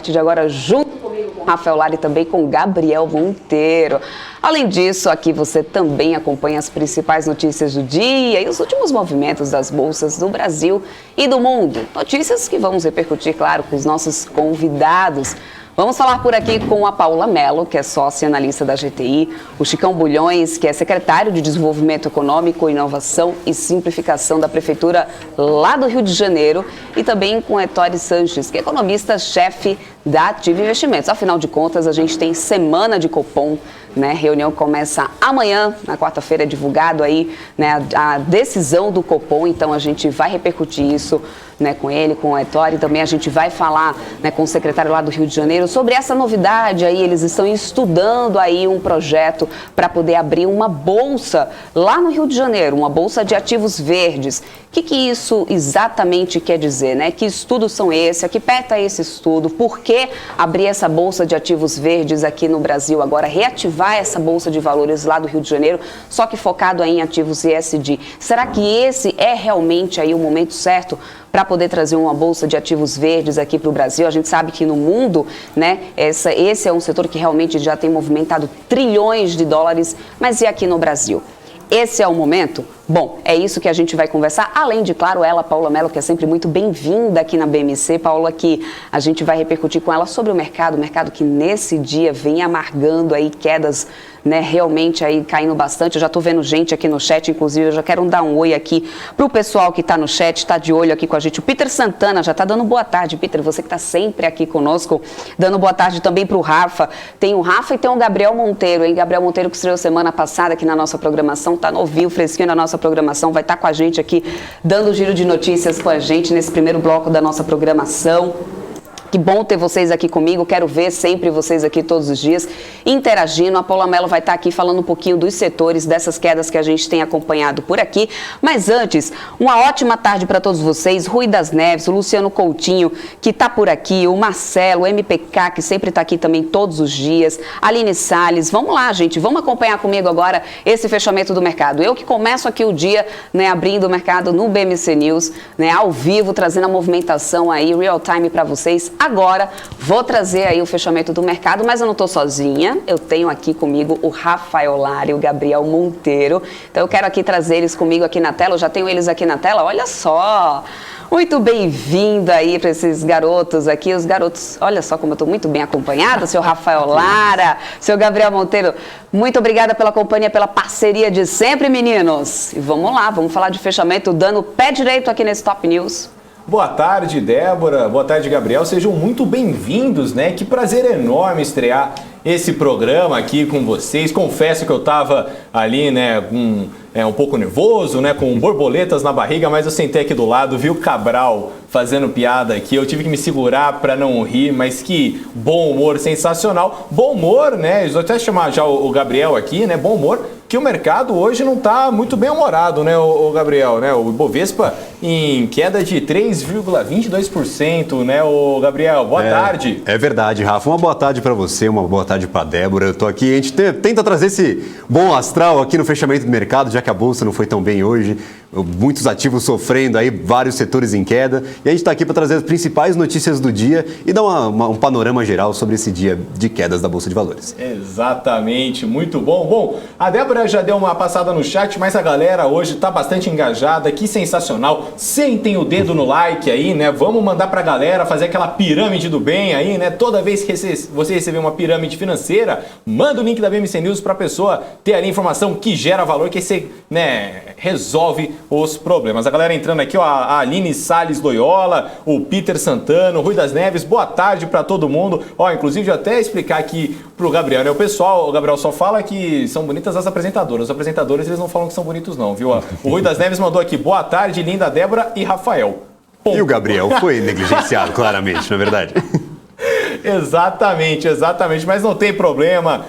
partir de agora junto comigo, com Rafael Lara e também com Gabriel Monteiro. Além disso, aqui você também acompanha as principais notícias do dia e os últimos movimentos das bolsas do Brasil e do mundo. Notícias que vamos repercutir, claro, com os nossos convidados. Vamos falar por aqui com a Paula Mello, que é sócia analista da GTI, o Chicão Bulhões, que é secretário de Desenvolvimento Econômico, Inovação e Simplificação da Prefeitura lá do Rio de Janeiro, e também com Ettore Sanches, que é economista-chefe da Ativa Investimentos. Afinal de contas, a gente tem semana de Copom, né? A reunião começa amanhã, na quarta-feira é divulgado aí, né, a decisão do Copom, então a gente vai repercutir isso, né, com ele, com o Ettore, também a gente vai falar, né, com o secretário lá do Rio de Janeiro sobre essa novidade aí. Eles estão estudando aí um projeto para poder abrir uma bolsa lá no Rio de Janeiro, uma bolsa de ativos verdes. O que isso exatamente quer dizer, né? Que estudos são esses? A que pé está esse estudo? Por que abrir essa bolsa de ativos verdes aqui no Brasil agora? Reativar essa bolsa de valores lá do Rio de Janeiro, só que focado aí em ativos ESG. Será que esse é realmente aí o momento certo para poder trazer uma bolsa de ativos verdes aqui para o Brasil? A gente sabe que no mundo, né, esse é um setor que realmente já tem movimentado trilhões de dólares, mas e aqui no Brasil? Esse é o momento? Bom, é isso que a gente vai conversar, além de, claro, ela, Paula Mello, que é sempre muito bem-vinda aqui na BMC. Paula, que a gente vai repercutir com ela sobre o mercado que nesse dia vem amargando aí quedas, né, realmente aí caindo bastante. Eu já tô vendo gente aqui no chat, inclusive eu já quero dar um oi aqui pro pessoal que tá no chat, tá de olho aqui com a gente. O Peter Santana já tá dando boa tarde. Peter, você que tá sempre aqui conosco, dando boa tarde também pro Rafa. Tem o Rafa e tem o Gabriel Monteiro, hein? Gabriel Monteiro, que estreou semana passada aqui na nossa programação, tá novinho, fresquinho na nossa programação, vai estar com a gente aqui, dando um giro de notícias com a gente nesse primeiro bloco da nossa programação. Que bom ter vocês aqui comigo, quero ver sempre vocês aqui todos os dias interagindo. A Paula Mello vai estar aqui falando um pouquinho dos setores, dessas quedas que a gente tem acompanhado por aqui. Mas antes, uma ótima tarde para todos vocês. Rui das Neves, o Luciano Coutinho, que está por aqui, o Marcelo, o MPK, que sempre está aqui também todos os dias, Aline Salles. Vamos lá, gente, vamos acompanhar comigo agora esse fechamento do mercado. Eu que começo aqui o dia, né, abrindo o mercado no BMC News, né, ao vivo, trazendo a movimentação aí, real time para vocês. Agora, vou trazer aí o fechamento do mercado, mas eu não estou sozinha. Eu tenho aqui comigo o Rafael Lara e o Gabriel Monteiro. Então, eu quero aqui trazer eles comigo aqui na tela. Eu já tenho eles aqui na tela. Olha só! Muito bem-vindo aí para esses garotos aqui. Os garotos, olha só como eu estou muito bem acompanhada. Seu Rafael Lara, seu Gabriel Monteiro. Muito obrigada pela companhia, pela parceria de sempre, meninos. E vamos lá, vamos falar de fechamento, dando pé direito aqui nesse Top News. Boa tarde, Débora. Boa tarde, Gabriel. Sejam muito bem-vindos, né? Que prazer enorme estrear esse programa aqui com vocês. Confesso que eu estava ali, né, um pouco nervoso, né, com borboletas na barriga, mas eu sentei aqui do lado, vi o Cabral fazendo piada aqui, eu tive que me segurar para não rir, mas que bom humor sensacional. Bom humor, né? Vou até chamar já o Gabriel aqui, né? Bom humor, que o mercado hoje não está muito bem humorado, né, o Gabriel, né? O Ibovespa em queda de 3,22%, né, o Gabriel? Boa tarde. É verdade, Rafa. Uma boa tarde para você, uma boa tarde para Débora. Eu tô aqui, a gente tenta trazer esse bom astral aqui no fechamento do mercado, já que a bolsa não foi tão bem hoje. Muitos ativos sofrendo aí, vários setores em queda. E a gente está aqui para trazer as principais notícias do dia e dar um panorama geral sobre esse dia de quedas da Bolsa de Valores. Exatamente, muito bom. Bom, a Débora já deu uma passada no chat, mas a galera hoje está bastante engajada. Que sensacional. Sentem o dedo no like aí, né? Vamos mandar para a galera fazer aquela pirâmide do bem aí, né? Toda vez que você receber uma pirâmide financeira, manda o link da BMC News para a pessoa ter ali informação que gera valor, que você, né, resolve os problemas. A galera entrando aqui, ó, a Aline Salles Loyola, o Peter Santana, o Rui das Neves, boa tarde para todo mundo. Ó, inclusive, eu até explicar aqui pro Gabriel, né? O Gabriel só fala que são bonitas as apresentadoras. Os apresentadores, eles não falam que são bonitos não, viu? O Rui das Neves mandou aqui, boa tarde, linda Débora e Rafael. Ponto. E o Gabriel foi negligenciado, claramente, não é verdade? Exatamente, mas não tem problema.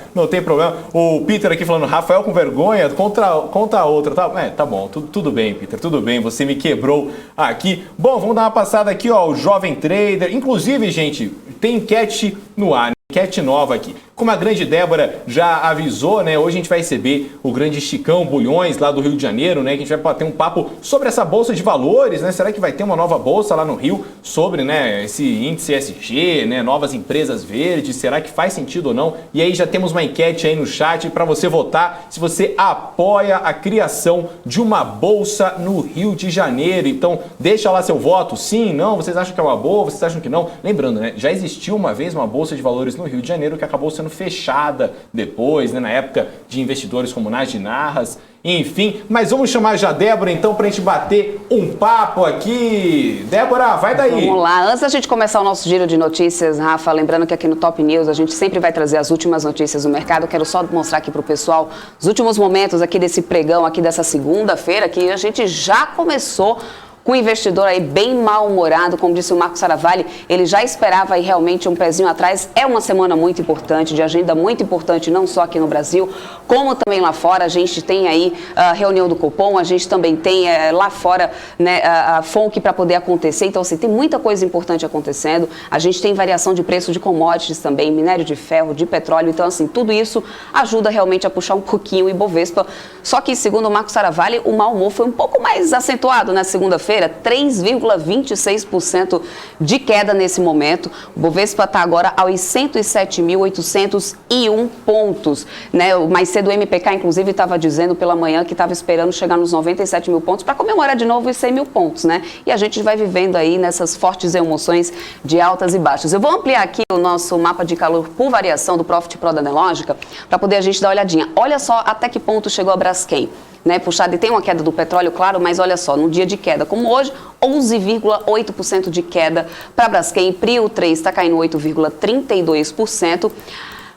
O Peter aqui falando, Rafael com vergonha, contra a outra, tá? Tá bom, tudo bem, Peter, tudo bem, você me quebrou aqui. Bom, vamos dar uma passada aqui, ó, o Jovem Trader, inclusive, gente, tem enquete no ar, enquete nova aqui. Como a grande Débora já avisou, né, hoje a gente vai receber o grande Chicão Bulhões lá do Rio de Janeiro, né, que a gente vai bater um papo sobre essa bolsa de valores, né? Será que vai ter uma nova bolsa lá no Rio sobre, né, esse índice ESG, né, novas empresas verdes? Será que faz sentido ou não? E aí já temos uma enquete aí no chat para você votar se você apoia a criação de uma bolsa no Rio de Janeiro. Então, deixa lá seu voto, sim, não, vocês acham que é uma boa, vocês acham que não? Lembrando, né, já existiu uma vez uma bolsa de valores no Rio de Janeiro que acabou sendo fechada depois, né, na época de investidores como Nagy Narras, enfim. Mas vamos chamar já a Débora, então, para a gente bater um papo aqui. Débora, vai daí. Vamos lá. Antes da gente começar o nosso giro de notícias, Rafa, lembrando que aqui no Top News a gente sempre vai trazer as últimas notícias do mercado. Quero só mostrar aqui para o pessoal os últimos momentos aqui desse pregão, aqui dessa segunda-feira, que a gente já começou com o investidor aí bem mal-humorado, como disse o Marco Saravalli, ele já esperava aí realmente um pezinho atrás. É uma semana muito importante, de agenda muito importante, não só aqui no Brasil, como também lá fora. A gente tem aí a reunião do Copom, a gente também tem lá fora, né, a FONC para poder acontecer. Então, assim, tem muita coisa importante acontecendo. A gente tem variação de preço de commodities também, minério de ferro, de petróleo. Então, assim, tudo isso ajuda realmente a puxar um pouquinho o Ibovespa. Só que, segundo o Marco Saravalli, o mau humor foi um pouco mais acentuado na segunda-feira, 3,26% de queda nesse momento. O Bovespa está agora aos 107.801 pontos. Né? Mais cedo o MPK, inclusive, estava dizendo pela manhã que estava esperando chegar nos 97 mil pontos para comemorar de novo os 100 mil pontos. Né? E a gente vai vivendo aí nessas fortes emoções de altas e baixas. Eu vou ampliar aqui o nosso mapa de calor por variação do Profit Pro da Nelogica para poder a gente dar uma olhadinha. Olha só até que ponto chegou a Braskem. Né, puxado, e tem uma queda do petróleo, claro, mas olha só, no dia de queda, como hoje, 11,8% de queda para Braskem, Prio 3 está caindo 8,32%.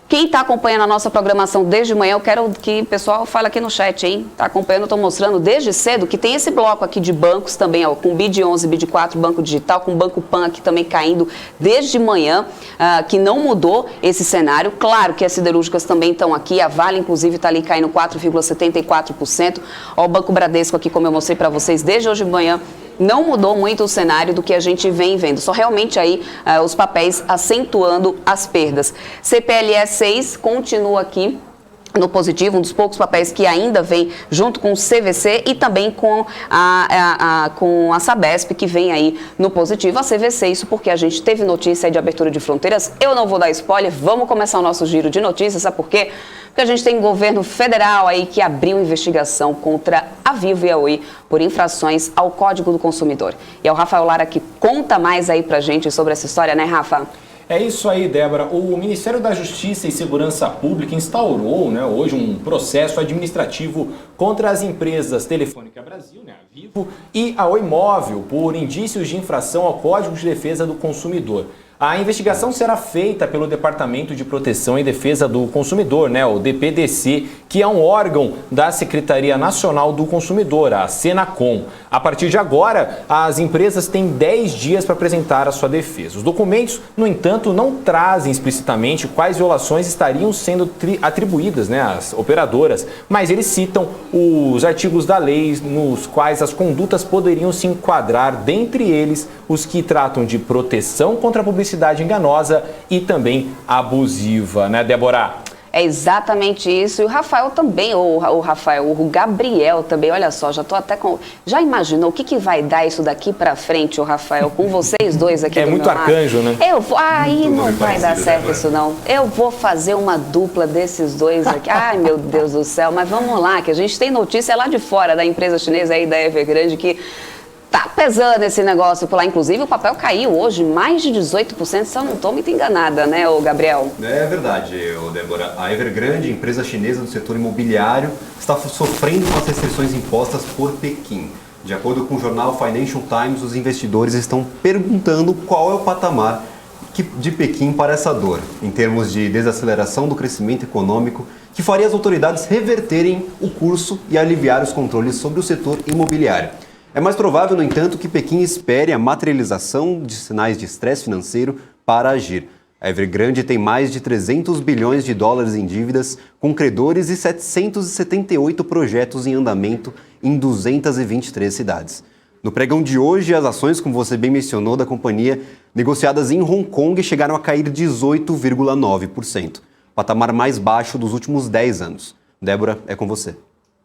Quem está acompanhando a nossa programação desde manhã, eu quero que o pessoal fale aqui no chat, hein? Está acompanhando, estou mostrando desde cedo que tem esse bloco aqui de bancos também, ó, com BID 11, BID 4, Banco Digital, com Banco Pan aqui também caindo desde manhã, que não mudou esse cenário. Claro que as siderúrgicas também estão aqui, a Vale, inclusive, está ali caindo 4,74%. Ó, o Banco Bradesco aqui, como eu mostrei para vocês, desde hoje de manhã, não mudou muito o cenário do que a gente vem vendo, só realmente aí os papéis acentuando as perdas. CPLE 6 continua aqui no positivo, um dos poucos papéis que ainda vem junto com o CVC e também com a Sabesp, que vem aí no positivo. A CVC, isso porque a gente teve notícia aí de abertura de fronteiras. Eu não vou dar spoiler, vamos começar o nosso giro de notícias, sabe por quê? Porque a gente tem um governo federal aí que abriu investigação contra a Vivo e a Oi por infrações ao Código do Consumidor. E é o Rafael Lara que conta mais aí pra gente sobre essa história, né, Rafa? É isso aí, Débora. O Ministério da Justiça e Segurança Pública instaurou, né, hoje um processo administrativo contra as empresas Telefônica Brasil, né, a Vivo, e a Oi Móvel por indícios de infração ao Código de Defesa do Consumidor. A investigação será feita pelo Departamento de Proteção e Defesa do Consumidor, né, o DPDC, que é um órgão da Secretaria Nacional do Consumidor, a Senacom. A partir de agora, as empresas têm 10 dias para apresentar a sua defesa. Os documentos, no entanto, não trazem explicitamente quais violações estariam sendo atribuídas, né, às operadoras, mas eles citam os artigos da lei nos quais as condutas poderiam se enquadrar, dentre eles os que tratam de proteção contra a publicidade enganosa e também abusiva, né, Débora? É exatamente isso. E o Rafael também, o Gabriel também, olha só, já tô até com... Já imaginou o que vai dar isso daqui pra frente, o Rafael, com vocês dois aqui do meu muito arcanjo, né? Aí não vai dar certo isso não. Eu vou fazer uma dupla desses dois aqui. Ai, meu Deus do céu. Mas vamos lá, que a gente tem notícia lá de fora da empresa chinesa aí, da Evergrande, que tá pesando esse negócio por lá. Inclusive, o papel caiu hoje, mais de 18%, se eu não estou muito enganada, né, ô Gabriel? É verdade, Débora. A Evergrande, empresa chinesa do setor imobiliário, está sofrendo com as restrições impostas por Pequim. De acordo com o jornal Financial Times, os investidores estão perguntando qual é o patamar de Pequim para essa dor, em termos de desaceleração do crescimento econômico, que faria as autoridades reverterem o curso e aliviar os controles sobre o setor imobiliário. É mais provável, no entanto, que Pequim espere a materialização de sinais de estresse financeiro para agir. A Evergrande tem mais de 300 bilhões de dólares em dívidas, com credores e 778 projetos em andamento em 223 cidades. No pregão de hoje, as ações, como você bem mencionou, da companhia, negociadas em Hong Kong, chegaram a cair 18,9%. patamar mais baixo dos últimos 10 anos. Débora, é com você.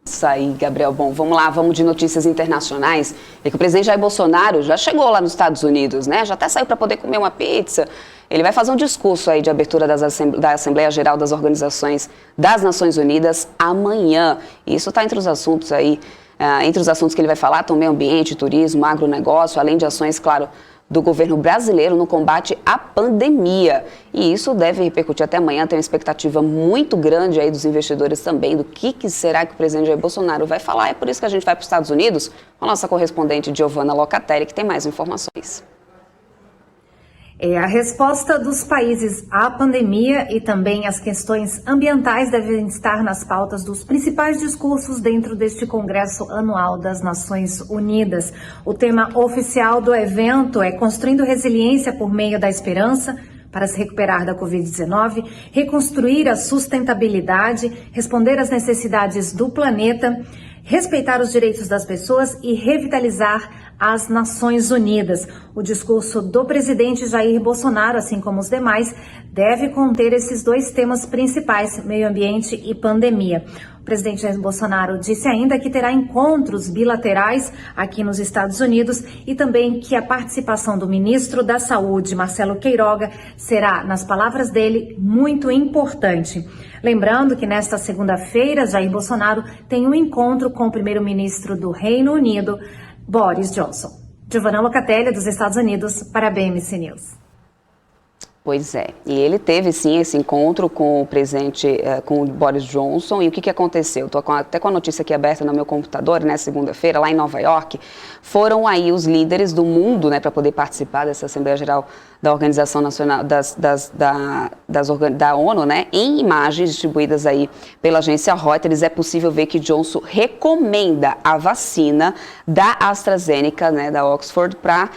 Isso aí, Gabriel. Bom, vamos lá, vamos de notícias internacionais. É que o presidente Jair Bolsonaro já chegou lá nos Estados Unidos, né? Já até saiu para poder comer uma pizza. Ele vai fazer um discurso aí de abertura da Assembleia Geral das Organizações das Nações Unidas amanhã. E isso está entre os assuntos aí, entre os assuntos que ele vai falar, também ambiente, turismo, agronegócio, além de ações, claro, do governo brasileiro no combate à pandemia. E isso deve repercutir até amanhã, tem uma expectativa muito grande aí dos investidores também, do que será que o presidente Jair Bolsonaro vai falar. É por isso que a gente vai para os Estados Unidos com a nossa correspondente Giovanna Locatelli, que tem mais informações. A resposta dos países à pandemia e também as questões ambientais devem estar nas pautas dos principais discursos dentro deste Congresso Anual das Nações Unidas. O tema oficial do evento é Construindo Resiliência por Meio da Esperança para se recuperar da Covid-19, reconstruir a sustentabilidade, responder às necessidades do planeta, respeitar os direitos das pessoas e revitalizar as Nações Unidas. O discurso do presidente Jair Bolsonaro, assim como os demais, deve conter esses dois temas principais, meio ambiente e pandemia. O presidente Jair Bolsonaro disse ainda que terá encontros bilaterais aqui nos Estados Unidos e também que a participação do ministro da Saúde, Marcelo Queiroga, será, nas palavras dele, muito importante. Lembrando que nesta segunda-feira, Jair Bolsonaro tem um encontro com o primeiro-ministro do Reino Unido, Boris Johnson. Giovanna Locatelli, dos Estados Unidos, para a BMC News. Pois é, e ele teve sim esse encontro com o presidente, com o Boris Johnson, e o que aconteceu? Estou até com a notícia aqui aberta no meu computador, né, segunda-feira, lá em Nova York, foram aí os líderes do mundo, né, para poder participar dessa Assembleia Geral da Organização Nacional, da ONU, né, em imagens distribuídas aí pela agência Reuters, é possível ver que Johnson recomenda a vacina da AstraZeneca, né, da Oxford, para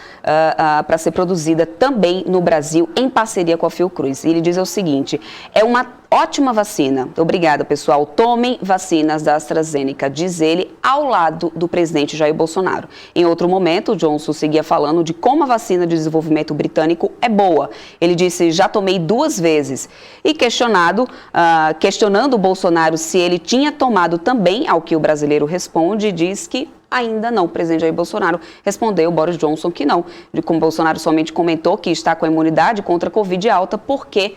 ser produzida também no Brasil, em parceria com a Fiocruz. E ele diz o seguinte: é uma ótima vacina. Obrigada, pessoal. Tomem vacinas da AstraZeneca, diz ele, ao lado do presidente Jair Bolsonaro. Em outro momento, Johnson seguia falando de como a vacina de desenvolvimento britânico é boa. Ele disse: já tomei 2 vezes. E questionando o Bolsonaro se ele tinha tomado também, ao que o brasileiro responde, diz que ainda não. O presidente Jair Bolsonaro respondeu, Boris Johnson, que não. Como Bolsonaro somente comentou que está com a imunidade contra a Covid alta porque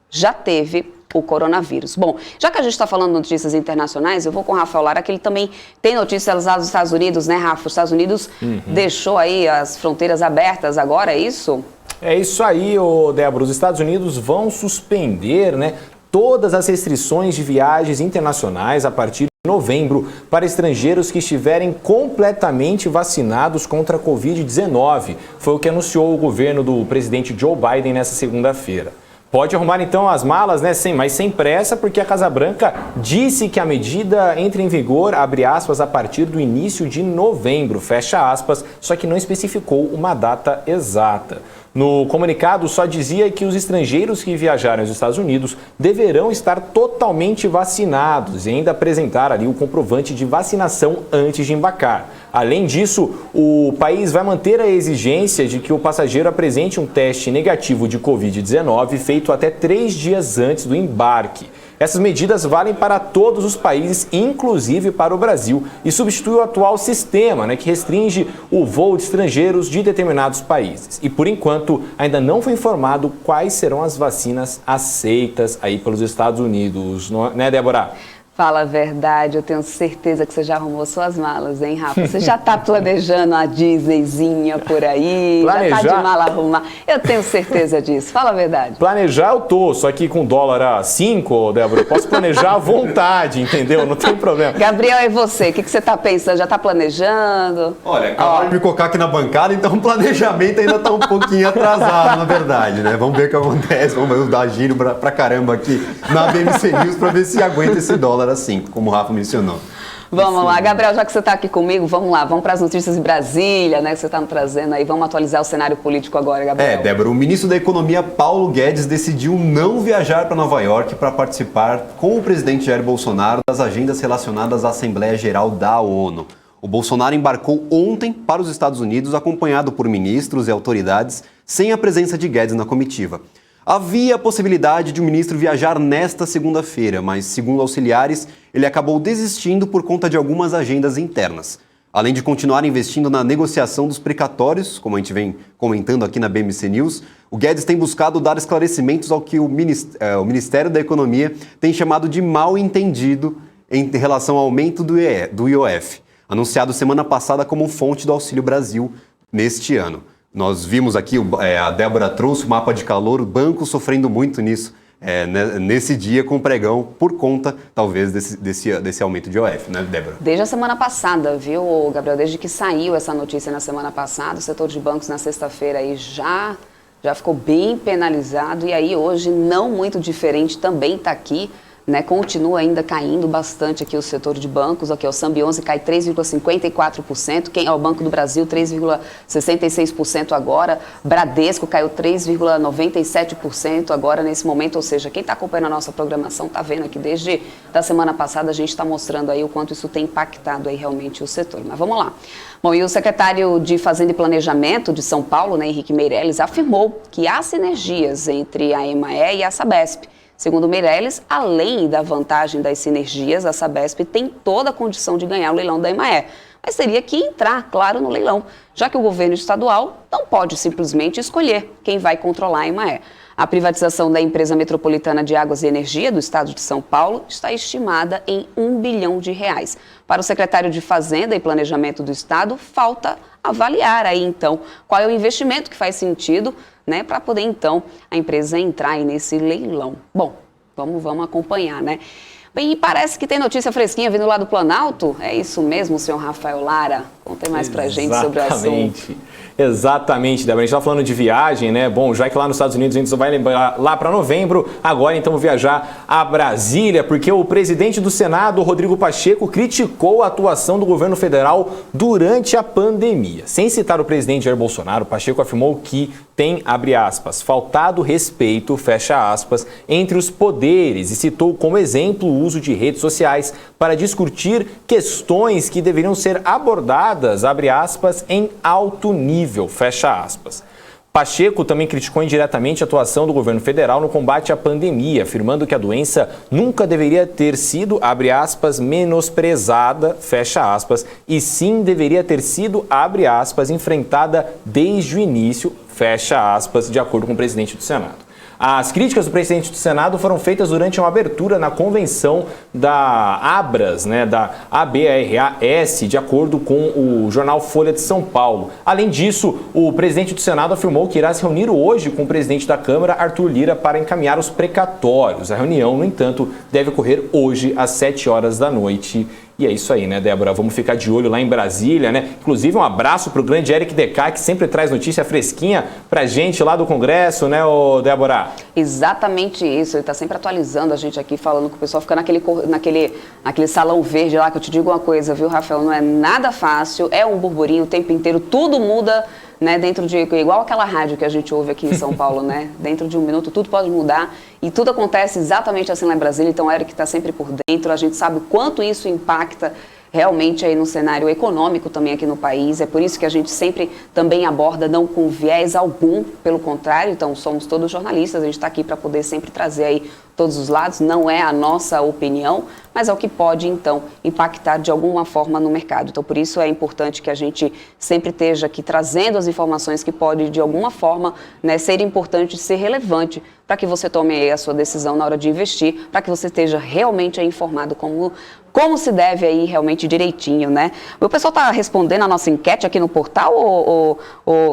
já teve o coronavírus. Bom, já que a gente está falando de notícias internacionais, eu vou com o Rafael Lara, que ele também tem notícias lá dos Estados Unidos, né, Rafa? Os Estados Unidos deixou aí as fronteiras abertas agora, é isso? É isso aí, Débora. Os Estados Unidos vão suspender, né, todas as restrições de viagens internacionais a partir de novembro para estrangeiros que estiverem completamente vacinados contra a Covid-19. Foi o que anunciou o governo do presidente Joe Biden nessa segunda-feira. Pode arrumar então as malas, né, mas sem pressa, porque a Casa Branca disse que a medida entra em vigor, abre aspas, a partir do início de novembro, fecha aspas, só que não especificou uma data exata. No comunicado só dizia que os estrangeiros que viajarem aos Estados Unidos deverão estar totalmente vacinados e ainda apresentar ali o comprovante de vacinação antes de embarcar. Além disso, o país vai manter a exigência de que o passageiro apresente um teste negativo de Covid-19 feito até 3 dias antes do embarque. Essas medidas valem para todos os países, inclusive para o Brasil, e substitui o atual sistema, né, que restringe o voo de estrangeiros de determinados países. E, por enquanto, ainda não foi informado quais serão as vacinas aceitas aí pelos Estados Unidos, né, Débora? Fala a verdade, eu tenho certeza que você já arrumou suas malas, hein, Rafa? Você já está planejando a Disneyzinha por aí? Planejar? Já está de mala arrumar? Eu tenho certeza disso, fala a verdade. Planejar eu tô, só que com dólar a 5, Débora, eu posso planejar à vontade, entendeu? Não tem problema. Gabriel, e você? O que você está pensando? Já está planejando? Olha, acabaram de me colocar aqui na bancada, então o planejamento ainda está um pouquinho atrasado, na verdade, né? Vamos ver o que acontece, vamos dar giro pra caramba aqui na BMC News para ver se aguenta esse dólar assim, como o Rafa mencionou. Vamos lá, Gabriel, já que você está aqui comigo, vamos lá, vamos para as notícias de Brasília, né, que você está me trazendo aí, vamos atualizar o cenário político agora, Gabriel. Débora, o ministro da Economia, Paulo Guedes, decidiu não viajar para Nova York para participar com o presidente Jair Bolsonaro das agendas relacionadas à Assembleia Geral da ONU. O Bolsonaro embarcou ontem para os Estados Unidos, acompanhado por ministros e autoridades, sem a presença de Guedes na comitiva. Havia a possibilidade de o ministro viajar nesta segunda-feira, mas, segundo auxiliares, ele acabou desistindo por conta de algumas agendas internas. Além de continuar investindo na negociação dos precatórios, como a gente vem comentando aqui na BMC News, o Guedes tem buscado dar esclarecimentos ao que o Ministério da Economia tem chamado de mal entendido em relação ao aumento do IOF, anunciado semana passada como fonte do Auxílio Brasil neste ano. Nós vimos aqui, a Débora trouxe o mapa de calor, o banco sofrendo muito nisso, nesse dia com o pregão, por conta, talvez, desse aumento de IOF, né, Débora? Desde a semana passada, viu, Gabriel? Desde que saiu essa notícia na semana passada, o setor de bancos na sexta-feira aí já ficou bem penalizado, e aí hoje, não muito diferente, também está aqui, né, continua ainda caindo bastante aqui o setor de bancos. Aqui o Sambi 11 cai 3,54%, o Banco do Brasil 3,66% agora, Bradesco caiu 3,97% agora nesse momento, ou seja, quem está acompanhando a nossa programação está vendo aqui desde a semana passada a gente está mostrando aí o quanto isso tem impactado aí realmente o setor. Mas vamos lá. Bom, e o secretário de Fazenda e Planejamento de São Paulo, né, Henrique Meirelles, afirmou que há sinergias entre a Emae e a Sabesp. Segundo Meirelles, além da vantagem das sinergias, a Sabesp tem toda a condição de ganhar o leilão da Emae, mas teria que entrar, claro, no leilão, já que o governo estadual não pode simplesmente escolher quem vai controlar a Emae. A privatização da empresa metropolitana de águas e energia do estado de São Paulo está estimada em R$1 bilhão. Para o secretário de Fazenda e Planejamento do estado, falta avaliar aí então qual é o investimento que faz sentido, né, para poder então a empresa entrar aí nesse leilão. Bom, vamos acompanhar, né? Bem, e parece que tem notícia fresquinha vindo lá do Planalto. É isso mesmo, senhor Rafael Lara? Conte mais pra gente sobre o assunto. Exatamente, Débora. A gente está falando de viagem, né? Bom, já que lá nos Estados Unidos a gente só vai lembrar lá para novembro, agora então viajar a Brasília, porque o presidente do Senado, Rodrigo Pacheco, criticou a atuação do governo federal durante a pandemia. Sem citar o presidente Jair Bolsonaro, Pacheco afirmou que tem, abre aspas, faltado respeito, fecha aspas, entre os poderes e citou como exemplo o uso de redes sociais para discutir questões que deveriam ser abordadas, abre aspas, em alto nível, fecha aspas. Pacheco também criticou indiretamente a atuação do governo federal no combate à pandemia, afirmando que a doença nunca deveria ter sido, abre aspas, menosprezada, fecha aspas, e sim deveria ter sido, abre aspas, enfrentada desde o início, fecha aspas, de acordo com o presidente do Senado. As críticas do presidente do Senado foram feitas durante uma abertura na convenção da Abras, né, da ABRAS, de acordo com o jornal Folha de São Paulo. Além disso, o presidente do Senado afirmou que irá se reunir hoje com o presidente da Câmara, Arthur Lira, para encaminhar os precatórios. A reunião, no entanto, deve ocorrer hoje às 7 horas da noite. E é isso aí, né, Débora? Vamos ficar de olho lá em Brasília, né? Inclusive, um abraço pro grande Eric Decay, que sempre traz notícia fresquinha pra gente lá do Congresso, né, Débora? Exatamente isso. Ele tá sempre atualizando a gente aqui, falando que o pessoal fica naquele salão verde lá, que eu te digo uma coisa, viu, Rafael? Não é nada fácil, é um burburinho o tempo inteiro, tudo muda, né, dentro de, igual aquela rádio que a gente ouve aqui em São Paulo, né, dentro de um minuto tudo pode mudar e tudo acontece exatamente assim lá em Brasília, então o Eric está sempre por dentro, a gente sabe o quanto isso impacta realmente aí no cenário econômico também aqui no país, é por isso que a gente sempre também aborda, não com viés algum, pelo contrário, então somos todos jornalistas, a gente está aqui para poder sempre trazer aí todos os lados, não é a nossa opinião, mas é o que pode, então, impactar de alguma forma no mercado. Então, por isso é importante que a gente sempre esteja aqui trazendo as informações que pode, de alguma forma, né, ser importante, ser relevante para que você tome aí a sua decisão na hora de investir, para que você esteja realmente aí informado como se deve aí realmente direitinho, né? O pessoal está respondendo a nossa enquete aqui no portal, ou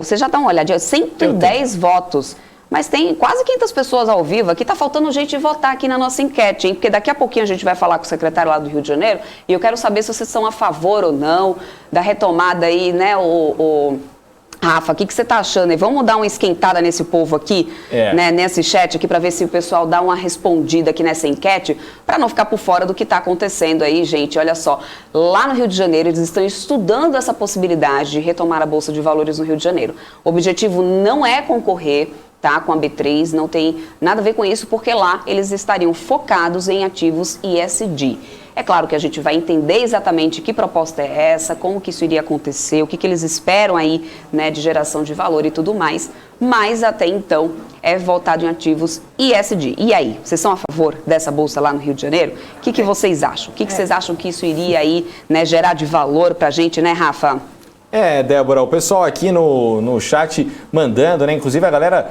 vocês já dão uma olhadinha, 110 votos. Mas tem quase 500 pessoas ao vivo aqui, tá faltando gente votar aqui na nossa enquete, hein? Porque daqui a pouquinho a gente vai falar com o secretário lá do Rio de Janeiro e eu quero saber se vocês são a favor ou não da retomada aí, né, Rafa, o que você tá achando aí? Vamos dar uma esquentada nesse povo aqui, né, nesse chat aqui, para ver se o pessoal dá uma respondida aqui nessa enquete, para não ficar por fora do que está acontecendo aí, gente. Olha só, lá no Rio de Janeiro, eles estão estudando essa possibilidade de retomar a Bolsa de Valores no Rio de Janeiro. O objetivo não é concorrer, tá? Com a B3, não tem nada a ver com isso, porque lá eles estariam focados em ativos ESG. É claro que a gente vai entender exatamente que proposta é essa, como que isso iria acontecer, o que eles esperam aí, né, de geração de valor e tudo mais, mas até então é voltado em ativos ESG. E aí, vocês são a favor dessa bolsa lá no Rio de Janeiro? O que vocês acham? O que vocês acham que isso iria aí, né, gerar de valor pra gente, né, Rafa? Débora, o pessoal aqui no chat mandando, né? Inclusive a galera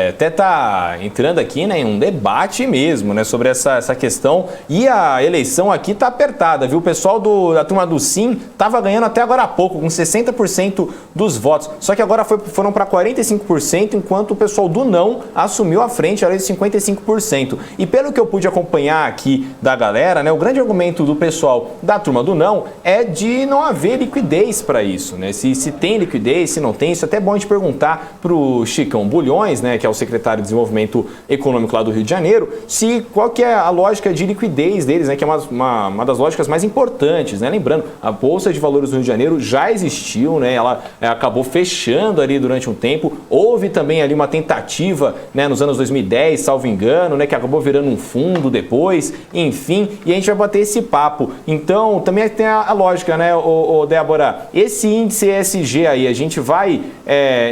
até tá entrando aqui, né, em um debate mesmo, né, sobre essa questão. E a eleição aqui tá apertada, viu? O pessoal da turma do Sim tava ganhando até agora há pouco, com 60% dos votos. Só que agora foram para 45%, enquanto o pessoal do Não assumiu a frente, era de 55%. E pelo que eu pude acompanhar aqui da galera, né, o grande argumento do pessoal da turma do Não é de não haver liquidez para isso. Né? Se tem liquidez, se não tem, isso é até bom a gente perguntar para o Chicão Bulhões, né, que é o secretário de Desenvolvimento Econômico lá do Rio de Janeiro, qual que é a lógica de liquidez deles, né, que é uma das lógicas mais importantes. Né? Lembrando, a Bolsa de Valores do Rio de Janeiro já existiu, né? Ela acabou fechando ali durante um tempo, houve também ali uma tentativa, né, nos anos 2010, salvo engano, né, que acabou virando um fundo depois, enfim, e a gente vai bater esse papo. Então, também tem a lógica, né, Débora, esse índice ESG aí, a gente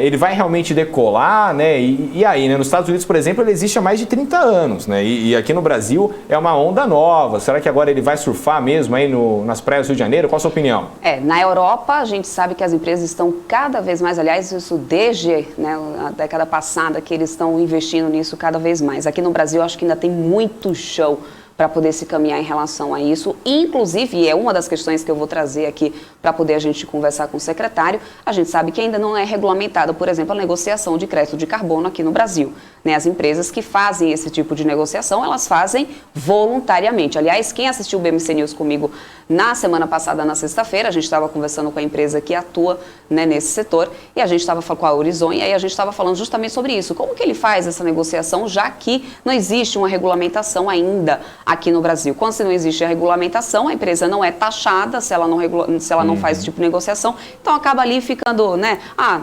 ele vai realmente decolar, né? E aí, né? Nos Estados Unidos, por exemplo, ele existe há mais de 30 anos, né? E aqui no Brasil é uma onda nova. Será que agora ele vai surfar mesmo aí nas praias do Rio de Janeiro? Qual a sua opinião? Na Europa, a gente sabe que as empresas estão cada vez mais, aliás, isso desde, né, a década passada, que eles estão investindo nisso cada vez mais. Aqui no Brasil, acho que ainda tem muito chão para poder se caminhar em relação a isso. Inclusive, é uma das questões que eu vou trazer aqui para poder a gente conversar com o secretário, a gente sabe que ainda não é regulamentada, por exemplo, a negociação de crédito de carbono aqui no Brasil. Né? As empresas que fazem esse tipo de negociação, elas fazem voluntariamente. Aliás, quem assistiu o BMC News comigo na semana passada, na sexta-feira, a gente estava conversando com a empresa que atua, né, nesse setor, e a gente estava com a Horizon, e aí a gente estava falando justamente sobre isso. Como que ele faz essa negociação, já que não existe uma regulamentação ainda aqui no Brasil? Quando se não existe a regulamentação, a empresa não é taxada se ela não faz esse tipo de negociação, então acaba ali ficando, né,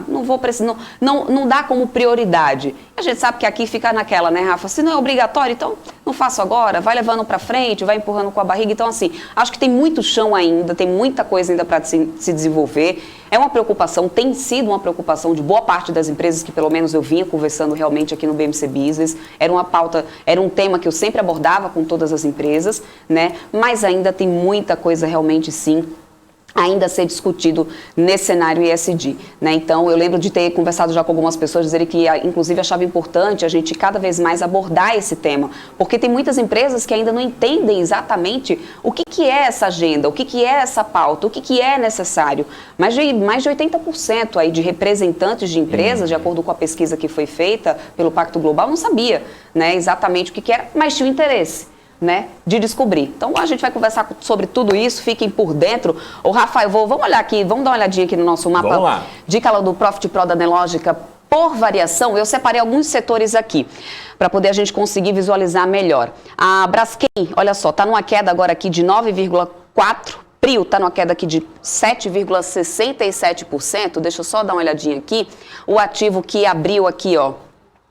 não vou precisar, não dá como prioridade. A gente sabe que aqui fica naquela, né, Rafa, se não é obrigatório, então não faço agora, vai levando para frente, vai empurrando com a barriga. Então, assim, acho que tem muito chão ainda, tem muita coisa ainda para se desenvolver. É uma preocupação, tem sido uma preocupação de boa parte das empresas que pelo menos eu vinha conversando realmente aqui no BMC Business. Era uma pauta, era um tema que eu sempre abordava com todas as empresas, né? Mas ainda tem muita coisa realmente, sim, ainda a ser discutido nesse cenário ESG, né? Então, eu lembro de ter conversado já com algumas pessoas, dizerem que, inclusive, achava importante a gente cada vez mais abordar esse tema, porque tem muitas empresas que ainda não entendem exatamente o que é essa agenda, o que é essa pauta, o que é necessário. Mais de 80% aí de representantes de empresas, de acordo com a pesquisa que foi feita pelo Pacto Global, não sabia, né, exatamente o que era, mas tinha o interesse, né, de descobrir. Então a gente vai conversar sobre tudo isso, fiquem por dentro. Ô Rafael, vamos olhar aqui, vamos dar uma olhadinha aqui no nosso mapa. Vamos lá. Dica lá do Profit Pro da Nelogica por variação. Eu separei alguns setores aqui para poder a gente conseguir visualizar melhor. A Braskem, olha só, está numa queda agora aqui de 9,4%. Prio está numa queda aqui de 7,67%. Deixa eu só dar uma olhadinha aqui. O ativo que abriu aqui, ó,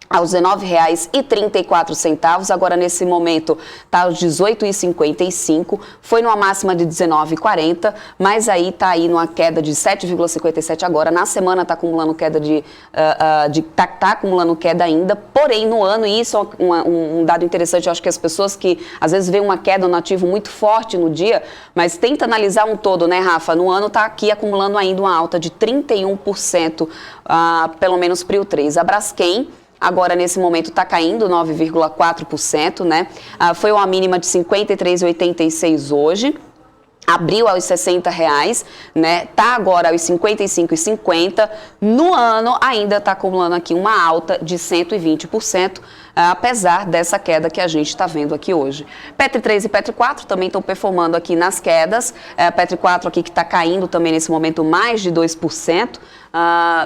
aos R$ 19,34, agora nesse momento está aos R$ 18,55, foi numa máxima de R$ 19,40, mas aí está aí numa queda de 7,57 agora, na semana está acumulando queda tá acumulando queda ainda, porém no ano, e isso é um dado interessante, eu acho que as pessoas que às vezes veem uma queda no ativo muito forte no dia, mas tenta analisar um todo, né, Rafa? No ano está aqui acumulando ainda uma alta de 31%, pelo menos Prio 3. A Braskem, agora, nesse momento, está caindo 9,4%, né? Foi uma mínima de R$ 53,86 hoje. Abriu aos R$ 60, né? Tá agora aos R$ 55,50. No ano, ainda está acumulando aqui uma alta de 120%. apesar dessa queda que a gente está vendo aqui hoje. Petri 3 e Petri 4 também estão performando aqui nas quedas. Petri 4 aqui que está caindo também nesse momento mais de 2%.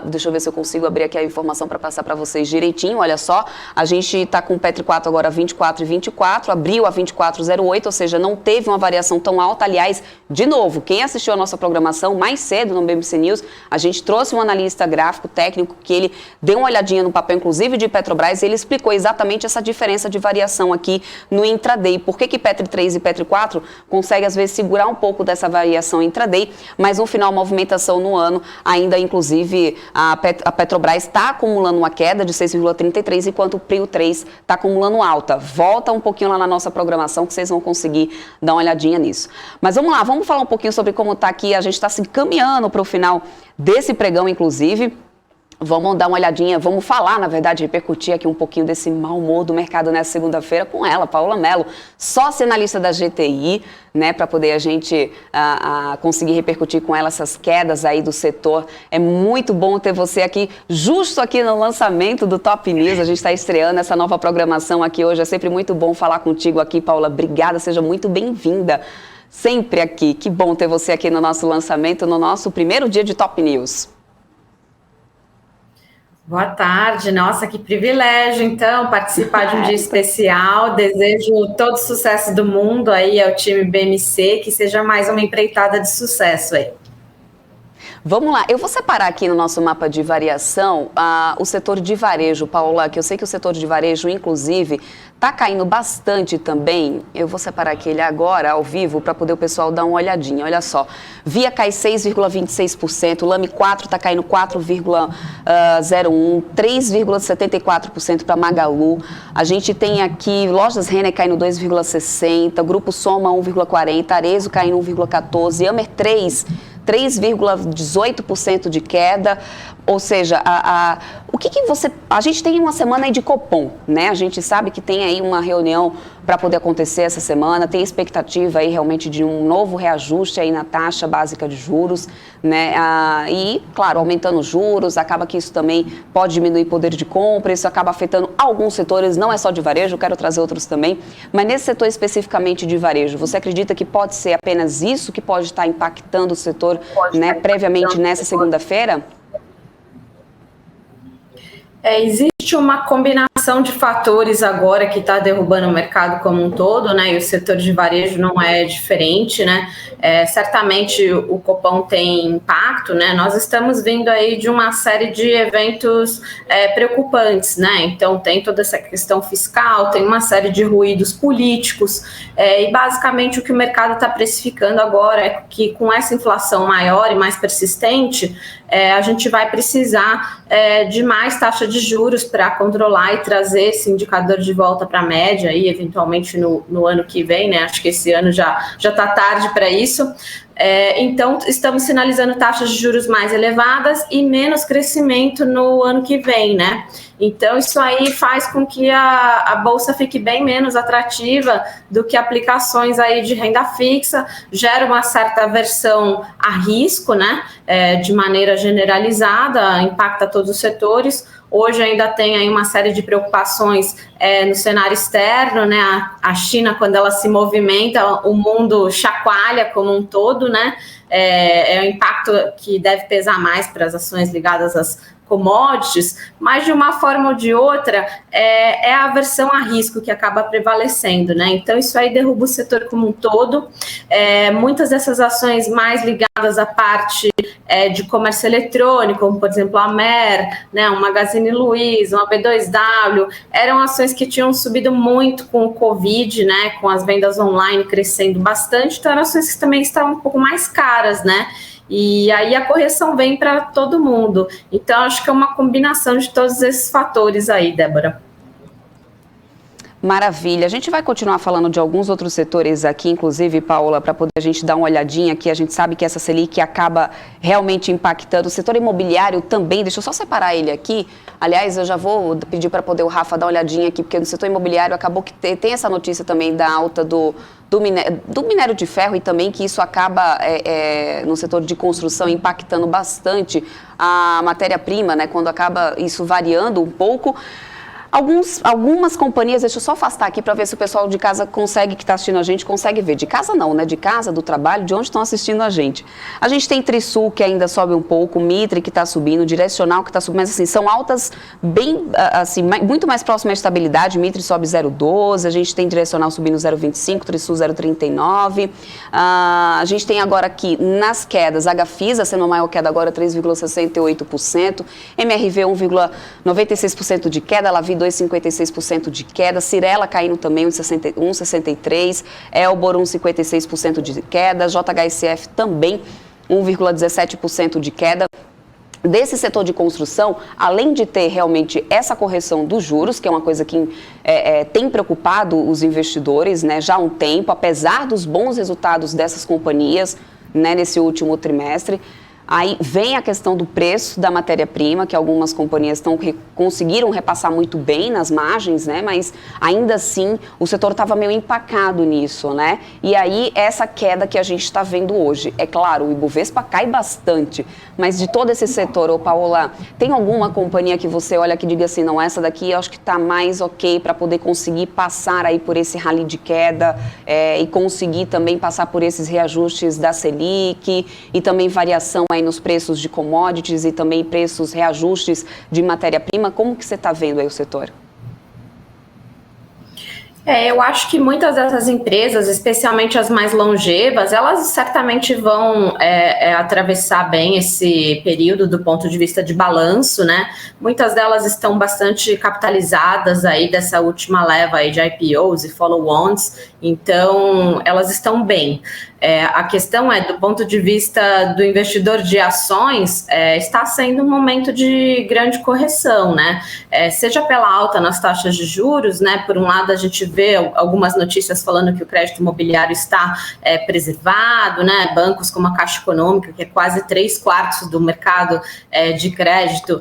Deixa eu ver se eu consigo abrir aqui a informação para passar para vocês direitinho. Olha só, a gente está com o Petri 4 agora 24,24, abriu a 24,08, ou seja, não teve uma variação tão alta. Aliás, de novo, quem assistiu a nossa programação mais cedo no BMC News, a gente trouxe um analista gráfico técnico que ele deu uma olhadinha no papel, inclusive de Petrobras, e ele explicou exatamente essa diferença de variação aqui no intraday. Por que Petri 3 e Petri 4 conseguem, às vezes, segurar um pouco dessa variação intraday, mas no final, a movimentação no ano ainda, inclusive, a Petrobras está acumulando uma queda de 6,33, enquanto o Prio 3 está acumulando alta. Volta um pouquinho lá na nossa programação que vocês vão conseguir dar uma olhadinha nisso. Mas vamos lá, vamos falar um pouquinho sobre como está aqui. A gente está se encaminhando para o final desse pregão, inclusive. Vamos dar uma olhadinha, vamos falar, na verdade, repercutir aqui um pouquinho desse mau humor do mercado nessa segunda-feira com ela, Paola Mello, sócia analista da GTI, né, para poder a gente conseguir repercutir com ela essas quedas aí do setor. É muito bom ter você aqui, justo aqui no lançamento do Top News. A gente está estreando essa nova programação aqui hoje. É sempre muito bom falar contigo aqui, Paola. Obrigada, seja muito bem-vinda. Sempre aqui. Que bom ter você aqui no nosso lançamento, no nosso primeiro dia de Top News. Boa tarde, nossa, que privilégio, então, participar de um dia especial. Desejo todo o sucesso do mundo aí ao time BMC, que seja mais uma empreitada de sucesso aí. Vamos lá, eu vou separar aqui no nosso mapa de variação o setor de varejo, Paola, que eu sei que o setor de varejo, inclusive, está caindo bastante também. Eu vou separar aqui ele agora, ao vivo, para poder o pessoal dar uma olhadinha. Olha só, Via cai 6,26%, Lame 4 está caindo 4,01%, 3,74% para Magalu. A gente tem aqui Lojas Renner caindo 2,60%, Grupo Soma 1,40%, Arezzo caindo 1,14%, Amer 3,18% de queda, ou seja, o que você... A gente tem uma semana aí de Copom, né? A gente sabe que tem aí uma reunião para poder acontecer essa semana, tem expectativa aí realmente de um novo reajuste aí na taxa básica de juros, né? E, claro, aumentando os juros, acaba que isso também pode diminuir o poder de compra, isso acaba afetando alguns setores, não é só de varejo, quero trazer outros também, mas nesse setor especificamente de varejo, você acredita que pode ser apenas isso que pode estar impactando o setor, né, previamente nessa segunda-feira? Existe uma combinação de fatores agora que está derrubando o mercado como um todo, né? E o setor de varejo não é diferente, né? Certamente o Copom tem impacto, né? Nós estamos vindo aí de uma série de eventos preocupantes, né? Então tem toda essa questão fiscal, tem uma série de ruídos políticos, e basicamente o que o mercado está precificando agora é que com essa inflação maior e mais persistente, a gente vai precisar de mais taxa de juros para controlar e trazer esse indicador de volta para a média e eventualmente no ano que vem, né? Acho que esse ano já está tarde para isso. Então, estamos sinalizando taxas de juros mais elevadas e menos crescimento no ano que vem, né? Então, isso aí faz com que a Bolsa fique bem menos atrativa do que aplicações aí de renda fixa, gera uma certa aversão a risco, né? De maneira generalizada, impacta todos os setores. Hoje ainda tem aí uma série de preocupações no cenário externo, né? A China, quando ela se movimenta, o mundo chacoalha como um todo, né? É um impacto que deve pesar mais para as ações ligadas às commodities, mas de uma forma ou de outra é a aversão a risco que acaba prevalecendo, né? Então isso aí derruba o setor como um todo. Muitas dessas ações mais ligadas à parte de comércio eletrônico, como por exemplo a Mer, né, um Magazine Luiza, uma B2W, eram ações que tinham subido muito com o Covid, né, com as vendas online crescendo bastante, então eram ações que também estavam um pouco mais caras, né? E aí a correção vem para todo mundo. Então, acho que é uma combinação de todos esses fatores aí, Débora. Maravilha. A gente vai continuar falando de alguns outros setores aqui, inclusive, Paola, para poder a gente dar uma olhadinha aqui. A gente sabe que essa Selic acaba realmente impactando o setor imobiliário também. Deixa eu só separar ele aqui. Aliás, eu já vou pedir para poder o Rafa dar uma olhadinha aqui, porque no setor imobiliário acabou que tem essa notícia também da alta do minério de ferro e também que isso acaba no setor de construção impactando bastante a matéria-prima, né? Quando acaba isso variando um pouco. Algumas companhias, deixa eu só afastar aqui para ver se o pessoal de casa consegue, que está assistindo a gente, consegue ver. De casa não, né? De casa, do trabalho, de onde estão assistindo a gente. A gente tem Trisul, que ainda sobe um pouco, Mitre, que está subindo, Direcional, que está subindo, mas assim, são altas bem, assim, muito mais próximas à estabilidade. Mitre sobe 0,12, a gente tem Direcional subindo 0,25, Trisul 0,39. A gente tem agora aqui, nas quedas, HFISA sendo a maior queda agora, 3,68%, MRV 1,96% de queda, Lavi 2,56% de queda, Cirela caindo também 1,63%, Elbor 1,56% de queda, JHSF também 1,17% de queda. Desse setor de construção, além de ter realmente essa correção dos juros, que é uma coisa que tem preocupado os investidores, né, já há um tempo, apesar dos bons resultados dessas companhias, né, nesse último trimestre. Aí vem a questão do preço da matéria-prima, que algumas companhias conseguiram repassar muito bem nas margens, né? Mas ainda assim o setor estava meio empacado nisso, né? E aí essa queda que a gente está vendo hoje. É claro, o Ibovespa cai bastante, mas de todo esse setor, ô Paola, tem alguma companhia que você olha que diga assim, não, essa daqui eu acho que está mais ok para poder conseguir passar aí por esse rally de queda e conseguir também passar por esses reajustes da Selic e também variação aí nos preços de commodities e também preços, reajustes de matéria-prima? Como que você está vendo aí o setor? Eu acho que muitas dessas empresas, especialmente as mais longevas, elas certamente vão atravessar bem esse período do ponto de vista de balanço, né? Muitas delas estão bastante capitalizadas aí dessa última leva aí de IPOs e follow-ons, então elas estão bem. A questão do ponto de vista do investidor de ações, está sendo um momento de grande correção, né? Seja pela alta nas taxas de juros, né? Por um lado, a gente vê algumas notícias falando que o crédito imobiliário está preservado, né? Bancos como a Caixa Econômica, que é quase 3/4 do mercado de crédito,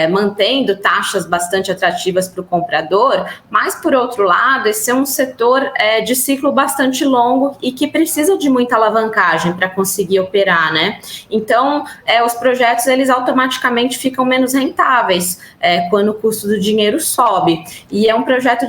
mantendo taxas bastante atrativas para o comprador, mas, por outro lado, esse é um setor de ciclo bastante longo e que precisa de muita alavancagem para conseguir operar, né? Então, os projetos, eles automaticamente ficam menos rentáveis quando o custo do dinheiro sobe. E é um projeto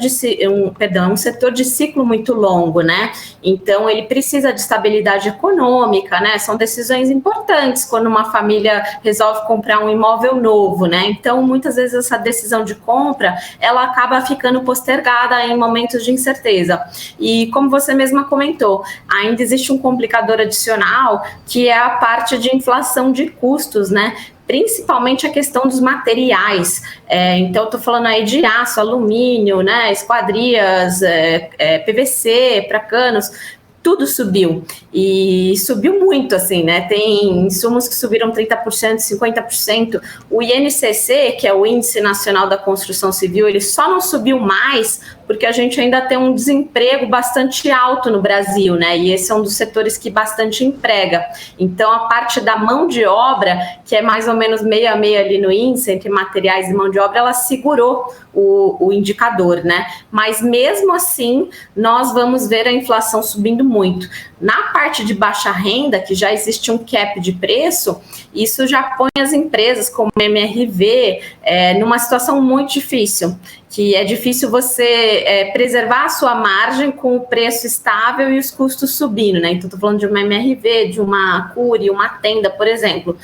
um setor de ciclo muito longo, né? Então, ele precisa de estabilidade econômica, né? São decisões importantes quando uma família resolve comprar um imóvel novo, né? Então, muitas vezes essa decisão de compra, ela acaba ficando postergada em momentos de incerteza. E como você mesma comentou, ainda existe um complicador adicional, que é a parte de inflação de custos, né? Principalmente a questão dos materiais. Então, estou falando aí de aço, alumínio, né? Esquadrias, PVC para canos. Tudo subiu, e subiu muito, assim, né? Tem insumos que subiram 30%, 50%. O INCC, que é o Índice Nacional da Construção Civil, ele só não subiu mais porque a gente ainda tem um desemprego bastante alto no Brasil, né? E esse é um dos setores que bastante emprega. Então, a parte da mão de obra, que é mais ou menos meio a meio ali no índice, entre materiais e mão de obra, ela segurou o indicador, né? Mas mesmo assim, nós vamos ver a inflação subindo muito. Na parte de baixa renda, que já existe um cap de preço, isso já põe as empresas como MRV numa situação muito difícil, que é difícil você preservar a sua margem com o preço estável e os custos subindo, né? Então, estou falando de uma MRV, de uma Cury, uma Tenda, por exemplo.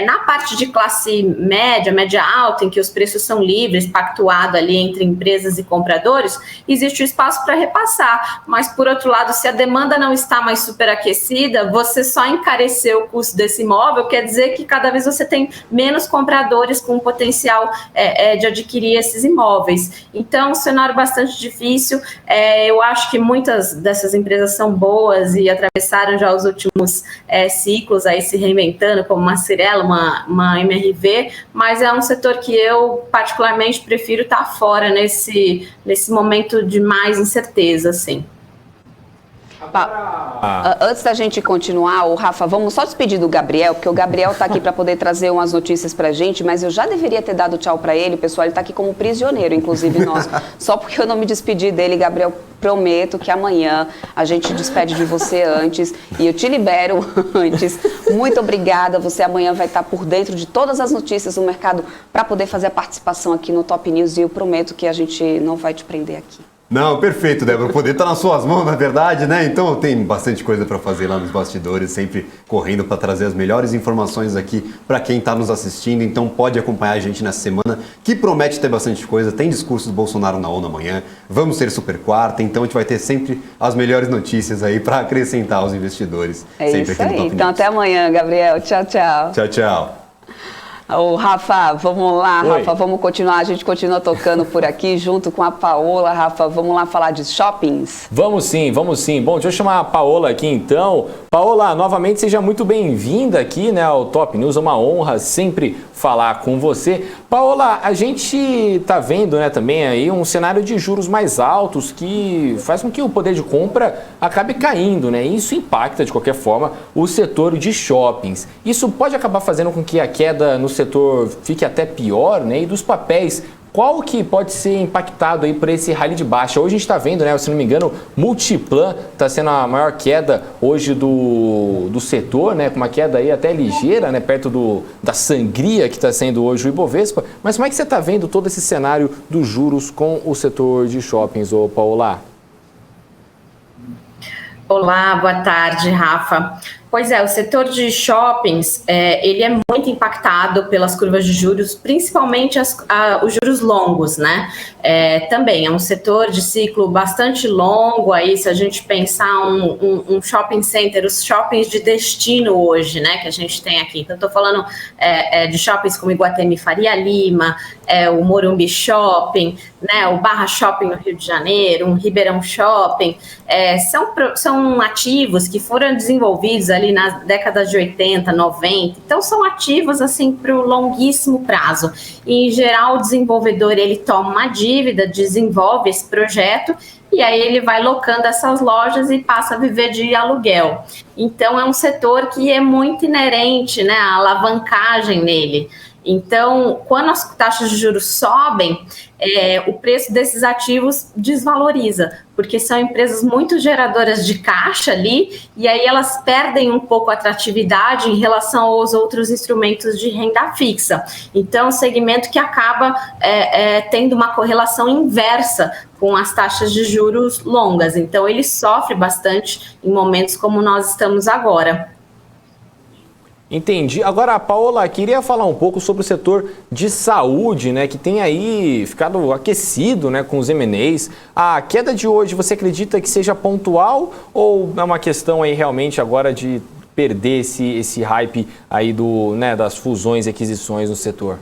Na parte de classe média, média alta, em que os preços são livres, pactuado ali entre empresas e compradores, existe o espaço para repassar. Mas, por outro lado, se a demanda não está mais superaquecida, você só encareceu o custo desse imóvel, quer dizer que cada vez você tem menos compradores com potencial de adquirir esses imóveis. Então, um cenário bastante difícil. Eu acho que muitas dessas empresas são boas e atravessaram já os últimos ciclos aí se reinventando, como uma Cirela, uma MRV, mas é um setor que eu particularmente prefiro estar fora nesse momento de mais incerteza, assim. Antes da gente continuar, Rafa, vamos só despedir do Gabriel, porque o Gabriel está aqui para poder trazer umas notícias para a gente, mas eu já deveria ter dado tchau para ele, pessoal, ele está aqui como prisioneiro, inclusive nós, só porque eu não me despedi dele. Gabriel, prometo que amanhã a gente despede de você antes e eu te libero antes. Muito obrigada, você amanhã vai estar por dentro de todas as notícias do mercado para poder fazer a participação aqui no Top News e eu prometo que a gente não vai te prender aqui. Não, perfeito, Débora. O poder está nas suas mãos, na verdade, né? Então tem bastante coisa para fazer lá nos bastidores, sempre correndo para trazer as melhores informações aqui para quem está nos assistindo. Então pode acompanhar a gente nessa semana, que promete ter bastante coisa. Tem discurso do Bolsonaro na ONU amanhã, vamos ter super quarta, então a gente vai ter sempre as melhores notícias aí para acrescentar aos investidores. É sempre isso aqui no aí. Top Então News. até amanhã, Gabriel. Tchau, tchau. Tchau, tchau. Ô, Rafa, vamos lá, Oi. Rafa, vamos continuar, a gente continua tocando por aqui junto com a Paola. Rafa, vamos lá falar de shoppings? Vamos sim, vamos sim. Bom, deixa eu chamar a Paola aqui então. Paola, novamente seja muito bem-vinda aqui, né, ao Top News, é uma honra sempre falar com você. Paola, a gente tá vendo, né, também aí um cenário de juros mais altos que faz com que o poder de compra acabe caindo, né? E isso impacta de qualquer forma o setor de shoppings. Isso pode acabar fazendo com que a queda no setor fique até pior, né? E dos papéis, qual que pode ser impactado aí por esse rally de baixa? Hoje a gente está vendo, né, se não me engano, Multiplan está sendo a maior queda hoje do setor, né, com uma queda aí até ligeira, né, perto da sangria que está sendo hoje o Ibovespa. Mas como é que você está vendo todo esse cenário dos juros com o setor de shoppings, ô Paola? Olá, boa tarde, Rafa. Pois é, o setor de shoppings, ele é muito impactado pelas curvas de juros, principalmente os juros longos, né? Também é um setor de ciclo bastante longo, aí se a gente pensar um shopping center, os shoppings de destino hoje, né, que a gente tem aqui. Então, estou falando de shoppings como Iguatemi Faria Lima, o Morumbi Shopping, né, o Barra Shopping no Rio de Janeiro, um Ribeirão Shopping, são ativos que foram desenvolvidos ali nas décadas de 80, 90, então são ativos assim para o longuíssimo prazo. E, em geral, o desenvolvedor ele toma uma dívida, desenvolve esse projeto e aí ele vai locando essas lojas e passa a viver de aluguel. Então é um setor que é muito inerente, né, a alavancagem nele. Então, quando as taxas de juros sobem, o preço desses ativos desvaloriza, porque são empresas muito geradoras de caixa ali, e aí elas perdem um pouco a atratividade em relação aos outros instrumentos de renda fixa. Então, é um segmento que acaba tendo uma correlação inversa com as taxas de juros longas. Então, ele sofre bastante em momentos como nós estamos agora. Entendi. Agora, Paola, queria falar um pouco sobre o setor de saúde, né, que tem aí ficado aquecido, né, com os M&As. A queda de hoje, você acredita que seja pontual ou é uma questão aí realmente agora de perder esse hype aí das fusões e aquisições no setor?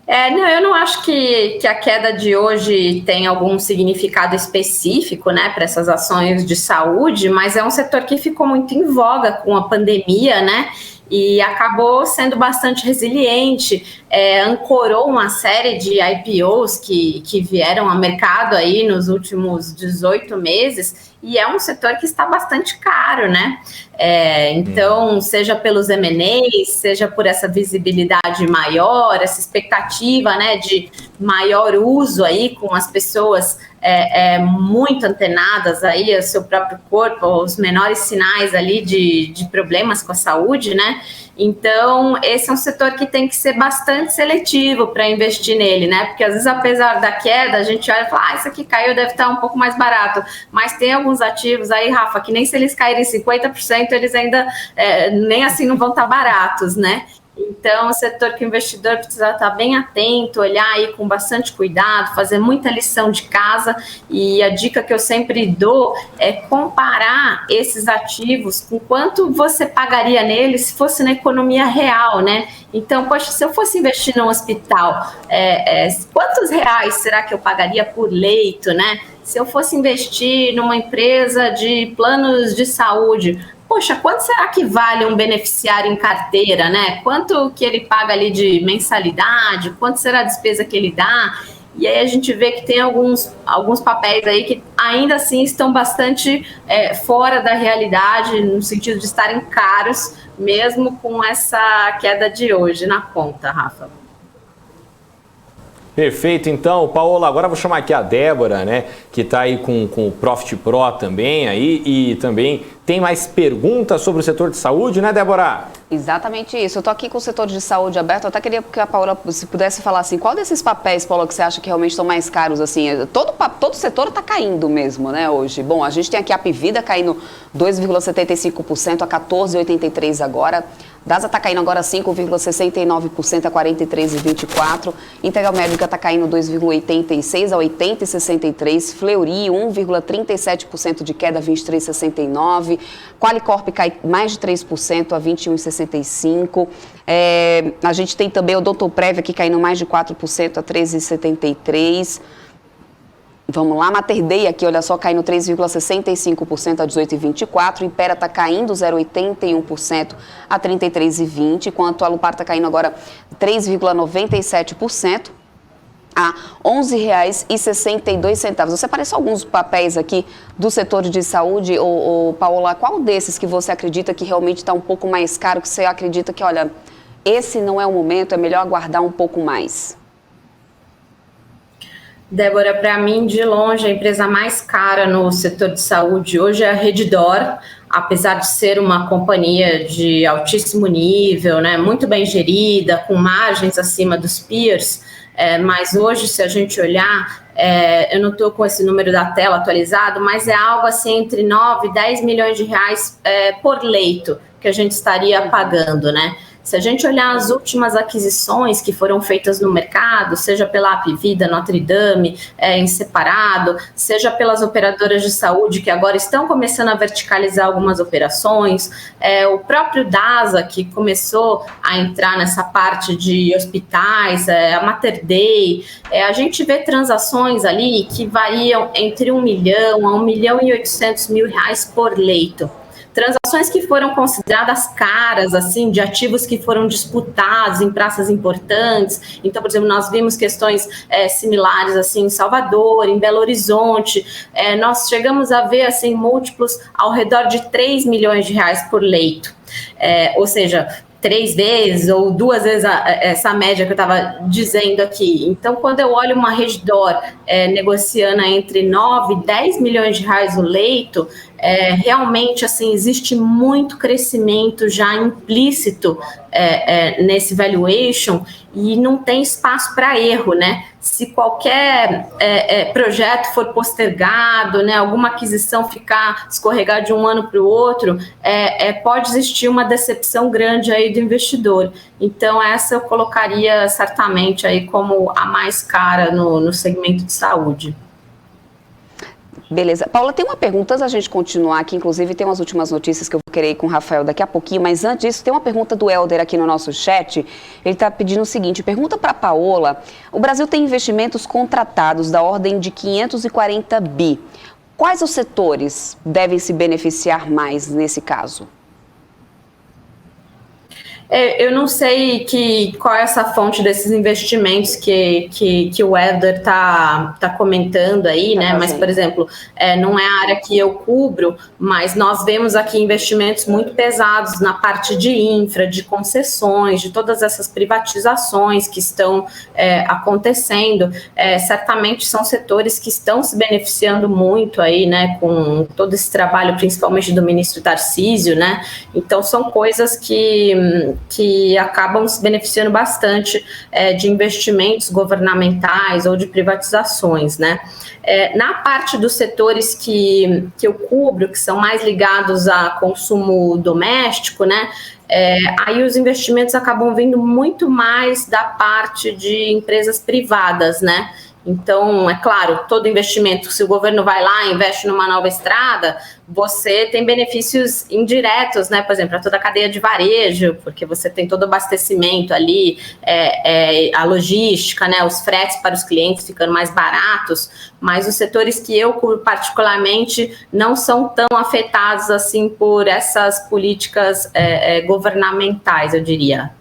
Não, eu não acho que a queda de hoje tem algum significado específico, né, para essas ações de saúde, mas é um setor que ficou muito em voga com a pandemia, né, e acabou sendo bastante resiliente, ancorou uma série de IPOs que vieram ao mercado aí nos últimos 18 meses, e é um setor que está bastante caro, né? Então, seja pelos M&As, seja por essa visibilidade maior, essa expectativa, né, de maior uso aí com as pessoas muito antenadas aí ao seu próprio corpo, os menores sinais ali de problemas com a saúde, né? Então, esse é um setor que tem que ser bastante seletivo para investir nele, né? Porque às vezes, apesar da queda, a gente olha e fala, isso aqui caiu, deve estar um pouco mais barato. Mas tem alguns ativos aí, Rafa, que nem se eles caírem 50%, eles ainda nem assim não vão estar baratos, né? Então, o setor que o investidor precisa estar bem atento, olhar aí com bastante cuidado, fazer muita lição de casa, e a dica que eu sempre dou é comparar esses ativos com quanto você pagaria neles se fosse na economia real, né? Então, poxa, se eu fosse investir num hospital, quantos reais será que eu pagaria por leito, né? Se eu fosse investir numa empresa de planos de saúde, poxa, quanto será que vale um beneficiário em carteira, né? Quanto que ele paga ali de mensalidade, quanto será a despesa que ele dá? e aí a gente vê que tem alguns papéis aí que ainda assim estão bastante fora da realidade, no sentido de estarem caros, mesmo com essa queda de hoje na conta, Rafa. Perfeito, então, Paola, agora eu vou chamar aqui a Débora, né, que está aí com o Profit Pro também aí, e também tem mais perguntas sobre o setor de saúde, né, Débora? Exatamente isso. Eu estou aqui com o setor de saúde aberto. Eu até queria que a Paola, se pudesse falar assim, qual desses papéis, Paola, que você acha que realmente estão mais caros? Assim, todo setor está caindo mesmo, né, hoje. Bom, a gente tem aqui a Apvida caindo 2,75% a 14,83 agora. DASA está caindo agora 5,69% a 43,24. Integral Médica está caindo 2,86% a 80,63%. Fleury, 1,37% de queda, 23,69%. Qualicorp cai mais de 3% a 21,65%. A gente tem também o Odontoprev aqui caindo mais de 4% a 13,73%. Vamos lá, Mater Dei aqui, olha só, caindo 3,65% a 18,24%, Impera está caindo 0,81% a 33,20%, enquanto a Lupar está caindo agora 3,97% a R$ 11,62. Você apareceu alguns papéis aqui do setor de saúde, Paola, qual desses que você acredita que realmente está um pouco mais caro, que você acredita que, olha, esse não é o momento, é melhor aguardar um pouco mais? Débora, para mim, de longe, a empresa mais cara no setor de saúde hoje é a Redditor, apesar de ser uma companhia de altíssimo nível, né, muito bem gerida, com margens acima dos peers, mas hoje, se a gente olhar, eu não estou com esse número da tela atualizado, mas é algo assim entre 9 e 10 milhões de reais por leito que a gente estaria pagando, né? Se a gente olhar as últimas aquisições que foram feitas no mercado, seja pela Apvida, Notre Dame, em separado, seja pelas operadoras de saúde que agora estão começando a verticalizar algumas operações, o próprio DASA, que começou a entrar nessa parte de hospitais, a Mater Dei, a gente vê transações ali que variam entre 1 milhão a 1 milhão e 800 mil reais por leito. Transações que foram consideradas caras, assim, de ativos que foram disputados em praças importantes. Então, por exemplo, nós vimos questões similares, assim, em Salvador, em Belo Horizonte. Nós chegamos a ver, assim, múltiplos ao redor de 3 milhões de reais por leito. Ou seja, 3 vezes ou 2 vezes essa média que eu estava dizendo aqui. Então, quando eu olho uma Redditor negociando entre 9 e 10 milhões de reais o leito, realmente, assim, existe muito crescimento já implícito nesse valuation e não tem espaço para erro, né? Se qualquer projeto for postergado, né, alguma aquisição escorregar de um ano para o outro, pode existir uma decepção grande aí do investidor. Então, essa eu colocaria certamente aí como a mais cara no segmento de saúde. Beleza. Paula, tem uma pergunta, antes da gente continuar aqui, inclusive tem umas últimas notícias que eu vou querer ir com o Rafael daqui a pouquinho, mas antes disso, tem uma pergunta do Helder aqui no nosso chat. Ele está pedindo o seguinte, pergunta para a Paola, o Brasil tem investimentos contratados da ordem de 540 bi. Quais os setores devem se beneficiar mais nesse caso? Eu não sei qual é essa fonte desses investimentos que o Helder tá comentando aí, né? Mas, por exemplo, não é a área que eu cubro, mas nós vemos aqui investimentos muito pesados na parte de infra, de concessões, de todas essas privatizações que estão acontecendo. Certamente são setores que estão se beneficiando muito aí, né? Com todo esse trabalho, principalmente do ministro Tarcísio, né? Então, são coisas que acabam se beneficiando bastante de investimentos governamentais ou de privatizações, né? Na parte dos setores que eu cubro, que são mais ligados a consumo doméstico, né? Aí os investimentos acabam vindo muito mais da parte de empresas privadas, né? Então, é claro, todo investimento, se o governo vai lá e investe numa nova estrada, você tem benefícios indiretos, né? Por exemplo, a toda a cadeia de varejo, porque você tem todo o abastecimento ali, a logística, né? Os fretes para os clientes ficando mais baratos, mas os setores que eu cubro particularmente não são tão afetados assim por essas políticas governamentais, eu diria.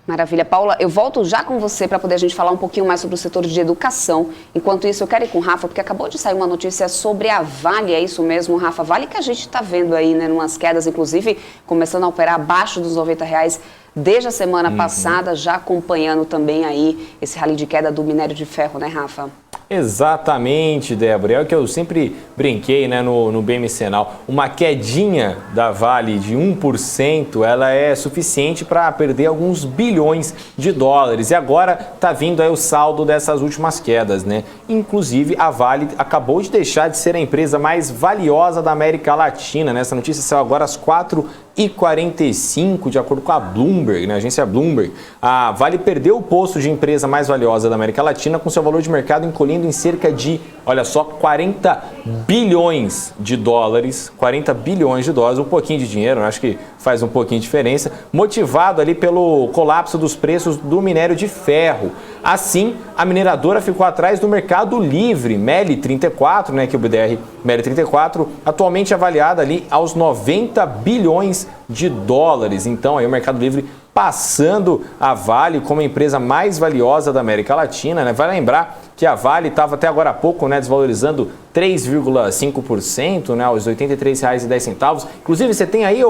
Maravilha. Paula, eu volto já com você para poder a gente falar um pouquinho mais sobre o setor de educação. Enquanto isso, eu quero ir com o Rafa, porque acabou de sair uma notícia sobre a Vale, é isso mesmo, Rafa? Vale que a gente está vendo aí, né, umas quedas, inclusive começando a operar abaixo dos R$90 desde a semana passada, já acompanhando também aí esse rally de queda do minério de ferro, né, Rafa? Exatamente, Débora. É o que eu sempre brinquei, né, no BMC Now. Uma quedinha da Vale de 1%, ela é suficiente para perder alguns bilhões de dólares. E agora está vindo aí o saldo dessas últimas quedas, né? Inclusive, a Vale acabou de deixar de ser a empresa mais valiosa da América Latina, né? Essa notícia saiu agora às 4h45, de acordo com a Bloomberg, né, a agência Bloomberg. A Vale perdeu o posto de empresa mais valiosa da América Latina, com seu valor de mercado encolhendo em cerca de, olha só, 40 bilhões de dólares. 40 bilhões de dólares, um pouquinho de dinheiro, acho que faz um pouquinho de diferença, motivado ali pelo colapso dos preços do minério de ferro. Assim, a mineradora ficou atrás do Mercado Livre, MELI 34, né, que é o BDR MELI 34, atualmente avaliada ali aos 90 bilhões de dólares. Então, aí o Mercado Livre passando a Vale como a empresa mais valiosa da América Latina, né? Vai lembrar que a Vale estava até agora há pouco, né, desvalorizando 3,5%, né, aos R$ 83,10. Inclusive, você tem aí,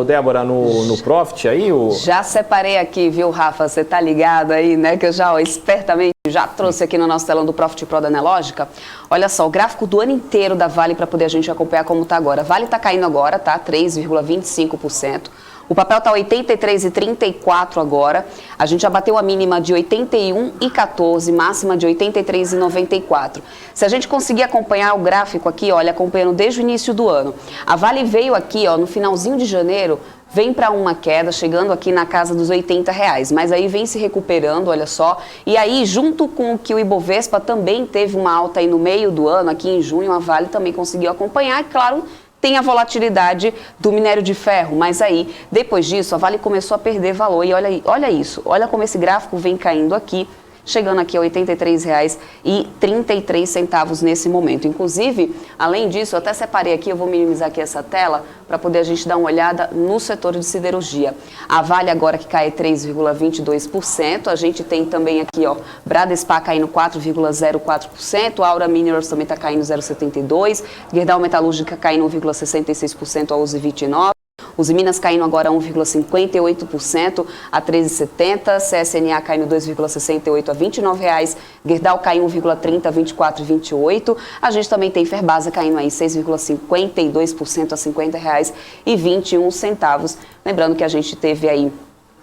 Débora, no Profit aí? Já separei aqui, viu, Rafa? Você tá ligado aí, né, que eu já espertamente já trouxe aqui no nosso telão do Profit Pro da Anelógica. Olha só, o gráfico do ano inteiro da Vale para poder a gente acompanhar como tá agora. Vale tá caindo agora, tá? 3,25%. O papel está 83,34 agora. A gente já bateu a mínima de 81,14, máxima de 83,94. Se a gente conseguir acompanhar o gráfico aqui, olha, acompanhando desde o início do ano. A Vale veio aqui, ó, no finalzinho de janeiro, vem para uma queda, chegando aqui na casa dos R$80, mas aí vem se recuperando, olha só. E aí, junto com o que o Ibovespa também teve uma alta aí no meio do ano, aqui em junho, a Vale também conseguiu acompanhar, e claro, tem a volatilidade do minério de ferro, mas aí, depois disso, a Vale começou a perder valor. E olha isso, olha como esse gráfico vem caindo aqui, chegando aqui a R$ 83,33 nesse momento. Inclusive, além disso, eu até separei aqui, eu vou minimizar aqui essa tela, para poder a gente dar uma olhada no setor de siderurgia. A Vale agora que cai 3,22%, a gente tem também aqui, ó, Bradespar caindo 4,04%, Aura Minerals também está caindo 0,72%, Gerdau Metalúrgica caindo 1,66% a 11,29%, Os Minas caindo agora 1,58% a R$ 13,70, CSNA caindo 2,68 a R$ 29,00, Gerdau caindo 1,30 a R$ 24,28. A gente também tem Ferbasa caindo aí 6,52% a R$ 50,21. Lembrando que a gente teve aí,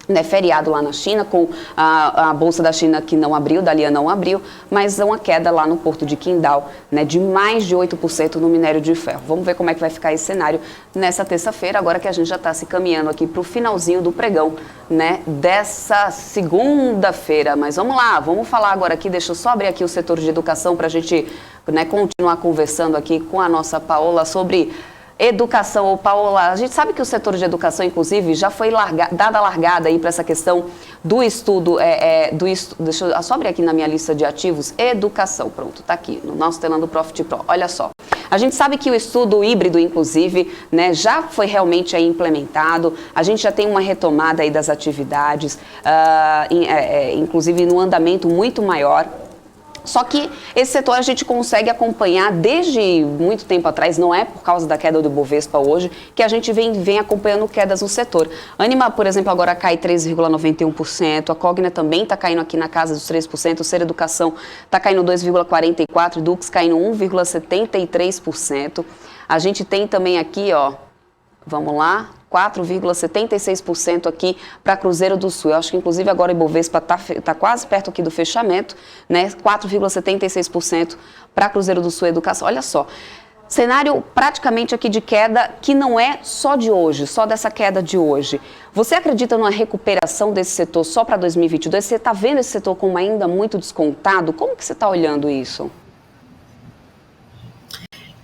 né, feriado lá na China, com a Bolsa da China que não abriu, Dalian não abriu, mas uma queda lá no porto de Qingdao, né, de mais de 8% no minério de ferro. Vamos ver como é que vai ficar esse cenário nessa terça-feira, agora que a gente já está se caminhando aqui para o finalzinho do pregão, né, dessa segunda-feira. Mas vamos lá, vamos falar agora aqui, deixa eu só abrir aqui o setor de educação para a gente, né, continuar conversando aqui com a nossa Paola sobre educação. Ô, Paola, a gente sabe que o setor de educação, inclusive, já foi dada a largada aí para essa questão do estudo, deixa eu só abrir aqui na minha lista de ativos, educação, pronto, tá aqui, no nosso telão do Profit Pro, olha só. A gente sabe que o estudo híbrido, inclusive, né, já foi realmente aí implementado, a gente já tem uma retomada aí das atividades, inclusive no andamento muito maior. Só que esse setor a gente consegue acompanhar desde muito tempo atrás, não é por causa da queda do Bovespa hoje, que a gente vem acompanhando quedas no setor. Anima, por exemplo, agora cai 3,91%, a Cogna também está caindo aqui na casa dos 3%, o Ser Educação está caindo 2,44%, Dux caindo 1,73%. A gente tem também aqui, ó, vamos lá, 4,76% aqui para Cruzeiro do Sul. Eu acho que, inclusive, agora o Ibovespa está quase perto aqui do fechamento, né? 4,76% para Cruzeiro do Sul Educação. Olha só, cenário praticamente aqui de queda que não é só de hoje, só dessa queda de hoje. Você acredita numa recuperação desse setor só para 2022? Você está vendo esse setor como ainda muito descontado? Como que você está olhando isso?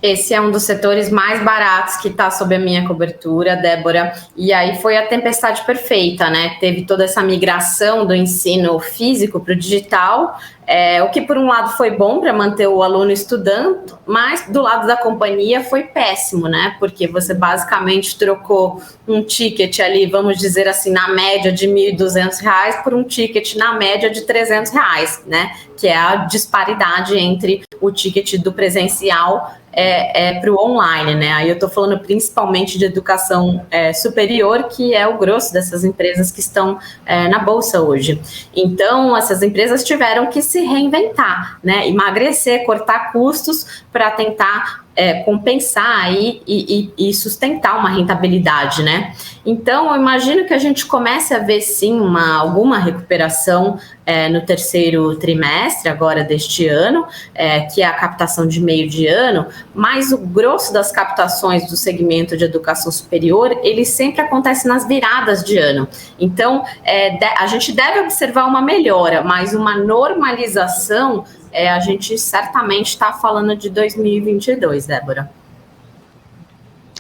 Esse é um dos setores mais baratos que está sob a minha cobertura, Débora, e aí foi a tempestade perfeita, né? Teve toda essa migração do ensino físico para o digital, O que, por um lado, foi bom para manter o aluno estudando, mas do lado da companhia foi péssimo, né? Porque você basicamente trocou um ticket ali, vamos dizer assim, na média de R$ 1.200 por um ticket na média de R$ 300, né? Que é a disparidade entre o ticket do presencial para o online, né? Aí eu estou falando principalmente de educação superior, que é o grosso dessas empresas que estão na Bolsa hoje. Então, essas empresas tiveram que se reinventar, né? Emagrecer, cortar custos para tentar compensar aí e sustentar uma rentabilidade, né? Então, eu imagino que a gente comece a ver, sim, alguma recuperação no terceiro trimestre agora deste ano, que é a captação de meio de ano, mas o grosso das captações do segmento de educação superior, ele sempre acontece nas viradas de ano. Então, a gente deve observar uma melhora, mas uma normalização, a gente certamente está falando de 2022, Débora.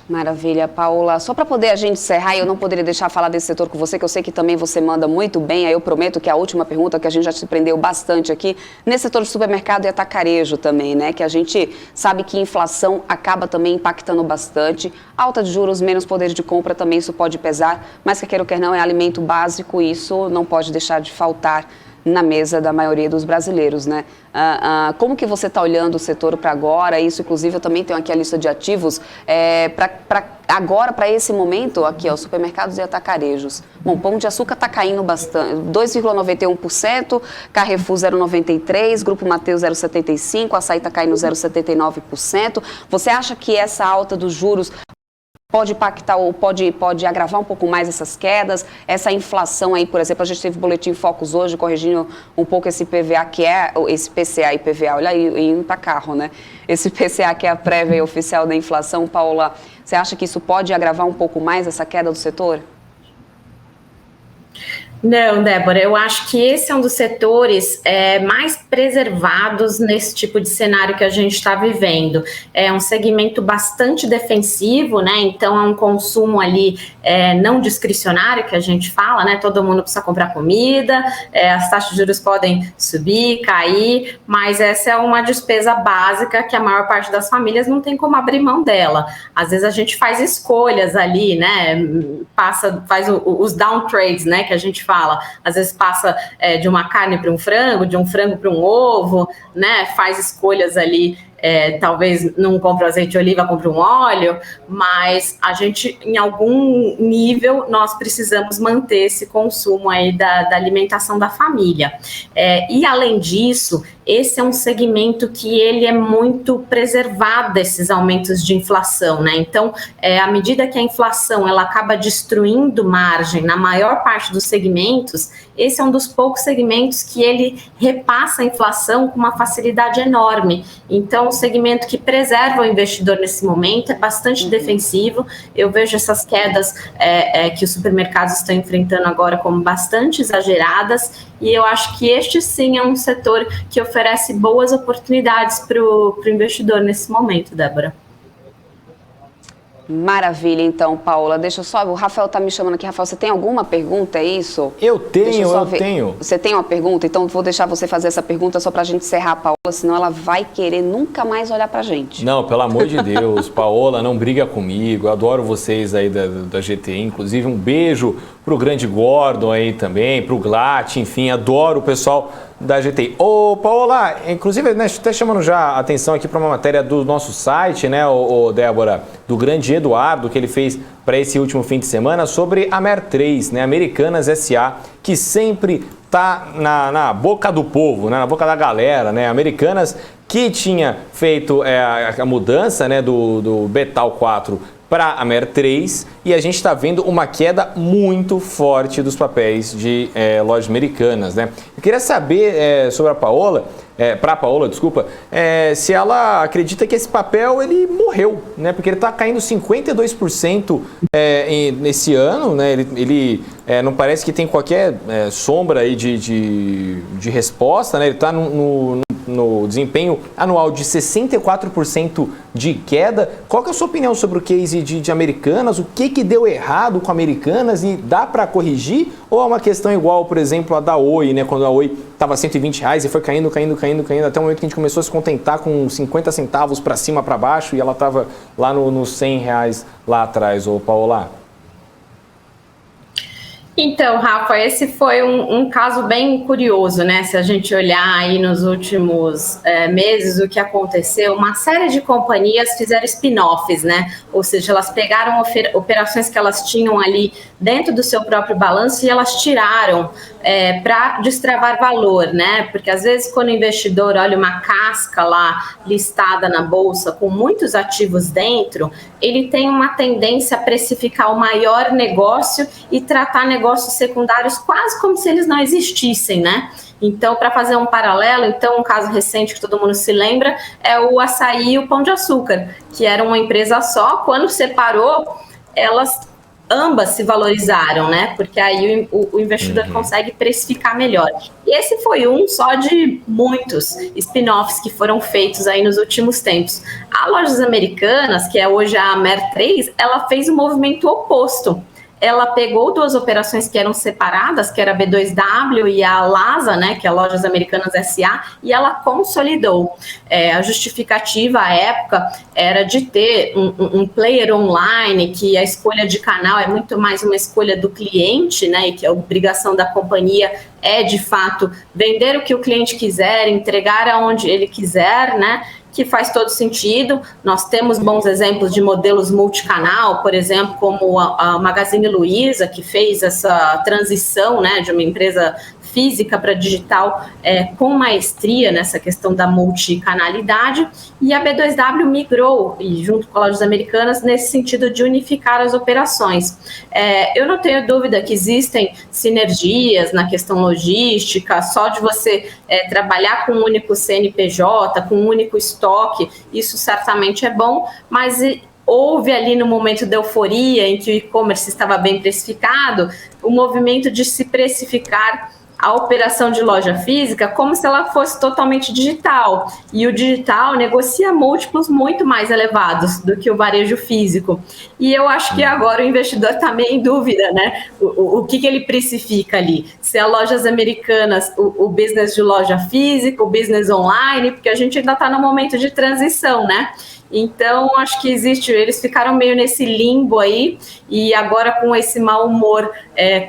Maravilha, Paola. Só para poder a gente encerrar, eu não poderia deixar de falar desse setor com você, que eu sei que também você manda muito bem. Aí eu prometo que a última pergunta, que a gente já se prendeu bastante aqui, nesse setor de supermercado e atacarejo também, né? Que a gente sabe que inflação acaba também impactando bastante. Alta de juros, menos poder de compra também, isso pode pesar. Mas que queira ou quer não, é alimento básico e isso não pode deixar de faltar na mesa da maioria dos brasileiros, né? Como que você está olhando o setor para agora? Isso, inclusive, eu também tenho aqui a lista de ativos para esse momento, aqui, ó, supermercados e atacarejos. Bom, Pão de Açúcar está caindo bastante, 2,91%, Carrefour 0,93%, Grupo Mateus 0,75%, Açaí está caindo 0,79%. Você acha que essa alta dos juros pode impactar ou pode agravar um pouco mais essas quedas, essa inflação aí, por exemplo, a gente teve o Boletim Focus hoje, corrigindo um pouco esse PVA, que é esse PCA e PVA, olha aí, indo para carro, né? Esse PCA que é a prévia oficial da inflação. Paola, você acha que isso pode agravar um pouco mais essa queda do setor? Não, Débora, eu acho que esse é um dos setores mais preservados nesse tipo de cenário que a gente está vivendo. É um segmento bastante defensivo, né? Então é um consumo ali não discricionário que a gente fala, né? Todo mundo precisa comprar comida, as taxas de juros podem subir, cair, mas essa é uma despesa básica que a maior parte das famílias não tem como abrir mão dela. Às vezes a gente faz escolhas ali, né? Faz os downtrades, né? Que a gente fala, às vezes passa de uma carne para um frango, de um frango para um ovo, né? Faz escolhas ali, talvez não compre azeite de oliva, compre um óleo, mas a gente, em algum nível, nós precisamos manter esse consumo aí da alimentação da família. E além disso, esse é um segmento que ele é muito preservado desses aumentos de inflação, né? Então, à medida que a inflação ela acaba destruindo margem na maior parte dos segmentos, esse é um dos poucos segmentos que ele repassa a inflação com uma facilidade enorme. Então, um segmento que preserva o investidor nesse momento é bastante defensivo. Eu vejo essas quedas que os supermercados estão enfrentando agora como bastante exageradas, e eu acho que este sim é um setor que oferece boas oportunidades para o investidor nesse momento, Débora. Maravilha, então, Paola. Deixa eu só... O Rafael está me chamando aqui. Rafael, você tem alguma pergunta, é isso? Eu tenho. Você tem uma pergunta? Então, vou deixar você fazer essa pergunta só para a gente encerrar a Paola, senão ela vai querer nunca mais olhar para a gente. Não, pelo amor de Deus, Paola, não briga comigo. Eu adoro vocês aí da GTI. Inclusive, um beijo pro grande Gordon aí também, pro Glatt, enfim, adoro o pessoal da GTI. Ô, Paola, inclusive, né, até chamando já a atenção aqui para uma matéria do nosso site, né, Débora, do grande Eduardo, que ele fez para esse último fim de semana, sobre a MER3, né, Americanas S.A., que sempre está na boca do povo, né, na boca da galera, né, Americanas, que tinha feito a mudança, né, do Betal 4 para a MER3, e a gente está vendo uma queda muito forte dos papéis de lojas americanas, né? Eu queria saber sobre a Paola, para a Paola, desculpa, se ela acredita que esse papel ele morreu, né? Porque ele está caindo 52% nesse ano, né? Ele não parece que tem qualquer sombra aí de resposta, né? Ele está no no desempenho anual de 64% de queda. Qual que é a sua opinião sobre o case de Americanas? O que deu errado com Americanas e dá para corrigir? Ou é uma questão igual, por exemplo, a da Oi, né? Quando a Oi estava R$120 e foi caindo, até o momento que a gente começou a se contentar com 50 centavos para cima, para baixo, e ela estava lá nos R$100 lá atrás, ô Paola? Então, Rafa, esse foi um caso bem curioso, né? Se a gente olhar aí nos últimos meses o que aconteceu, uma série de companhias fizeram spin-offs, né? Ou seja, elas pegaram operações que elas tinham ali dentro do seu próprio balanço e elas tiraram para destravar valor, né? Porque às vezes quando o investidor olha uma casca lá listada na bolsa com muitos ativos dentro, ele tem uma tendência a precificar o maior negócio e tratar negócios secundários quase como se eles não existissem, né? Então, para fazer um paralelo, um caso recente que todo mundo se lembra é o Açaí e o Pão de Açúcar, que era uma empresa só. Quando separou, elas ambas se valorizaram, né? Porque aí o investidor consegue precificar melhor. E esse foi um só de muitos spin-offs que foram feitos aí nos últimos tempos. A Lojas Americanas, que é hoje a Mer3, ela fez o movimento oposto. Ela pegou duas operações que eram separadas, que era a B2W e a LASA, né, que é a Lojas Americanas S.A., e ela consolidou. A justificativa, à época, era de ter um player online, que a escolha de canal é muito mais uma escolha do cliente, né, e que a obrigação da companhia é, de fato, vender o que o cliente quiser, entregar aonde ele quiser, né, que faz todo sentido. Nós temos bons exemplos de modelos multicanal, por exemplo, como a Magazine Luiza, que fez essa transição, né, de uma empresa física para digital com maestria nessa questão da multicanalidade, e a B2W migrou, e junto com a Lojas Americanas, nesse sentido de unificar as operações. Eu não tenho dúvida que existem sinergias na questão logística, só de você trabalhar com um único CNPJ, com um único estoque, isso certamente é bom, mas houve ali no momento da euforia em que o e-commerce estava bem precificado, o movimento de se precificar a operação de loja física como se ela fosse totalmente digital. E o digital negocia múltiplos muito mais elevados do que o varejo físico. E eu acho que agora o investidor está meio em dúvida, né? O que ele precifica ali? Se é Lojas Americanas, o business de loja física, o business online, porque a gente ainda está no momento de transição, né? Então, acho que eles ficaram meio nesse limbo aí, e agora com esse mau humor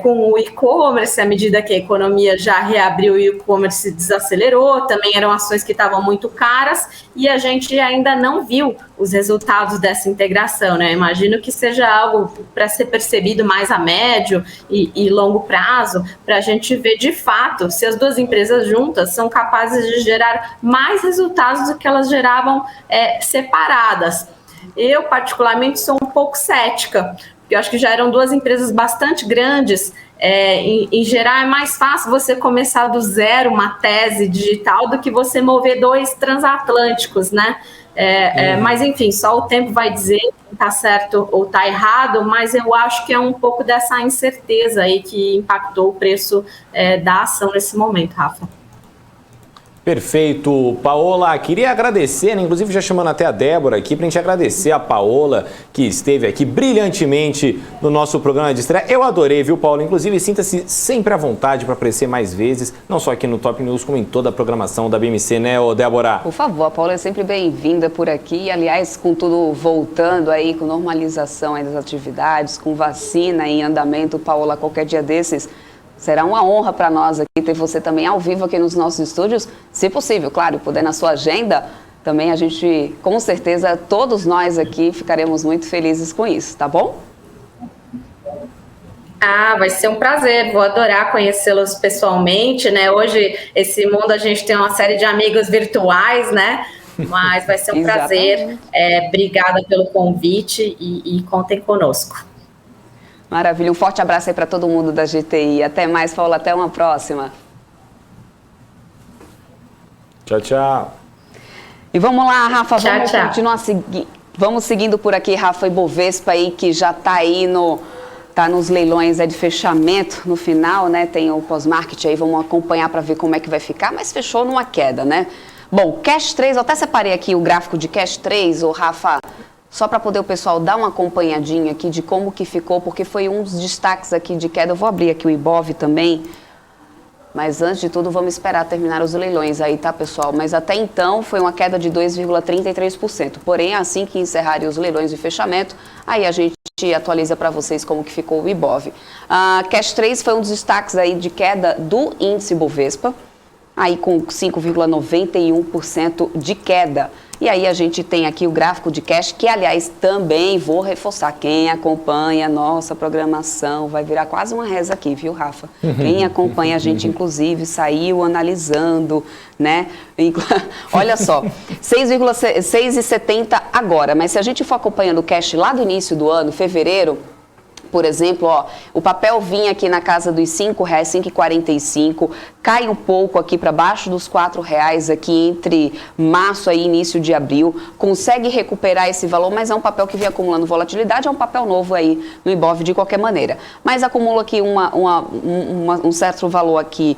com o e-commerce, à medida que a economia já reabriu e o e-commerce desacelerou, também eram ações que estavam muito caras, e a gente ainda não viu os resultados dessa integração, né? Imagino que seja algo para ser percebido mais a médio e longo prazo, para a gente ver de fato se as duas empresas juntas são capazes de gerar mais resultados do que elas geravam separadas. Eu, particularmente, sou um pouco cética, porque eu acho que já eram duas empresas bastante grandes. Em geral, é mais fácil você começar do zero uma tese digital do que você mover dois transatlânticos, né? Mas, enfim, só o tempo vai dizer se está certo ou está errado, mas eu acho que é um pouco dessa incerteza aí que impactou o preço da ação nesse momento, Rafa. Perfeito. Paola, queria agradecer, né, inclusive já chamando até a Débora aqui, para a gente agradecer a Paola, que esteve aqui brilhantemente no nosso programa de estreia. Eu adorei, viu, Paola? Inclusive, sinta-se sempre à vontade para aparecer mais vezes, não só aqui no Top News, como em toda a programação da BMC, né, Débora? Por favor, a Paola é sempre bem-vinda por aqui. Aliás, com tudo voltando aí, com normalização aí das atividades, com vacina em andamento, Paola, qualquer dia desses, será uma honra para nós aqui ter você também ao vivo aqui nos nossos estúdios, se possível, claro, puder na sua agenda, também a gente, com certeza, todos nós aqui ficaremos muito felizes com isso, tá bom? Vai ser um prazer, vou adorar conhecê-los pessoalmente, né? Hoje, esse mundo, a gente tem uma série de amigos virtuais, né? Mas vai ser um prazer, obrigada pelo convite e contem conosco. Maravilha, um forte abraço aí para todo mundo da GTI. Até mais, Paula, até uma próxima. Tchau, tchau. E vamos lá, Rafa, vamos tchau. Continuar vamos seguindo por aqui, Rafa, Ibovespa aí, que já está aí nos leilões de fechamento no final, né? Tem o pós-market aí, vamos acompanhar para ver como é que vai ficar, mas fechou numa queda, né? Bom, Cash 3, eu até separei aqui o gráfico de Cash 3, ô Rafa, só para poder o pessoal dar uma acompanhadinha aqui de como que ficou, porque foi um dos destaques aqui de queda. Eu vou abrir aqui o Ibov também, mas antes de tudo vamos esperar terminar os leilões aí, tá, pessoal? Mas até então foi uma queda de 2,33%. Porém, assim que encerrarem os leilões de fechamento, aí a gente atualiza para vocês como que ficou o Ibov. Cash 3 foi um dos destaques aí de queda do índice Bovespa, aí com 5,91% de queda. E aí a gente tem aqui o gráfico de cash, que aliás também vou reforçar, quem acompanha a nossa programação, vai virar quase uma reza aqui, viu, Rafa? Quem acompanha a gente, inclusive, saiu analisando, né? Olha só, 6,70 agora, mas se a gente for acompanhando o cash lá do início do ano, fevereiro, por exemplo, ó, o papel vinha aqui na casa dos R$ 5,00, 5,45, cai um pouco aqui para baixo dos R$ 4,00 aqui entre março e início de abril, consegue recuperar esse valor, mas é um papel que vem acumulando volatilidade, é um papel novo aí no Ibov de qualquer maneira. Mas acumula aqui um certo valor aqui,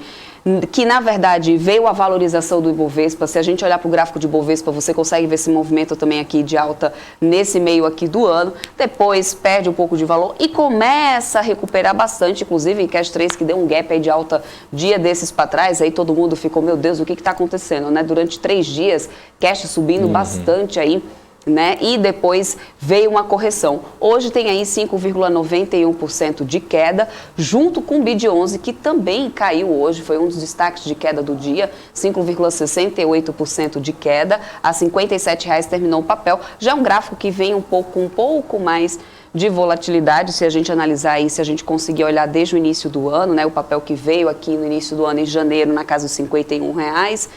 que na verdade veio a valorização do Ibovespa. Se a gente olhar para o gráfico de Ibovespa, você consegue ver esse movimento também aqui de alta nesse meio aqui do ano, depois perde um pouco de valor e começa a recuperar bastante, inclusive em Cash 3 que deu um gap aí de alta dia desses para trás, aí todo mundo ficou, meu Deus, o que está acontecendo, né? Durante 3 dias, Cash subindo bastante aí, né? E depois veio uma correção. Hoje tem aí 5,91% de queda, junto com o BID11, que também caiu hoje, foi um dos destaques de queda do dia, 5,68% de queda, a R$ 57,00 terminou o papel. Já é um gráfico que vem um pouco mais de volatilidade, se a gente analisar aí, se a gente conseguir olhar desde o início do ano, né? O papel que veio aqui no início do ano, em janeiro, na casa dos R$ 51,00,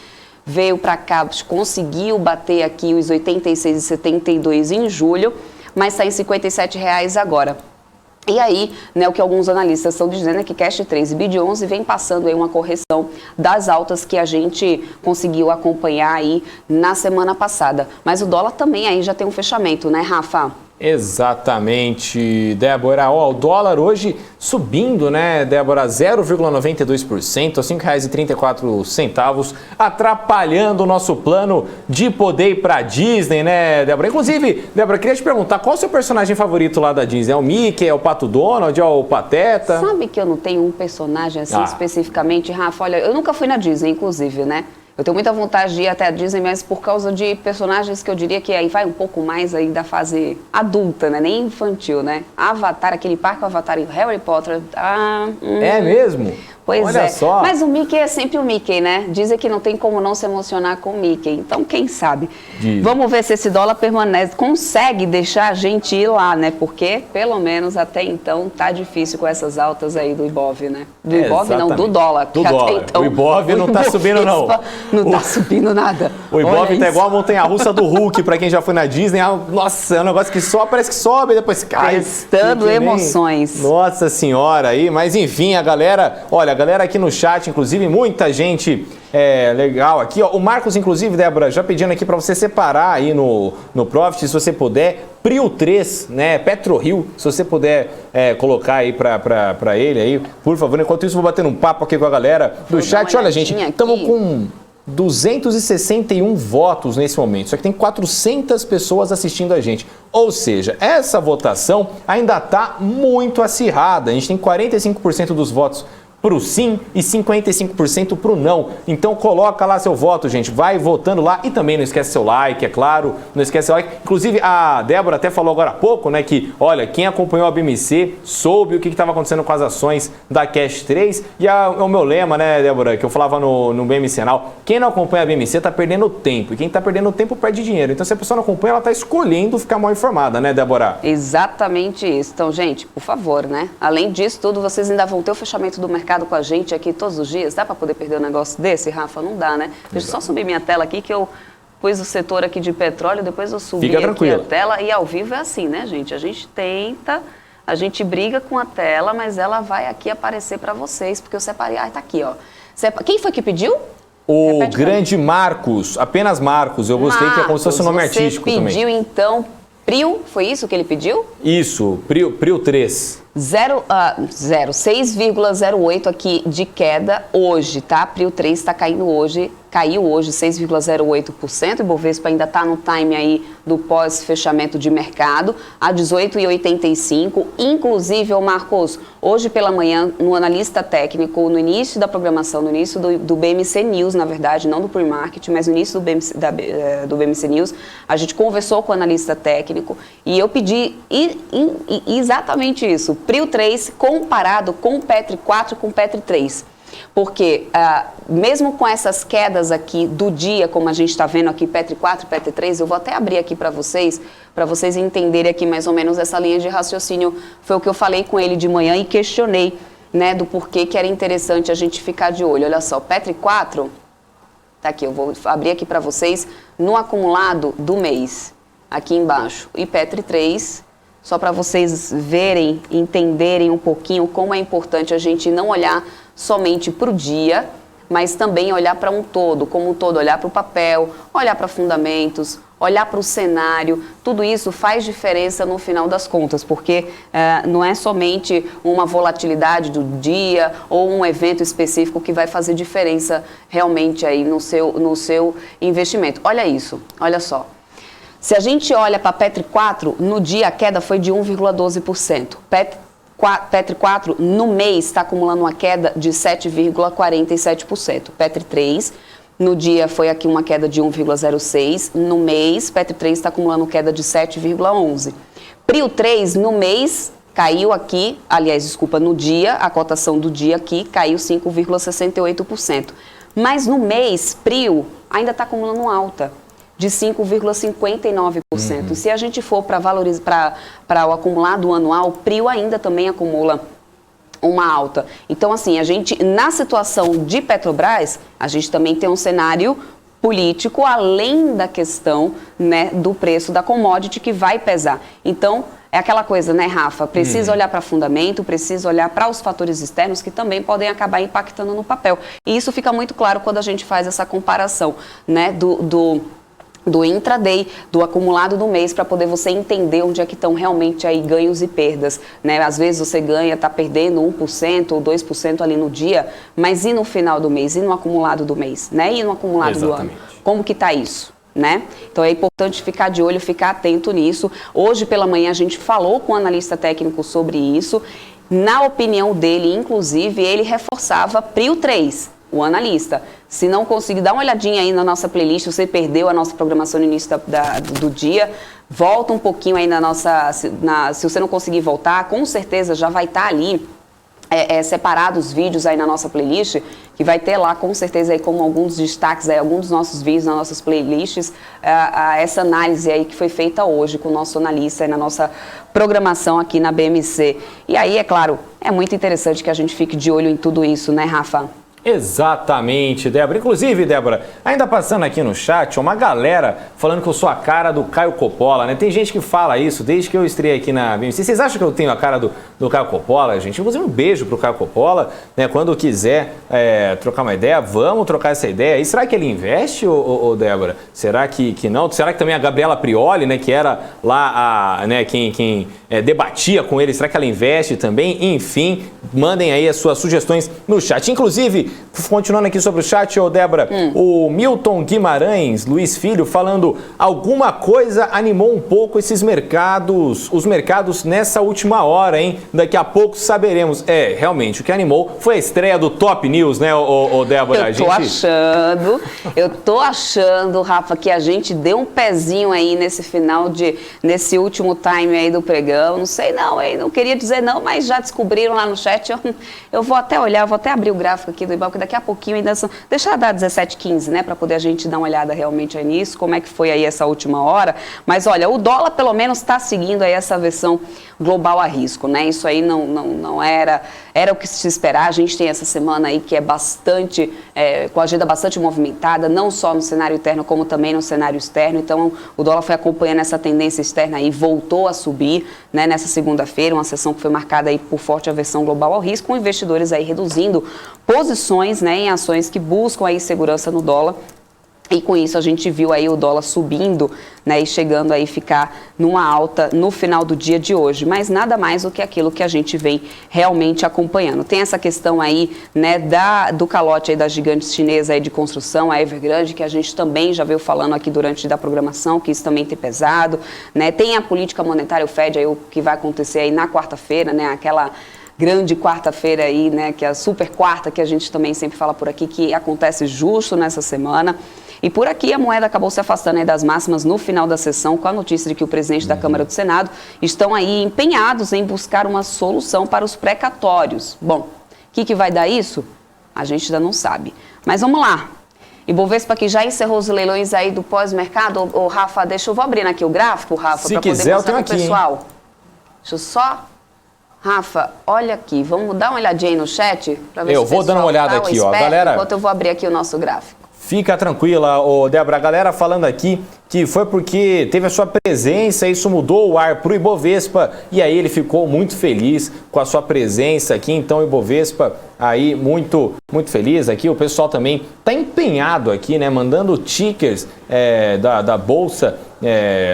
veio para cá, conseguiu bater aqui os 86,72 em julho, mas está em R$ 57,00 agora. E aí, né, o que alguns analistas estão dizendo é que Cash 3 e BID11 vem passando aí uma correção das altas que a gente conseguiu acompanhar aí na semana passada. Mas o dólar também aí já tem um fechamento, né, Rafa? Exatamente, Débora. Ó, o dólar hoje subindo, né, Débora, 0,92%, a R$ 5,34, atrapalhando o nosso plano de poder ir pra Disney, né, Débora? Inclusive, Débora, queria te perguntar, qual é o seu personagem favorito lá da Disney? É o Mickey, é o Pato Donald, é o Pateta? Sabe que eu não tenho um personagem assim especificamente, Rafa? Olha, eu nunca fui na Disney, inclusive, né? Eu tenho muita vontade de ir até a Disney, mas por causa de personagens que eu diria que aí vai um pouco mais aí da fase adulta, né? Nem infantil, né? Avatar, aquele parque Avatar e Harry Potter. É mesmo? Pois Olha só. Mas o Mickey é sempre o Mickey, né? Dizem que não tem como não se emocionar com o Mickey. Então, quem sabe? Vamos ver se esse dólar permanece, consegue deixar a gente ir lá, né? Porque, pelo menos até então, tá difícil com essas altas aí do Ibov, né? Do Ibov não, do dólar. Do dólar. Até então, o Ibov não tá subindo, não. Não tá subindo nada. O Ibov tá igual a montanha-russa do Hulk, pra quem já foi na Disney. Nossa, é um negócio que só parece que sobe e depois cai. Testando emoções. Nossa senhora aí. Mas enfim, a galera aqui no chat, inclusive, muita gente legal aqui, ó. O Marcos, inclusive, Débora, já pedindo aqui para você separar aí no Profit, se você puder, Prio 3, né, PetroRio, se você puder colocar aí para ele aí, por favor. Enquanto isso, vou bater um papo aqui com a galera do chat. Olha, gente, estamos com 261 votos nesse momento, só que tem 400 pessoas assistindo a gente. Ou seja, essa votação ainda está muito acirrada. A gente tem 45% dos votos pro sim e 55% pro não. Então coloca lá seu voto, gente. Vai votando lá e também não esquece seu like, é claro. Não esquece seu like. Inclusive, a Débora até falou agora há pouco, né, que, olha, quem acompanhou a BMC soube o que estava acontecendo com as ações da Cash 3. E o meu lema, né, Débora, que eu falava no BMC Now, quem não acompanha a BMC tá perdendo tempo. E quem tá perdendo tempo perde dinheiro. Então, se a pessoa não acompanha, ela tá escolhendo ficar mal informada, né, Débora? Exatamente isso. Então, gente, por favor, né? Além disso tudo, vocês ainda vão ter o fechamento do mercado com a gente aqui todos os dias. Dá para poder perder um negócio desse, Rafa? Não dá, né? Deixa eu só subir minha tela aqui, que eu pus o setor aqui de petróleo, depois eu subi aqui a tela, e ao vivo é assim, né, gente? A gente tenta, a gente briga com a tela, mas ela vai aqui aparecer para vocês, porque eu separei. Ah, tá aqui, ó. Quem foi que pediu? O grande Marcos, apenas Marcos. Eu gostei que é como se fosse o nome artístico também. Você pediu, então, Prio, foi isso que ele pediu? Isso, Prio 3. 6,08 aqui de queda hoje, tá? Prio 3 está caindo hoje, caiu hoje 6,08%, o Bovespa ainda está no time aí do pós-fechamento de mercado, a 18,85, inclusive, Marcos, hoje pela manhã, no analista técnico, no início da programação, no início do BMC News, na verdade, não do pre-market, mas no início do BMC News, a gente conversou com o analista técnico e eu pedi exatamente isso, Prio 3 comparado com o Petri 4 com o Petri 3. Porque mesmo com essas quedas aqui do dia, como a gente está vendo aqui, Petri 4 e Petri 3, eu vou até abrir aqui para vocês entenderem aqui mais ou menos essa linha de raciocínio. Foi o que eu falei com ele de manhã e questionei, né, do porquê que era interessante a gente ficar de olho. Olha só, Petri 4, tá aqui, eu vou abrir aqui para vocês, no acumulado do mês, aqui embaixo, e Petri 3, só para vocês verem, entenderem um pouquinho como é importante a gente não olhar somente para o dia, mas também olhar para um todo, como um todo, olhar para o papel, olhar para fundamentos, olhar para o cenário, tudo isso faz diferença no final das contas, porque não é somente uma volatilidade do dia ou um evento específico que vai fazer diferença realmente aí no seu investimento. Olha isso, olha só. Se a gente olha para Petri 4, no dia a queda foi de 1,12%. Petri 4 no mês está acumulando uma queda de 7,47%. Petri 3 no dia foi aqui uma queda de 1,06%. No mês, Petri 3 está acumulando queda de 7,11%. Prio 3 no mês caiu aqui, no dia, a cotação do dia aqui caiu 5,68%. Mas no mês, Prio ainda está acumulando alta de 5,59%. Se a gente for para o acumulado anual, Prio ainda também acumula uma alta. Então, assim, a gente, na situação de Petrobras, a gente também tem um cenário político, além da questão, né, do preço da commodity, que vai pesar. Então, é aquela coisa, né, Rafa? Precisa olhar para fundamento, precisa olhar para os fatores externos que também podem acabar impactando no papel. E isso fica muito claro quando a gente faz essa comparação, né, do intraday, do acumulado do mês, para poder você entender onde é que estão realmente aí ganhos e perdas, né? Às vezes você ganha, está perdendo 1% ou 2% ali no dia, mas e no final do mês? E no acumulado do mês? Né? E no acumulado do ano? Como que está isso? Né? Então é importante ficar de olho, ficar atento nisso. Hoje pela manhã a gente falou com o analista técnico sobre isso. Na opinião dele, inclusive, ele reforçava Prio 3. O analista, se não conseguir, dá uma olhadinha aí na nossa playlist, você perdeu a nossa programação no início do dia, volta um pouquinho aí se você não conseguir voltar, com certeza já vai estar ali separados os vídeos aí na nossa playlist, que vai ter lá com certeza aí como alguns destaques, aí, alguns dos nossos vídeos nas nossas playlists, essa análise aí que foi feita hoje com o nosso analista aí na nossa programação aqui na BMC. E aí, é claro, é muito interessante que a gente fique de olho em tudo isso, né, Rafa? Exatamente, Débora. Inclusive, Débora, ainda passando aqui no chat, uma galera falando que eu sou a cara do Caio Coppola, né? Tem gente que fala isso desde que eu estreiei aqui na BMC. Vocês acham que eu tenho a cara do Caio Coppola, gente? Inclusive, um beijo pro Caio Coppola, né? Quando quiser trocar uma ideia, vamos trocar essa ideia. E será que ele investe, ô Débora? Será que não? Será que também a Gabriela Prioli, né? Que era lá quem debatia com ele, será que ela investe também? Enfim, mandem aí as suas sugestões no chat. Inclusive, continuando aqui sobre o chat, Débora, o Milton Guimarães, Luiz Filho, falando alguma coisa animou um pouco os mercados nessa última hora, hein? Daqui a pouco saberemos. Realmente, o que animou foi a estreia do Top News, né, Débora? Eu tô achando, Rafa, que a gente deu um pezinho aí nesse último time aí do pregão. Não sei não, hein? Não queria dizer não, mas já descobriram lá no chat. Eu vou até olhar, vou até abrir o gráfico aqui do IBOV, porque daqui a pouquinho ainda são... Deixa dar 17h15, né, para poder a gente dar uma olhada realmente aí nisso, como é que foi aí essa última hora. Mas olha, o dólar pelo menos está seguindo aí essa versão global a risco, né? Isso aí não era o que se esperar. A gente tem essa semana aí que é bastante, com a agenda bastante movimentada, não só no cenário interno, como também no cenário externo. Então, o dólar foi acompanhando essa tendência externa aí, voltou a subir, né, nessa segunda-feira, uma sessão que foi marcada aí por forte aversão global ao risco, com investidores aí reduzindo posições, né, em ações que buscam aí segurança no dólar. E com isso a gente viu aí o dólar subindo, né, e chegando aí ficar numa alta no final do dia de hoje. Mas nada mais do que aquilo que a gente vem realmente acompanhando. Tem essa questão aí, né, do calote aí da gigante chinesa aí de construção, a Evergrande, que a gente também já veio falando aqui durante da programação, que isso também tem pesado, né? Tem a política monetária, o Fed, aí o que vai acontecer aí na quarta-feira, né, aquela grande quarta-feira aí, né, que é a super quarta, que a gente também sempre fala por aqui, que acontece justo nessa semana. E por aqui a moeda acabou se afastando aí das máximas no final da sessão, com a notícia de que o presidente da Câmara do Senado estão aí empenhados em buscar uma solução para os precatórios. Bom, o que vai dar isso? A gente ainda não sabe. Mas vamos lá. Ibovespa que já encerrou os leilões aí do pós-mercado. Ô, Rafa, vou abrir aqui o gráfico, Rafa, para poder mostrar para o pessoal. Hein? Deixa eu só... Rafa, olha aqui, vamos dar uma olhadinha aí no chat? Pra ver eu vou dando uma olhada aqui, ó, galera. Enquanto eu vou abrir aqui o nosso gráfico. Fica tranquila, Débora. A galera falando aqui que foi porque teve a sua presença, isso mudou o ar para o Ibovespa e aí ele ficou muito feliz com a sua presença aqui. Então, o Ibovespa aí muito feliz aqui. O pessoal também está empenhado aqui, né? Mandando tickers da Bolsa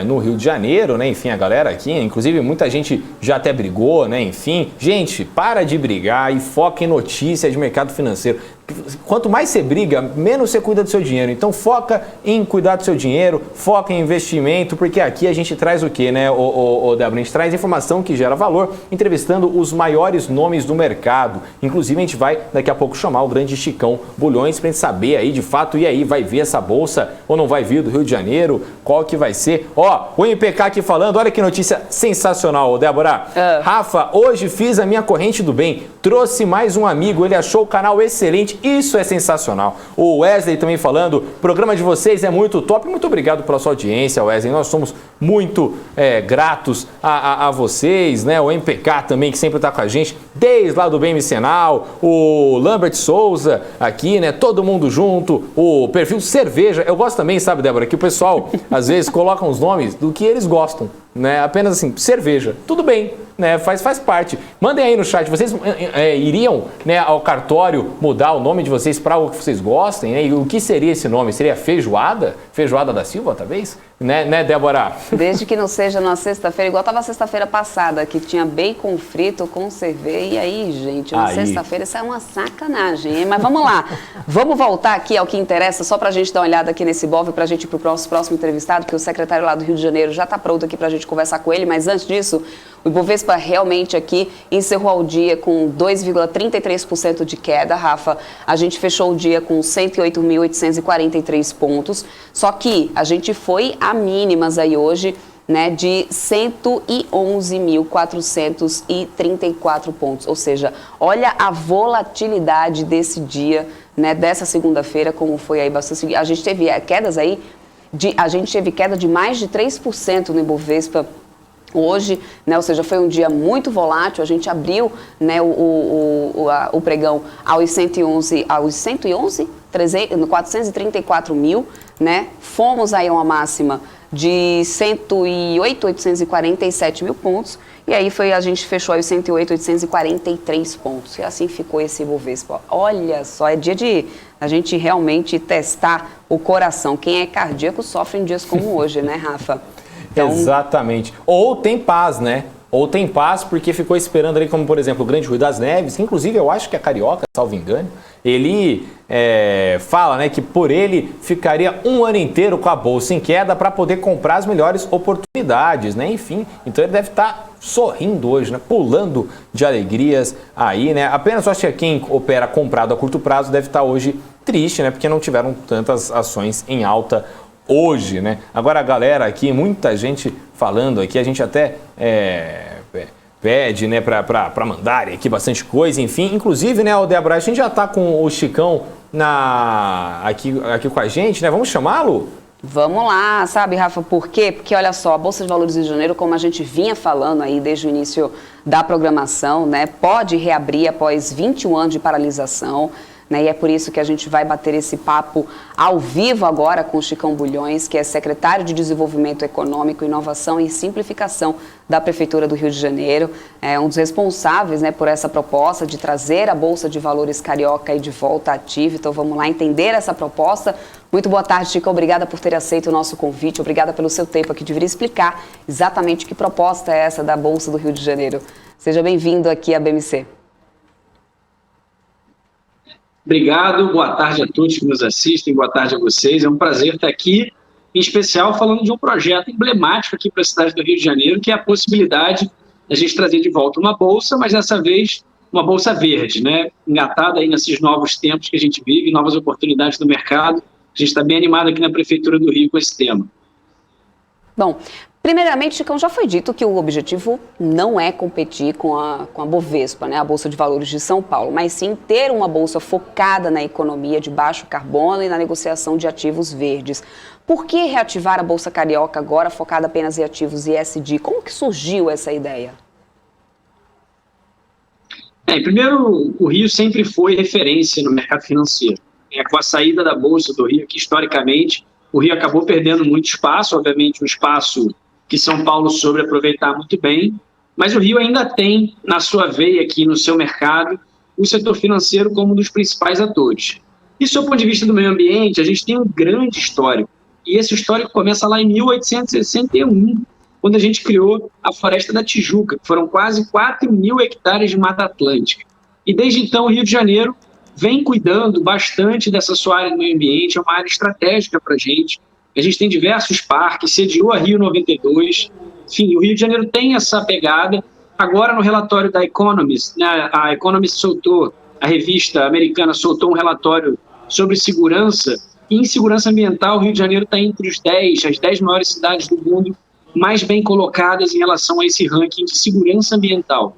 no Rio de Janeiro, né? Enfim, a galera aqui, inclusive muita gente já até brigou, né? Enfim, gente, para de brigar e foca em notícias de mercado financeiro. Quanto mais você briga, menos você cuida do seu dinheiro. Então foca em cuidar do seu dinheiro, foca em investimento, porque aqui a gente traz o quê, né, Débora? A gente traz informação que gera valor, entrevistando os maiores nomes do mercado. Inclusive a gente vai daqui a pouco chamar o grande Chicão Bulhões pra gente saber aí de fato, e aí, vai vir essa bolsa ou não vai vir do Rio de Janeiro? Qual que vai ser? Ó, o MPK aqui falando, olha que notícia sensacional, Débora. Rafa, hoje fiz a minha corrente do bem, trouxe mais um amigo, ele achou o canal excelente. Isso é sensacional. O Wesley também falando, o programa de vocês é muito top. Muito obrigado pela sua audiência, Wesley. Nós somos muito gratos a vocês, né? O MPK também, que sempre está com a gente, desde lá do Bem Micenal, o Lambert Souza aqui, né? Todo mundo junto, o perfil Cerveja. Eu gosto também, sabe, Débora, que o pessoal às vezes coloca os nomes do que eles gostam, né? Apenas assim, cerveja. Tudo bem, né? Faz parte. Mandem aí no chat, vocês iriam, né, ao cartório mudar o nome de vocês para algo que vocês gostem, né? E o que seria esse nome? Seria Feijoada? Feijoada da Silva, talvez? Né, Débora? Desde que não seja na sexta-feira, igual estava sexta-feira passada, que tinha bacon frito com cerveja. E aí, gente, na sexta-feira isso é uma sacanagem, hein? Mas vamos lá. Vamos voltar aqui ao que interessa, só para a gente dar uma olhada aqui nesse Ibov, para a gente ir para o próximo entrevistado, que o secretário lá do Rio de Janeiro já está pronto aqui para a gente conversar com ele. Mas antes disso, o Ibovespa realmente aqui encerrou o dia com 2,33% de queda, Rafa. A gente fechou o dia com 108.843 pontos, só que a gente foi a mínimas aí hoje, né, de 111.434 pontos. Ou seja, olha a volatilidade desse dia, né, dessa segunda-feira, como foi aí bastante. A gente teve quedas aí, a gente teve queda de mais de 3% no Ibovespa hoje, né, ou seja, foi um dia muito volátil. A gente abriu, né, o pregão aos 434 mil, né, fomos aí a uma máxima de 108.847 mil pontos, e aí a gente fechou aí os 108.843 pontos, e assim ficou esse Ibovespa. Olha só, é dia de a gente realmente testar o coração. Quem é cardíaco sofre em dias como hoje, né, Rafa? Então... Exatamente. Ou tem paz, né? Ou tem paz porque ficou esperando ali, como por exemplo o grande Rui das Neves, que inclusive eu acho que é carioca, salvo engano, ele fala, né, que por ele ficaria um ano inteiro com a bolsa em queda para poder comprar as melhores oportunidades, né? Enfim, então ele deve estar sorrindo hoje, né? Pulando de alegrias aí, né? Apenas eu acho que quem opera comprado a curto prazo deve estar hoje triste, né? Porque não tiveram tantas ações em alta hoje, né? Agora a galera aqui, muita gente falando aqui, a gente até pede, né, para mandarem aqui bastante coisa, enfim. Inclusive, né, o Débora, a gente já tá com o Chicão aqui com a gente, né? Vamos chamá-lo? Vamos lá, sabe, Rafa, por quê? Porque, olha só, a Bolsa de Valores de Janeiro, como a gente vinha falando aí desde o início da programação, né, pode reabrir após 21 anos de paralisação, né? E é por isso que a gente vai bater esse papo ao vivo agora com o Chicão Bulhões, que é secretário de Desenvolvimento Econômico, Inovação e Simplificação da Prefeitura do Rio de Janeiro, é um dos responsáveis, né, por essa proposta de trazer a Bolsa de Valores Carioca de volta ativa. Então vamos lá entender essa proposta. Muito boa tarde, Chico. Obrigada por ter aceito o nosso convite. Obrigada pelo seu tempo aqui de vir explicar exatamente que proposta é essa da Bolsa do Rio de Janeiro. Seja bem-vindo aqui à BMC. Obrigado, boa tarde a todos que nos assistem, boa tarde a vocês. É um prazer estar aqui, em especial falando de um projeto emblemático aqui para a cidade do Rio de Janeiro, que é a possibilidade de a gente trazer de volta uma bolsa, mas dessa vez uma bolsa verde, né? Engatada aí nesses novos tempos que a gente vive, novas oportunidades no mercado. A gente está bem animado aqui na Prefeitura do Rio com esse tema. Bom, primeiramente, Chicão, já foi dito que o objetivo não é competir com a Bovespa, né, a Bolsa de Valores de São Paulo, mas sim ter uma bolsa focada na economia de baixo carbono e na negociação de ativos verdes. Por que reativar a Bolsa Carioca agora focada apenas em ativos ESG? Como que surgiu essa ideia? Primeiro, o Rio sempre foi referência no mercado financeiro. Com a saída da Bolsa do Rio, que historicamente o Rio acabou perdendo muito espaço, obviamente um espaço que São Paulo soube aproveitar muito bem, mas o Rio ainda tem na sua veia aqui no seu mercado o setor financeiro como um dos principais atores. E do ponto de vista do meio ambiente, a gente tem um grande histórico, e esse histórico começa lá em 1861, quando a gente criou a Floresta da Tijuca, que foram quase 4.000 hectares de Mata Atlântica. E desde então o Rio de Janeiro vem cuidando bastante dessa sua área do meio ambiente, é uma área estratégica para a gente. A gente tem diversos parques, sediou a Rio 92. Enfim, o Rio de Janeiro tem essa pegada. Agora, no relatório da Economist, né, a Economist soltou, a revista americana soltou um relatório sobre segurança. E em segurança ambiental, o Rio de Janeiro está entre as 10 maiores cidades do mundo mais bem colocadas em relação a esse ranking de segurança ambiental.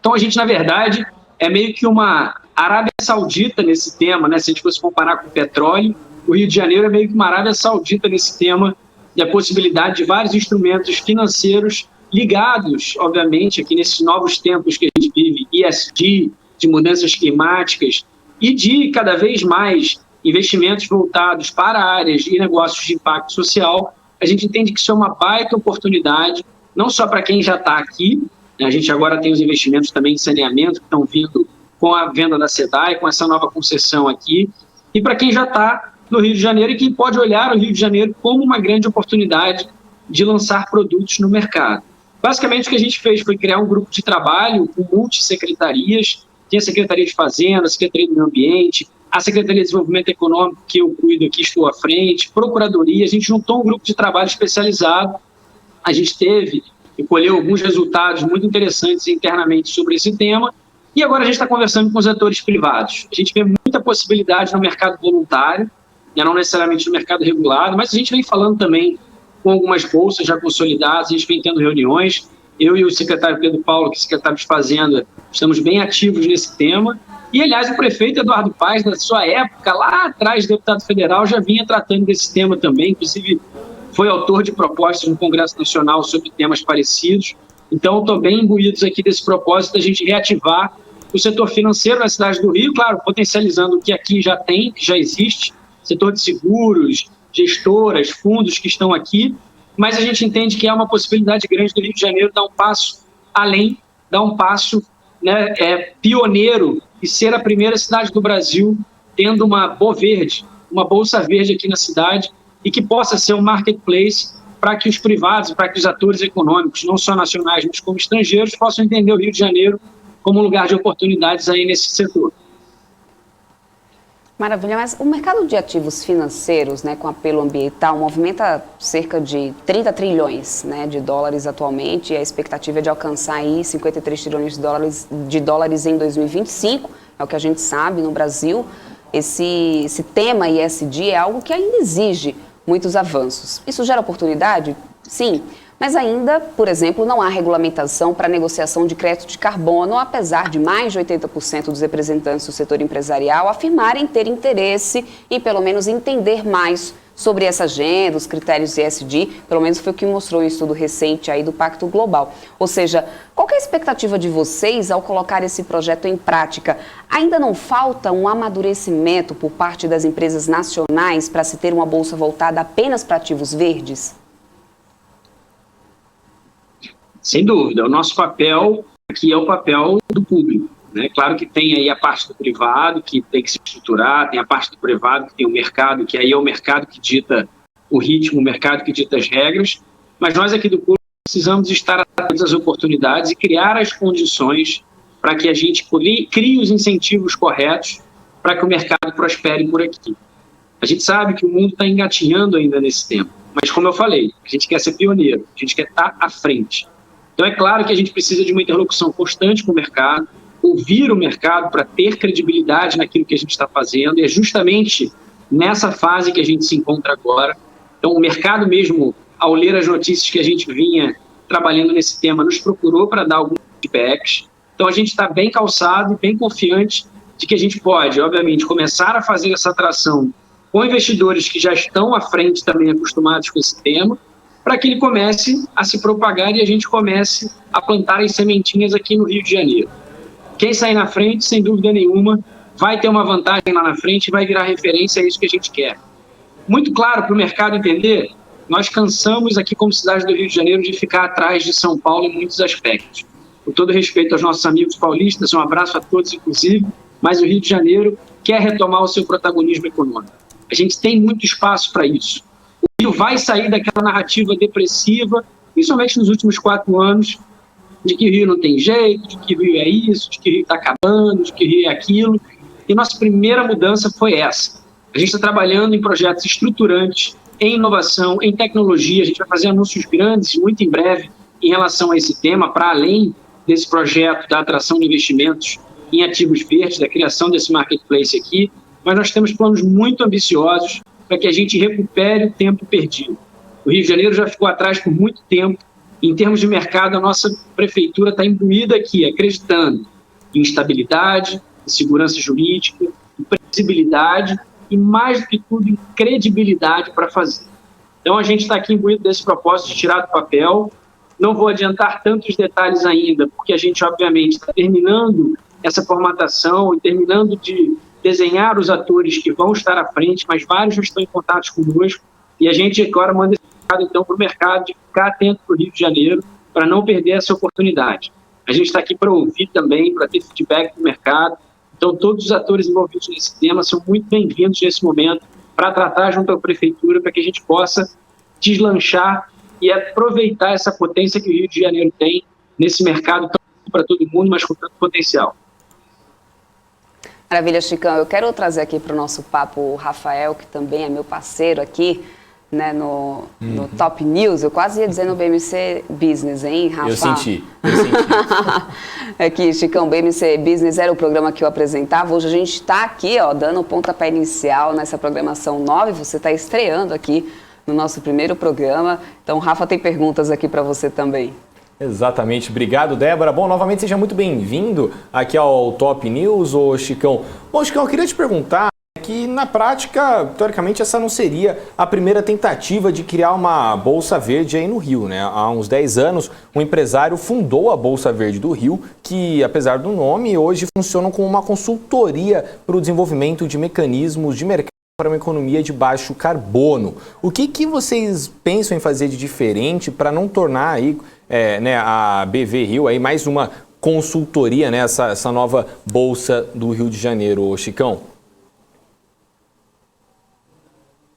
Então, a gente, na verdade, é meio que uma Arábia Saudita nesse tema, né? Se a gente fosse comparar com o petróleo, o Rio de Janeiro é meio que uma Arábia Saudita nesse tema, e a possibilidade de vários instrumentos financeiros ligados, obviamente, aqui nesses novos tempos que a gente vive, ESG, de mudanças climáticas, e de cada vez mais investimentos voltados para áreas de negócios de impacto social. A gente entende que isso é uma baita oportunidade, não só para quem já está aqui, né? A gente agora tem os investimentos também em saneamento que estão vindo com a venda da SEDAI, com essa nova concessão aqui, e para quem já está no Rio de Janeiro e quem pode olhar o Rio de Janeiro como uma grande oportunidade de lançar produtos no mercado. Basicamente, o que a gente fez foi criar um grupo de trabalho com multissecretarias, tem a Secretaria de Fazenda, a Secretaria do Meio Ambiente, a Secretaria de Desenvolvimento Econômico, que eu cuido aqui, estou à frente, Procuradoria, a gente juntou um grupo de trabalho especializado, a gente teve e colheu alguns resultados muito interessantes internamente sobre esse tema. E agora a gente está conversando com os atores privados. A gente vê muita possibilidade no mercado voluntário, né, não necessariamente no mercado regulado, mas a gente vem falando também com algumas bolsas já consolidadas, a gente vem tendo reuniões. Eu e o secretário Pedro Paulo, que é secretário de Fazenda, estamos bem ativos nesse tema. E, aliás, o prefeito Eduardo Paes, na sua época, lá atrás, deputado federal, já vinha tratando desse tema também, inclusive foi autor de propostas no Congresso Nacional sobre temas parecidos. Então, estou bem imbuídos aqui desse propósito da gente reativar o setor financeiro na cidade do Rio, claro, potencializando o que aqui já tem, que já existe, setor de seguros, gestoras, fundos que estão aqui, mas a gente entende que é uma possibilidade grande do Rio de Janeiro dar um passo além, dar um passo, né, pioneiro e ser a primeira cidade do Brasil tendo uma Boverde, uma bolsa verde aqui na cidade e que possa ser um marketplace para que os privados, para que os atores econômicos, não só nacionais, mas como estrangeiros, possam entender o Rio de Janeiro como um lugar de oportunidades aí nesse setor. Maravilha, mas o mercado de ativos financeiros, né, com apelo ambiental, movimenta cerca de 30 trilhões, né, de dólares atualmente, e a expectativa é de alcançar aí 53 trilhões de dólares em 2025, é o que a gente sabe no Brasil. Esse tema ESG é algo que ainda exige muitos avanços. Isso gera oportunidade? Sim, Mas ainda, por exemplo, não há regulamentação para negociação de crédito de carbono, apesar de mais de 80% dos representantes do setor empresarial afirmarem ter interesse em pelo menos entender mais sobre essa agenda, os critérios ESG, pelo menos foi o que mostrou um estudo recente aí do Pacto Global. Ou seja, qual que é a expectativa de vocês ao colocar esse projeto em prática? Ainda não falta um amadurecimento por parte das empresas nacionais para se ter uma bolsa voltada apenas para ativos verdes? Sem dúvida, o nosso papel aqui é o papel do público, né? Claro que tem aí a parte do privado, que tem que se estruturar, tem a parte do privado, que tem o mercado, que aí é o mercado que dita o ritmo, o mercado que dita as regras, mas nós aqui do público precisamos estar atentos às oportunidades e criar as condições para que a gente crie os incentivos corretos para que o mercado prospere por aqui. A gente sabe que o mundo está engatinhando ainda nesse tempo, mas como eu falei, a gente quer ser pioneiro, a gente quer estar à frente. Então é claro que a gente precisa de uma interlocução constante com o mercado, ouvir o mercado para ter credibilidade naquilo que a gente está fazendo, e é justamente nessa fase que a gente se encontra agora. Então o mercado mesmo, ao ler as notícias que a gente vinha trabalhando nesse tema, nos procurou para dar alguns feedbacks. Então a gente está bem calçado e bem confiante de que a gente pode, obviamente, começar a fazer essa atração com investidores que já estão à frente também acostumados com esse tema, para que ele comece a se propagar e a gente comece a plantar as sementinhas aqui no Rio de Janeiro. Quem sair na frente, sem dúvida nenhuma, vai ter uma vantagem lá na frente e vai virar referência a isso que a gente quer. Muito claro para o mercado entender, nós cansamos aqui como cidade do Rio de Janeiro de ficar atrás de São Paulo em muitos aspectos. Com todo respeito aos nossos amigos paulistas, um abraço a todos, inclusive, mas o Rio de Janeiro quer retomar o seu protagonismo econômico. A gente tem muito espaço para isso. O Rio vai sair daquela narrativa depressiva, principalmente nos últimos 4 anos, de que o Rio não tem jeito, de que o Rio é isso, de que o Rio está acabando, de que o Rio é aquilo. E nossa primeira mudança foi essa. A gente está trabalhando em projetos estruturantes, em inovação, em tecnologia. A gente vai fazer anúncios grandes, muito em breve, em relação a esse tema, para além desse projeto da atração de investimentos em ativos verdes, da criação desse marketplace aqui. Mas nós temos planos muito ambiciosos para que a gente recupere o tempo perdido. O Rio de Janeiro já ficou atrás por muito tempo. Em termos de mercado, a nossa prefeitura está imbuída aqui, acreditando em estabilidade, em segurança jurídica, em previsibilidade e, mais do que tudo, em credibilidade para fazer. Então, a gente está aqui imbuído desse propósito de tirar do papel. Não vou adiantar tantos detalhes ainda, porque a gente, obviamente, está terminando essa formatação e terminando de desenhar os atores que vão estar à frente, mas vários já estão em contato conosco, e a gente agora manda esse recado, então, para o mercado de ficar atento para o Rio de Janeiro, para não perder essa oportunidade. A gente está aqui para ouvir também, para ter feedback do mercado. Então, todos os atores envolvidos nesse tema são muito bem-vindos nesse momento para tratar junto à prefeitura, para que a gente possa deslanchar e aproveitar essa potência que o Rio de Janeiro tem nesse mercado tão para todo mundo, mas com tanto potencial. Maravilha, Chicão. Eu quero trazer aqui para o nosso papo o Rafael, que também é meu parceiro aqui, né, no Top News. Eu quase ia dizer no BMC Business, hein, Rafa? Eu senti. Aqui, Chicão, BMC Business era o programa que eu apresentava. Hoje a gente está aqui, ó, dando o pontapé inicial nessa programação 9. Você está estreando aqui no nosso primeiro programa. Então, Rafa tem perguntas aqui para você também. Exatamente. Obrigado, Débora. Bom, novamente, seja muito bem-vindo aqui ao Top News, ô Chicão. Bom, Chicão, eu queria te perguntar que, na prática, teoricamente, essa não seria a primeira tentativa de criar uma Bolsa Verde aí no Rio, né? Há uns 10 anos, um empresário fundou a Bolsa Verde do Rio, que, apesar do nome, hoje funcionam como uma consultoria para o desenvolvimento de mecanismos de mercado para uma economia de baixo carbono. O que vocês pensam em fazer de diferente para não tornar aí, a BV Rio aí mais uma consultoria, né, essa nova Bolsa do Rio de Janeiro, Chicão?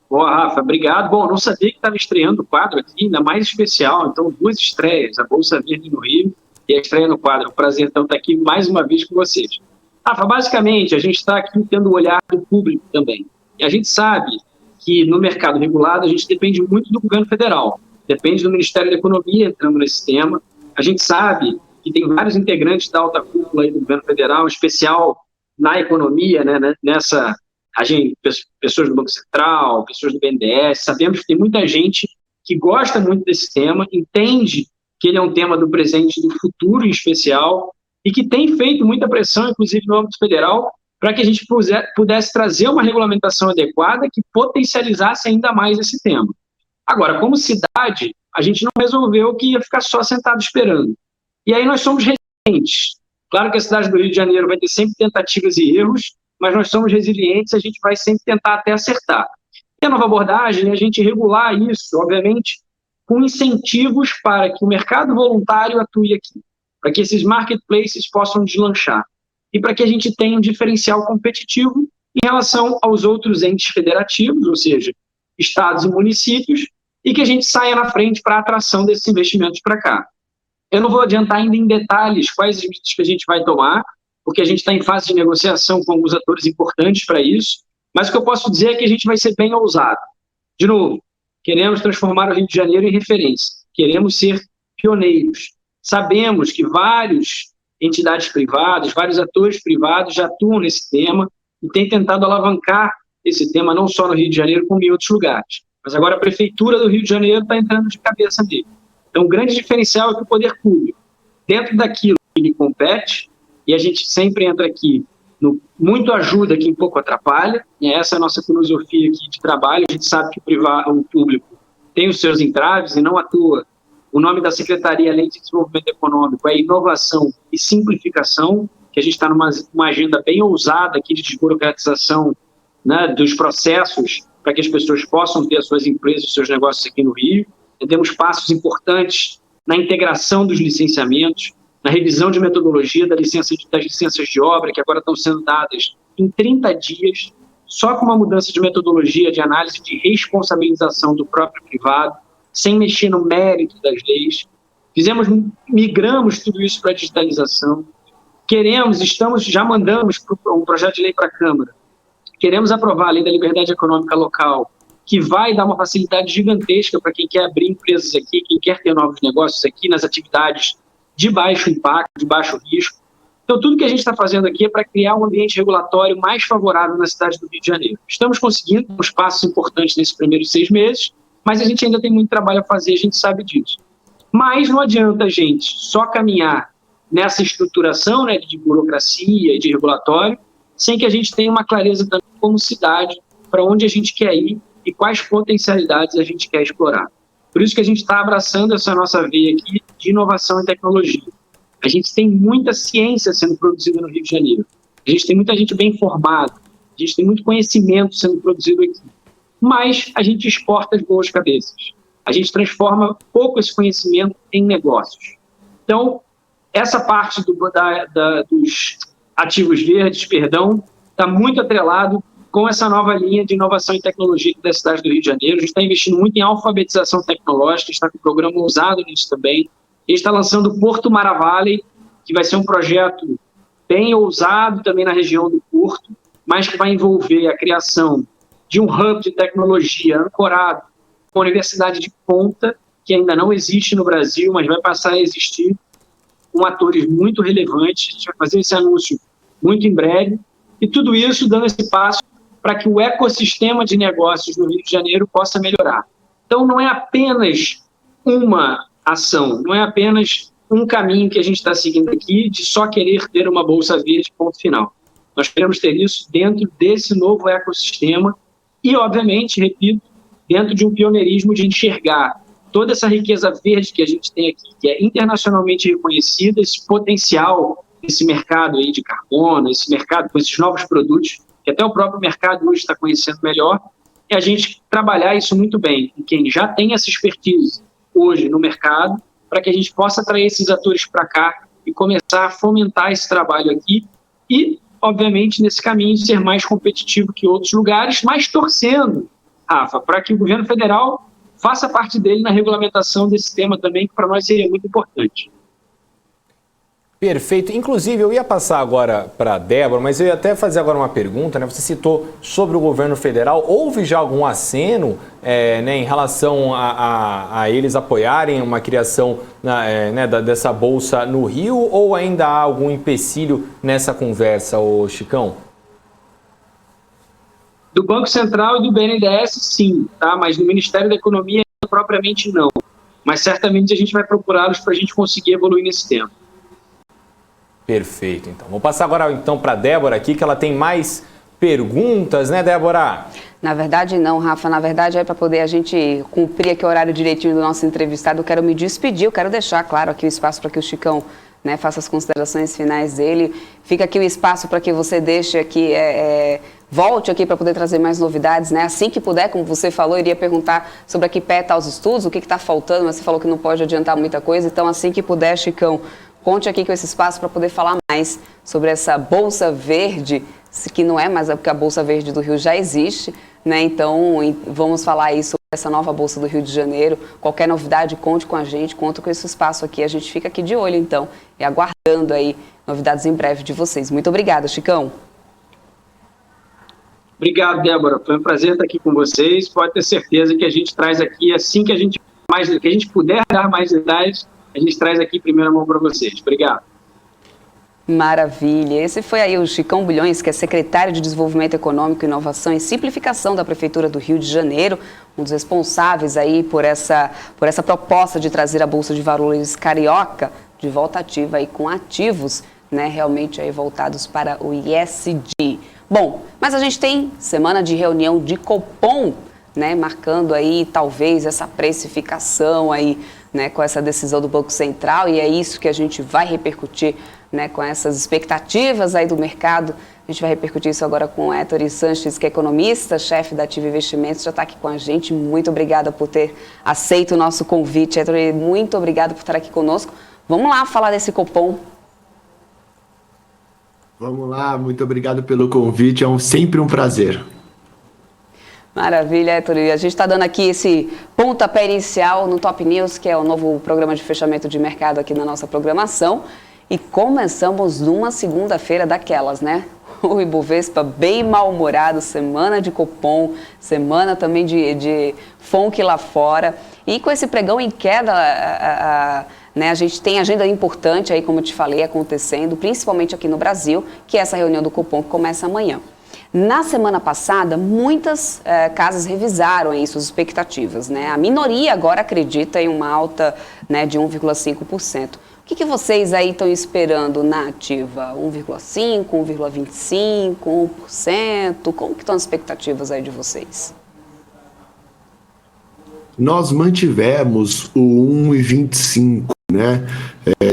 Boa, Rafa, obrigado. Bom, não sabia que estava estreando o quadro aqui, ainda mais especial. Então, 2 estreias, a Bolsa Verde no Rio e a estreia no quadro. É um prazer, então, estar aqui mais uma vez com vocês. Rafa, basicamente, a gente está aqui tendo o olhar do público também. E a gente sabe que no mercado regulado a gente depende muito do governo federal, depende do Ministério da Economia entrando nesse tema. A gente sabe que tem vários integrantes da alta cúpula aí do governo federal, em especial na economia, né, pessoas do Banco Central, pessoas do BNDES. Sabemos que tem muita gente que gosta muito desse tema, entende que ele é um tema do presente e do futuro em especial, e que tem feito muita pressão, inclusive no âmbito federal, para que a gente pudesse trazer uma regulamentação adequada que potencializasse ainda mais esse tema. Agora, como cidade, a gente não resolveu que ia ficar só sentado esperando. E aí nós somos resilientes. Claro que a cidade do Rio de Janeiro vai ter sempre tentativas e erros, mas nós somos resilientes, a gente vai sempre tentar até acertar. E a nova abordagem é a gente regular isso, obviamente, com incentivos para que o mercado voluntário atue aqui, para que esses marketplaces possam deslanchar e para que a gente tenha um diferencial competitivo em relação aos outros entes federativos, ou seja, estados e municípios, e que a gente saia na frente para a atração desses investimentos para cá. Eu não vou adiantar ainda em detalhes quais as medidas que a gente vai tomar, porque a gente está em fase de negociação com alguns atores importantes para isso, mas o que eu posso dizer é que a gente vai ser bem ousado. De novo, queremos transformar o Rio de Janeiro em referência, queremos ser pioneiros. Sabemos que várias entidades privadas, vários atores privados já atuam nesse tema e têm tentado alavancar esse tema não só no Rio de Janeiro, como em outros lugares. Mas agora a Prefeitura do Rio de Janeiro está entrando de cabeça nele. Então, o grande diferencial é que o poder público, dentro daquilo que lhe compete, e a gente sempre entra aqui no muito ajuda quem pouco atrapalha, e essa é a nossa filosofia aqui de trabalho. A gente sabe que o público tem os seus entraves e não atua. O nome da Secretaria, além de Desenvolvimento Econômico, é Inovação e Simplificação, que a gente está numa agenda bem ousada aqui de desburocratização, né, dos processos para que as pessoas possam ter as suas empresas, os seus negócios aqui no Rio. Temos passos importantes na integração dos licenciamentos, na revisão de metodologia das licenças de obra, que agora estão sendo dadas em 30 dias, só com uma mudança de metodologia, de análise de responsabilização do próprio privado, sem mexer no mérito das leis. Migramos tudo isso para a digitalização. Já mandamos um projeto de lei para a Câmara. Queremos aprovar a Lei da Liberdade Econômica Local, que vai dar uma facilidade gigantesca para quem quer abrir empresas aqui, quem quer ter novos negócios aqui, nas atividades de baixo impacto, de baixo risco. Então, tudo que a gente está fazendo aqui é para criar um ambiente regulatório mais favorável na cidade do Rio de Janeiro. Estamos conseguindo uns passos importantes nesses primeiros 6 meses, mas a gente ainda tem muito trabalho a fazer, a gente sabe disso. Mas não adianta a gente só caminhar nessa estruturação, né, de burocracia e de regulatório, sem que a gente tenha uma clareza também como cidade para onde a gente quer ir e quais potencialidades a gente quer explorar. Por isso que a gente está abraçando essa nossa veia aqui de inovação e tecnologia. A gente tem muita ciência sendo produzida no Rio de Janeiro. A gente tem muita gente bem formada. A gente tem muito conhecimento sendo produzido aqui. Mas a gente exporta as boas cabeças. A gente transforma pouco esse conhecimento em negócios. Então, essa parte dos ativos verdes, está muito atrelado com essa nova linha de inovação e tecnologia da cidade do Rio de Janeiro. A gente está investindo muito em alfabetização tecnológica, está com um programa ousado nisso também. A gente está lançando o Porto Maravale, que vai ser um projeto bem ousado também na região do Porto, mas que vai envolver a criação de um hub de tecnologia ancorado com a universidade de ponta, que ainda não existe no Brasil, mas vai passar a existir, com atores muito relevantes. A gente vai fazer esse anúncio muito em breve, e tudo isso dando esse passo para que o ecossistema de negócios no Rio de Janeiro possa melhorar. Então, não é apenas uma ação, não é apenas um caminho que a gente está seguindo aqui de só querer ter uma bolsa verde, ponto final. Nós queremos ter isso dentro desse novo ecossistema e, obviamente, repito, dentro de um pioneirismo de enxergar toda essa riqueza verde que a gente tem aqui, que é internacionalmente reconhecida, esse potencial, esse mercado aí de carbono, esse mercado com esses novos produtos, que até o próprio mercado hoje está conhecendo melhor, e a gente trabalhar isso muito bem com quem já tem essa expertise hoje no mercado, para que a gente possa atrair esses atores para cá e começar a fomentar esse trabalho aqui e, obviamente, nesse caminho de ser mais competitivo que outros lugares, mas torcendo, Rafa, para que o governo federal faça parte dele na regulamentação desse tema também, que para nós seria muito importante. Perfeito. Inclusive, eu ia passar agora para a Débora, mas eu ia até fazer agora uma pergunta, né? Você citou sobre o governo federal. Houve já algum aceno em relação a eles apoiarem uma criação dessa bolsa no Rio, ou ainda há algum empecilho nessa conversa, ô Chicão? Do Banco Central e do BNDES, sim, tá? Mas no Ministério da Economia propriamente não, mas certamente a gente vai procurá-los para a gente conseguir evoluir nesse tempo. Perfeito, então. Vou passar agora então para a Débora aqui, que ela tem mais perguntas, né, Débora? Na verdade não, Rafa, na verdade é para poder a gente cumprir aqui o horário direitinho do nosso entrevistado. Eu quero me despedir, eu quero deixar claro aqui o espaço para que o Chicão, né, faça as considerações finais dele. Fica aqui o espaço para que você deixe aqui, volte aqui para poder trazer mais novidades, né? Assim que puder, como você falou, iria perguntar sobre a que pé está os estudos, o que está faltando, mas você falou que não pode adiantar muita coisa, então assim que puder, Chicão, conte aqui com esse espaço para poder falar mais sobre essa Bolsa Verde, que não é mais porque a Bolsa Verde do Rio já existe, né? Então vamos falar aí sobre essa nova Bolsa do Rio de Janeiro. Qualquer novidade, conte com a gente, conta com esse espaço aqui. A gente fica aqui de olho, então, e aguardando aí novidades em breve de vocês. Muito obrigada, Chicão. Obrigado, Débora. Foi um prazer estar aqui com vocês. Pode ter certeza que a gente traz aqui, assim que a gente puder dar mais detalhes, a gente traz aqui em primeira mão para vocês. Obrigado. Maravilha. Esse foi aí o Chicão Bulhões, que é secretário de Desenvolvimento Econômico, Inovação e Simplificação da Prefeitura do Rio de Janeiro, um dos responsáveis aí por essa proposta de trazer a Bolsa de Valores Carioca de volta ativa aí com ativos, né, realmente aí voltados para o ESG. Bom, mas a gente tem semana de reunião de Copom, né, marcando aí talvez essa precificação aí, né, com essa decisão do Banco Central, e é isso que a gente vai repercutir, né, com essas expectativas aí do mercado. A gente vai repercutir isso agora com o Héctor Sanches, que é economista, chefe da Ativa Investimentos, já está aqui com a gente. Muito obrigada por ter aceito o nosso convite, Héctor, muito obrigada por estar aqui conosco. Vamos lá falar desse Copom. Vamos lá, muito obrigado pelo convite, é sempre um prazer. Maravilha, Héctor. E a gente está dando aqui esse pontapé inicial no Top News, que é o novo programa de fechamento de mercado aqui na nossa programação. E começamos numa segunda-feira daquelas, né? O Ibovespa bem mal-humorado, semana de Copom, semana também de FONC lá fora. E com esse pregão em queda, né, a gente tem agenda importante aí, como eu te falei, acontecendo, principalmente aqui no Brasil, que é essa reunião do Copom que começa amanhã. Na semana passada, muitas casas revisaram aí suas expectativas, né? A minoria agora acredita em uma alta, né, de 1,5%. O que vocês aí estão esperando na ativa? 1,5%, 1,25%, 1%? Como que estão as expectativas aí de vocês? Nós mantivemos o 1,25%, né?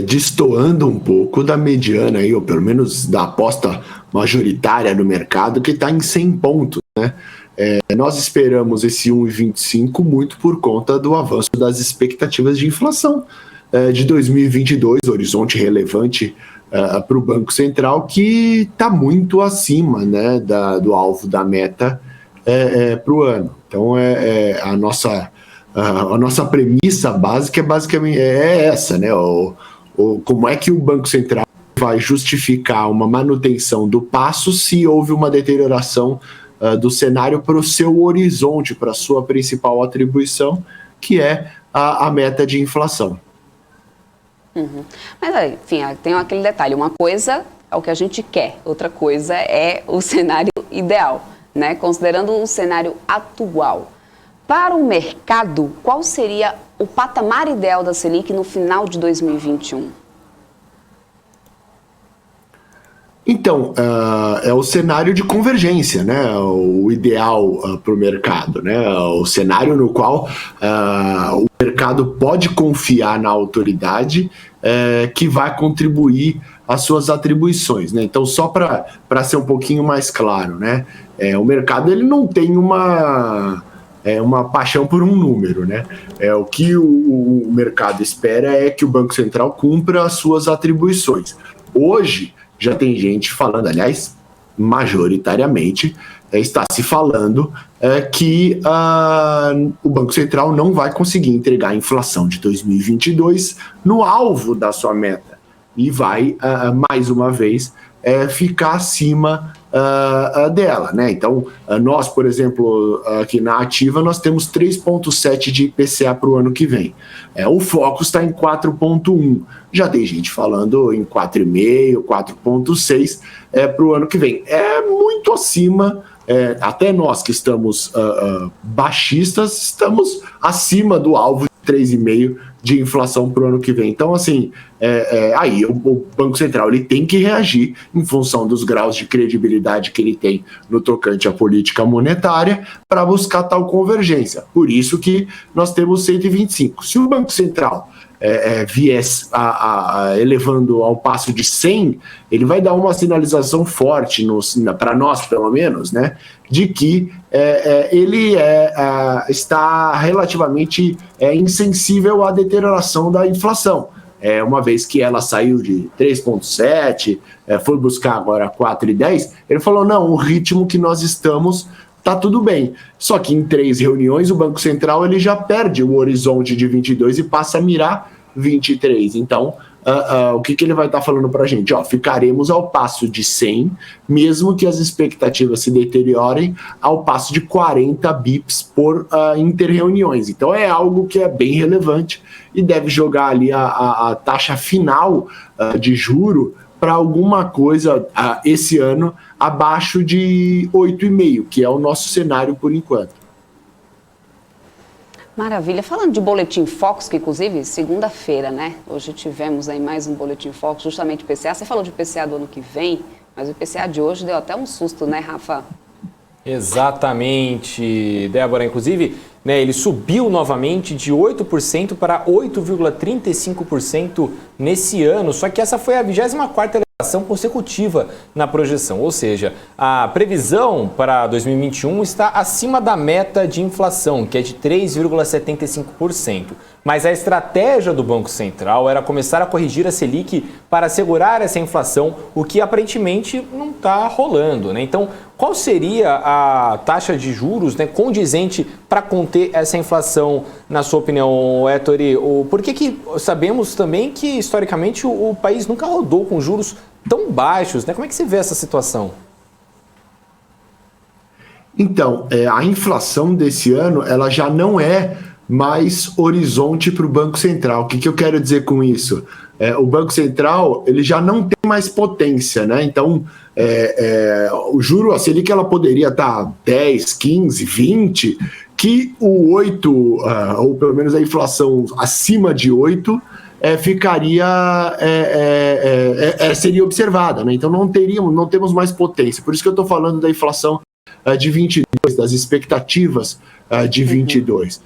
Destoando um pouco da mediana, aí, ou pelo menos da aposta majoritária no mercado, que está em 100 pontos, né? Nós esperamos esse 1,25 muito por conta do avanço das expectativas de inflação de 2022, horizonte relevante para o Banco Central, que está muito acima, né, do alvo da meta para o ano. Então, a nossa premissa básica basicamente essa, né? Como é que o Banco Central vai justificar uma manutenção do passo se houve uma deterioração do cenário para o seu horizonte, para a sua principal atribuição, que é a meta de inflação. Uhum. Mas, enfim, tem aquele detalhe, uma coisa é o que a gente quer, outra coisa é o cenário ideal, né? Considerando o cenário atual. Para o mercado, qual seria o patamar ideal da Selic no final de 2021? Então, é o cenário de convergência, né? O ideal para o mercado, né? O cenário no qual o mercado pode confiar na autoridade que vai contribuir às suas atribuições, né? Então, só para ser um pouquinho mais claro, né? O mercado ele não tem uma paixão por um número, né? O que o mercado espera é que o Banco Central cumpra as suas atribuições. Hoje, já tem gente falando, aliás, majoritariamente, está se falando que o Banco Central não vai conseguir entregar a inflação de 2022 no alvo da sua meta e vai, mais uma vez, ficar acima dela, né? Então, nós, por exemplo, aqui na Ativa, nós temos 3,7 de IPCA para o ano que vem. O foco está em 4,1. Já tem gente falando em 4,5, 4,6 para o ano que vem. É muito acima até nós que estamos baixistas, estamos acima do alvo de 3,5% de inflação para o ano que vem. Então, assim, aí o Banco Central ele tem que reagir em função dos graus de credibilidade que ele tem no tocante à política monetária para buscar tal convergência. Por isso que nós temos 125. Se o Banco Central viesse elevando ao passo de 100, ele vai dar uma sinalização forte, para nós pelo menos, né, de que ele está relativamente insensível à deterioração da inflação. Uma vez que ela saiu de 3,7, foi buscar agora 4,10, ele falou, não, o ritmo que nós estamos tá tudo bem. Só que em 3 reuniões o Banco Central ele já perde o horizonte de 22 e passa a mirar 23. Então, o que ele vai estar falando para a gente? Ficaremos ao passo de 100, mesmo que as expectativas se deteriorem, ao passo de 40 bips por inter-reuniões. Então, é algo que é bem relevante e deve jogar ali a taxa final de juro para alguma coisa esse ano abaixo de 8,5, que é o nosso cenário por enquanto. Maravilha. Falando de Boletim Focus, que inclusive segunda-feira, né? Hoje tivemos aí mais um Boletim Focus, justamente IPCA. Você falou de IPCA do ano que vem, mas o IPCA de hoje deu até um susto, né, Rafa? Exatamente, Débora. Inclusive, né, ele subiu novamente de 8% para 8,35% nesse ano. Só que essa foi a 24ª elevação consecutiva na projeção. Ou seja, a previsão para 2021 está acima da meta de inflação, que é de 3,75%. Mas a estratégia do Banco Central era começar a corrigir a Selic para segurar essa inflação, o que aparentemente não está rolando, né? Então, qual seria a taxa de juros, né, condizente para conter essa inflação, na sua opinião, Ettore? Por que sabemos também que, historicamente, o país nunca rodou com juros tão baixos, né? Como é que você vê essa situação? Então, a inflação desse ano, ela já não é mais horizonte para o Banco Central. O que eu quero dizer com isso? O Banco Central ele já não tem mais potência, né? Então, o juro, a Selic, ela poderia estar 10, 15, 20, que o 8, ou pelo menos a inflação acima de 8, seria observada, né? Então não temos mais potência. Por isso que eu estou falando da inflação de 22, das expectativas de 22.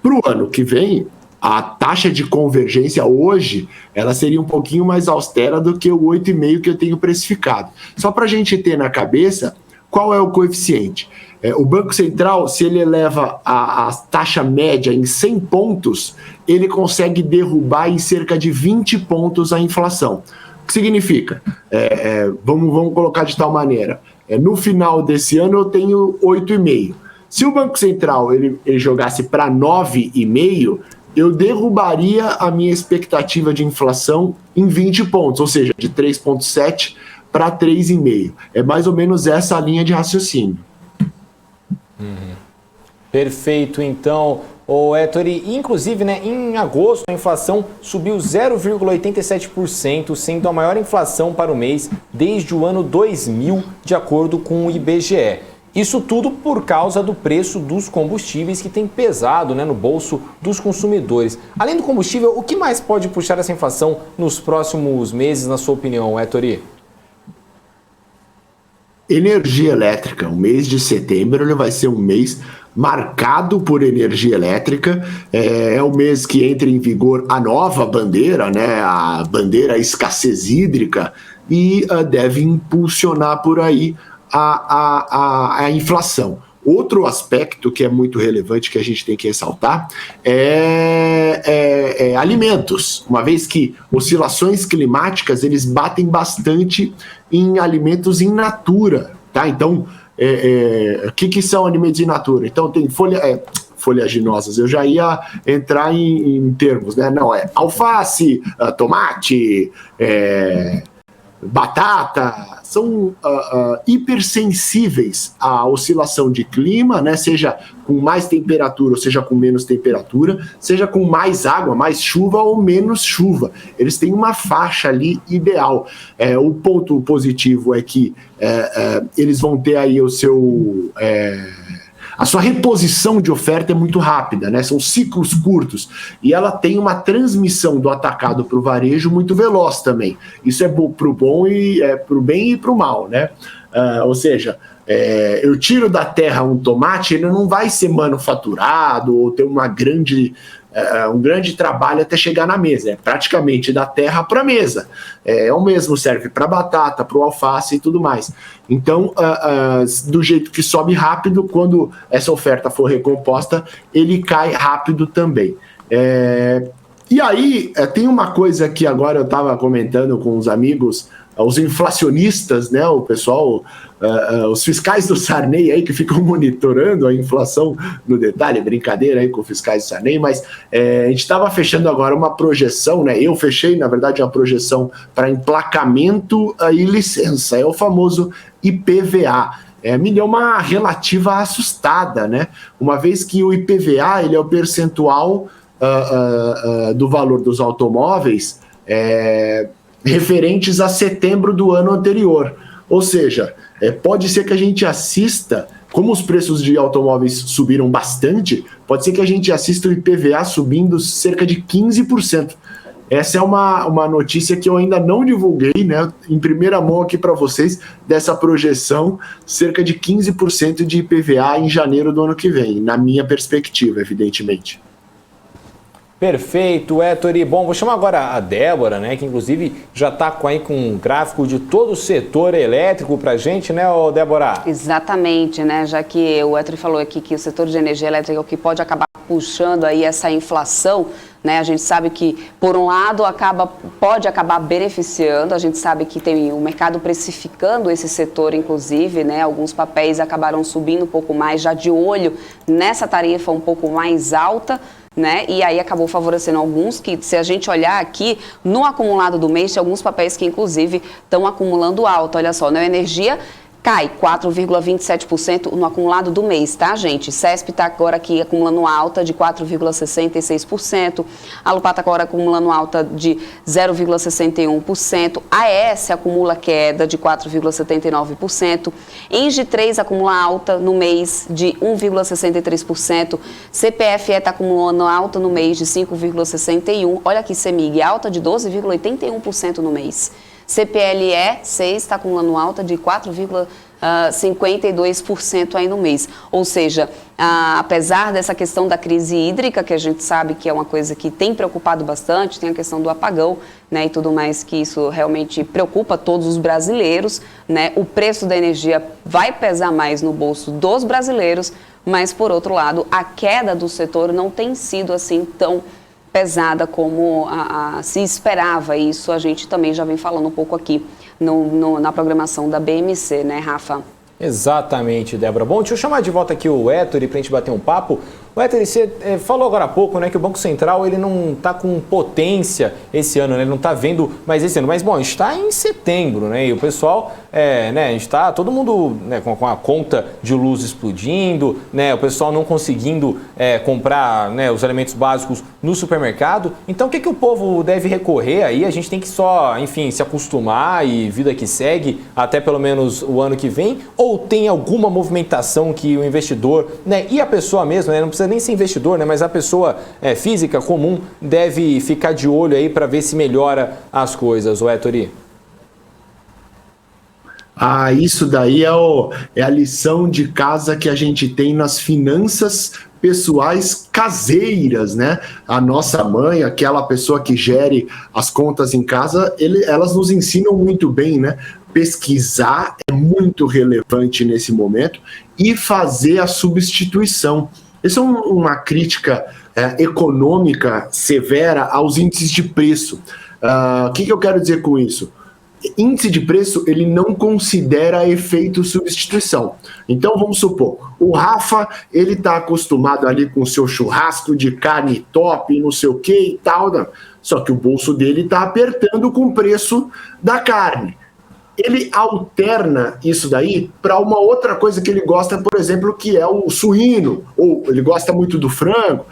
Para o ano que vem, a taxa de convergência hoje, ela seria um pouquinho mais austera do que o 8,5 que eu tenho precificado. Só para a gente ter na cabeça qual é o coeficiente. O Banco Central, se ele eleva a taxa média em 100 pontos, ele consegue derrubar em cerca de 20 pontos a inflação. O que significa? Vamos colocar de tal maneira. No final desse ano eu tenho 8,5. Se o Banco Central ele jogasse para 9,5, eu derrubaria a minha expectativa de inflação em 20 pontos, ou seja, de 3,7 para 3,5. É mais ou menos essa a linha de raciocínio. Perfeito, então, Ettore. Inclusive, né, em agosto, a inflação subiu 0,87%, sendo a maior inflação para o mês desde o ano 2000, de acordo com o IBGE. Isso tudo por causa do preço dos combustíveis que tem pesado, né, no bolso dos consumidores. Além do combustível, o que mais pode puxar essa inflação nos próximos meses, na sua opinião, Ettore? Energia elétrica. O mês de setembro ele vai ser um mês marcado por energia elétrica. É o mês que entra em vigor a nova bandeira, né, a bandeira escassez hídrica, e deve impulsionar por aí a inflação. Outro aspecto que é muito relevante que a gente tem que ressaltar é alimentos, uma vez que oscilações climáticas eles batem bastante em alimentos in natura, tá? Então, o que são alimentos in natura? Então tem folhaginosas, eu já ia entrar em termos, né? Não, alface, tomate, batata, são hipersensíveis à oscilação de clima, né? Seja com mais temperatura ou seja com menos temperatura, seja com mais água, mais chuva ou menos chuva. Eles têm uma faixa ali ideal. O ponto positivo é que eles vão ter aí a sua reposição de oferta é muito rápida, né? São ciclos curtos e ela tem uma transmissão do atacado para o varejo muito veloz também. Isso é para o bom e para o bem e para o mal, né? Ou seja, eu tiro da terra um tomate, ele não vai ser manufaturado ou ter um grande trabalho até chegar na mesa. É praticamente da terra para a mesa. O mesmo serve para batata, para o alface e tudo mais. Então, do jeito que sobe rápido, quando essa oferta for recomposta, ele cai rápido também. E aí, tem uma coisa que agora eu estava comentando com os amigos, os inflacionistas, né, o pessoal, os fiscais do Sarney aí que ficam monitorando a inflação no detalhe, brincadeira aí com os fiscais do Sarney, mas a gente estava fechando agora uma projeção, né, eu fechei, na verdade, uma projeção para emplacamento e licença, é o famoso IPVA. Me deu uma relativa assustada, né, uma vez que o IPVA ele é o percentual do valor dos automóveis referentes a setembro do ano anterior. Ou seja, pode ser que a gente assista, como os preços de automóveis subiram bastante, pode ser que a gente assista o IPVA subindo cerca de 15%. Essa é uma notícia que eu ainda não divulguei, né, em primeira mão aqui para vocês, dessa projeção, cerca de 15% de IPVA em janeiro do ano que vem, na minha perspectiva, evidentemente. Perfeito, Ettore. Bom, vou chamar agora a Débora, né, que inclusive já está com um gráfico de todo o setor elétrico para a gente, né, Débora? Exatamente, né, já que o Ettore falou aqui que o setor de energia elétrica é o que pode acabar puxando aí essa inflação, né, a gente sabe que, por um lado, pode acabar beneficiando, a gente sabe que tem o mercado precificando esse setor, inclusive, né, alguns papéis acabaram subindo um pouco mais, já de olho nessa tarifa um pouco mais alta, né? E aí acabou favorecendo alguns que, se a gente olhar aqui, no acumulado do mês, tem alguns papéis que, inclusive, estão acumulando alto. Olha só, Neoenergia cai 4,27% no acumulado do mês, tá, gente? CESP está agora aqui acumulando alta de 4,66%, a Alupar está agora acumulando alta de 0,61%, a AES acumula queda de 4,79%, Engie 3 acumula alta no mês de 1,63%, CPFE está acumulando alta no mês de 5,61%, olha aqui, CEMIG, alta de 12,81% no mês. CPLE 6 está acumulando alta de 4,52% aí no mês. Ou seja, apesar dessa questão da crise hídrica, que a gente sabe que é uma coisa que tem preocupado bastante, tem a questão do apagão, né, e tudo mais, que isso realmente preocupa todos os brasileiros, né, o preço da energia vai pesar mais no bolso dos brasileiros, mas, por outro lado, a queda do setor não tem sido assim tão pesada como se esperava. Isso a gente também já vem falando um pouco aqui na programação da BMC, né, Rafa? Exatamente, Débora. Bom, deixa eu chamar de volta aqui o Ettore para a gente bater um papo. O Ettore, você falou agora há pouco, né, que o Banco Central ele não está com potência esse ano, né, ele não está vendo mais esse ano. Mas, bom, a gente está em setembro, né, e o pessoal, né, a gente está, todo mundo, né, com a conta de luz explodindo, né, o pessoal não conseguindo comprar, né, os alimentos básicos no supermercado. Então, o que o povo deve recorrer aí? A gente tem que só, enfim, se acostumar e vida que segue até pelo menos o ano que vem? Ou tem alguma movimentação que o investidor, né, e a pessoa mesma, né, não precisa nem ser investidor, né, mas a pessoa física comum deve ficar de olho aí para ver se melhora as coisas, o Ettore? Isso daí é a lição de casa que a gente tem nas finanças pessoais caseiras, né? A nossa mãe, aquela pessoa que gere as contas em casa, elas nos ensinam muito bem, né? Pesquisar é muito relevante nesse momento e fazer a substituição. Essa é uma crítica econômica severa aos índices de preço. O que eu quero dizer com isso? Índice de preço, ele não considera efeito substituição. Então, vamos supor, o Rafa, ele está acostumado ali com o seu churrasco de carne top, não sei o que e tal, não. Só que o bolso dele está apertando com o preço da carne. ele alterna isso daí para uma outra coisa que ele gosta, por exemplo, que é o suíno, ou ele gosta muito do frango,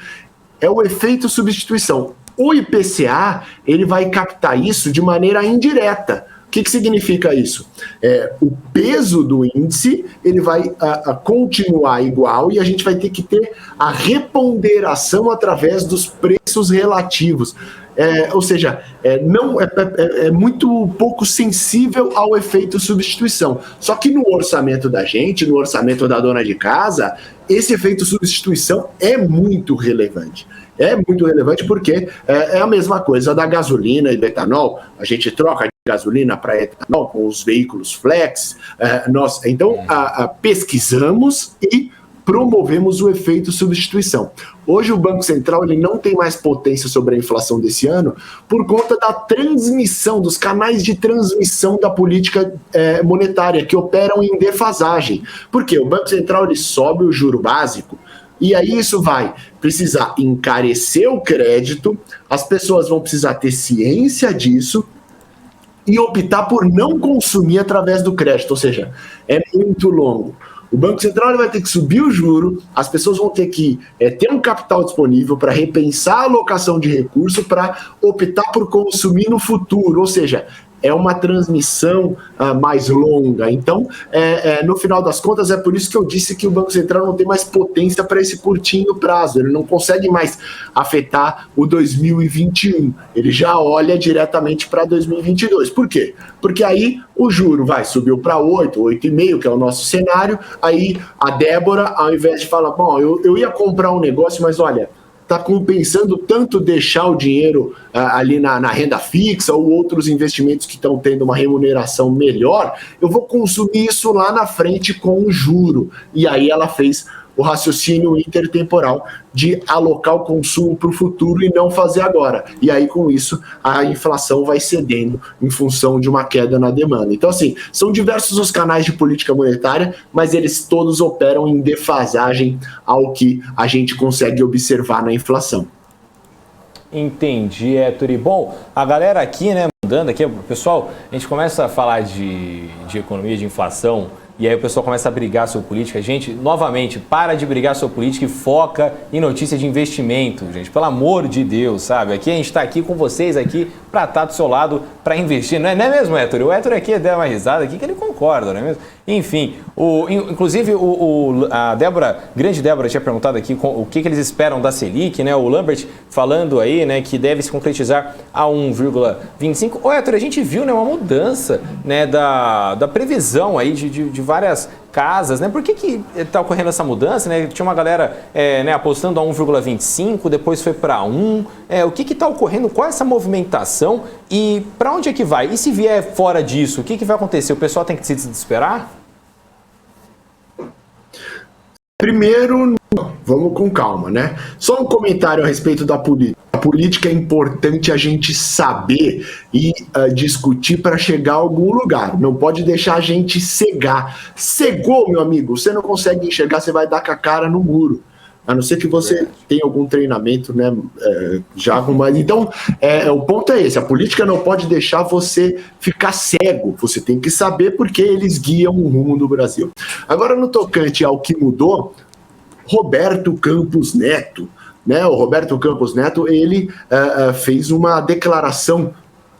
é o efeito substituição. O IPCA, ele vai captar isso de maneira indireta. O que significa isso? O peso do índice ele vai continuar igual e a gente vai ter que ter a reponderação através dos preços relativos. Ou seja, não é muito pouco sensível ao efeito substituição. Só que no orçamento da gente, no orçamento da dona de casa, esse efeito substituição é muito relevante. É muito relevante porque é a mesma coisa da gasolina e do etanol. A gente troca de gasolina para etanol com os veículos flex. Então, pesquisamos e promovemos o efeito substituição. Hoje o Banco Central ele não tem mais potência sobre a inflação desse ano por conta da transmissão, dos canais de transmissão da política monetária que operam em defasagem. Por quê? O Banco Central ele sobe o juro básico e aí isso vai precisar encarecer o crédito, as pessoas vão precisar ter ciência disso e optar por não consumir através do crédito, ou seja, é muito longo. O Banco Central vai ter que subir o juro, as pessoas vão ter que ter um capital disponível para repensar a alocação de recurso para optar por consumir no futuro, ou seja, é uma transmissão mais longa. Então, no final das contas, é por isso que eu disse que o Banco Central não tem mais potência para esse curtinho prazo, ele não consegue mais afetar o 2021, ele já olha diretamente para 2022. Por quê? Porque aí o juro subiu para 8, 8,5, que é o nosso cenário, aí a Débora, ao invés de falar, bom, eu ia comprar um negócio, mas olha, está compensando tanto deixar o dinheiro ali na renda fixa ou outros investimentos que estão tendo uma remuneração melhor, eu vou consumir isso lá na frente com o juro. E aí ela fez o raciocínio intertemporal de alocar o consumo para o futuro e não fazer agora. E aí, com isso, a inflação vai cedendo em função de uma queda na demanda. Então, assim, são diversos os canais de política monetária, mas eles todos operam em defasagem ao que a gente consegue observar na inflação. Entendi, Ettore. Bom, a galera aqui, né, mudando aqui, pessoal, a gente começa a falar de economia, de inflação, e aí o pessoal começa a brigar sobre política. Gente, novamente, para de brigar sobre política e foca em notícia de investimento, gente. Pelo amor de Deus, sabe? Aqui a gente está aqui com vocês aqui para estar do seu lado, para investir. Não é mesmo, Ettore? O Ettore aqui deu uma risada aqui que ele concorda, não é mesmo? Enfim, inclusive a Débora, grande Débora, tinha perguntado aqui o que eles esperam da Selic, né? O Lambert falando aí, né, que deve se concretizar a 1,25. Ô, Ettore, a gente viu, né, uma mudança, né, da previsão aí de várias casas, né? Por que está ocorrendo essa mudança, né? Tinha uma galera né, apostando a 1,25, depois foi para 1. O que está ocorrendo? Qual é essa movimentação e para onde é que vai? E se vier fora disso, o que vai acontecer? O pessoal tem que se desesperar? Primeiro, vamos com calma, né? Só um comentário a respeito da política. A política é importante a gente saber e discutir para chegar a algum lugar. Não pode deixar a gente cegar. Cegou, meu amigo, você não consegue enxergar, você vai dar com a cara no muro. A não ser que você tenha algum treinamento, né, já com mais. Então, o ponto é esse, a política não pode deixar você ficar cego, você tem que saber porque eles guiam o rumo do Brasil. Agora, no tocante ao que mudou, Roberto Campos Neto, né, o Roberto Campos Neto, ele fez uma declaração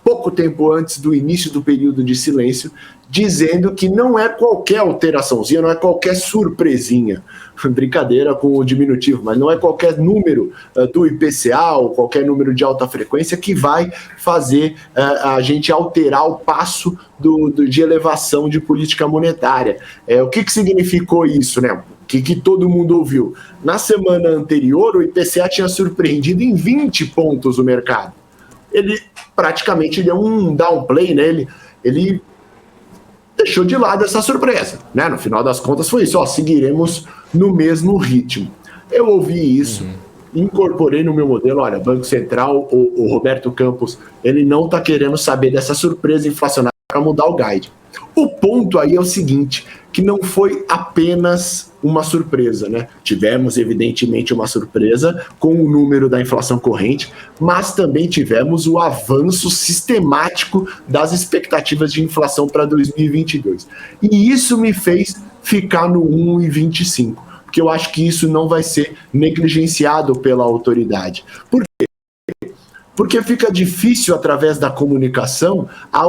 pouco tempo antes do início do período de silêncio, dizendo que não é qualquer alteraçãozinha, não é qualquer surpresinha, brincadeira com o diminutivo, mas não é qualquer número do IPCA ou qualquer número de alta frequência que vai fazer a gente alterar o passo de elevação de política monetária. O que significou isso, né? Que todo mundo ouviu. Na semana anterior, o IPCA tinha surpreendido em 20 pontos o mercado. Ele praticamente deu um downplay, né? Ele deixou de lado essa surpresa, né? No final das contas foi isso, seguiremos no mesmo ritmo. Eu ouvi isso, incorporei no meu modelo, olha, Banco Central, o Roberto Campos, ele não está querendo saber dessa surpresa inflacionária para mudar o guide. O ponto aí é o seguinte, que não foi apenas uma surpresa, né? Tivemos, evidentemente, uma surpresa com o número da inflação corrente, mas também tivemos o avanço sistemático das expectativas de inflação para 2022. E isso me fez ficar no 1,25, porque eu acho que isso não vai ser negligenciado pela autoridade. Por quê? Porque fica difícil, através da comunicação, a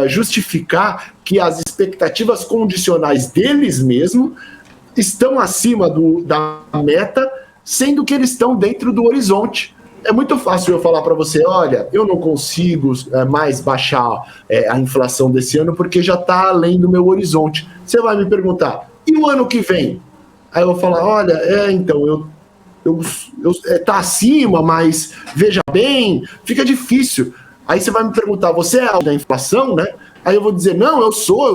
justificar que as expectativas condicionais deles mesmos estão acima da meta, sendo que eles estão dentro do horizonte. É muito fácil eu falar para você, olha, eu não consigo mais baixar a inflação desse ano porque já está além do meu horizonte. Você vai me perguntar, e o ano que vem? Aí eu vou falar, olha, então, tá acima, mas veja bem, fica difícil. Aí você vai me perguntar, você é da inflação, né? Aí eu vou dizer, não, eu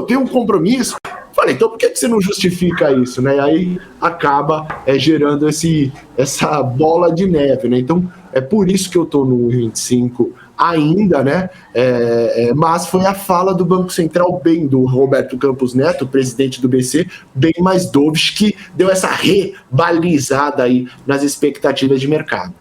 tenho um compromisso. Falei, então por que você não justifica isso, né? Aí acaba gerando essa bola de neve, né? Então é por isso que eu estou no 1,25 ainda, né? Mas foi a fala do Banco Central, bem do Roberto Campos Neto, presidente do BC, bem mais dovish, que deu essa rebalizada aí nas expectativas de mercado.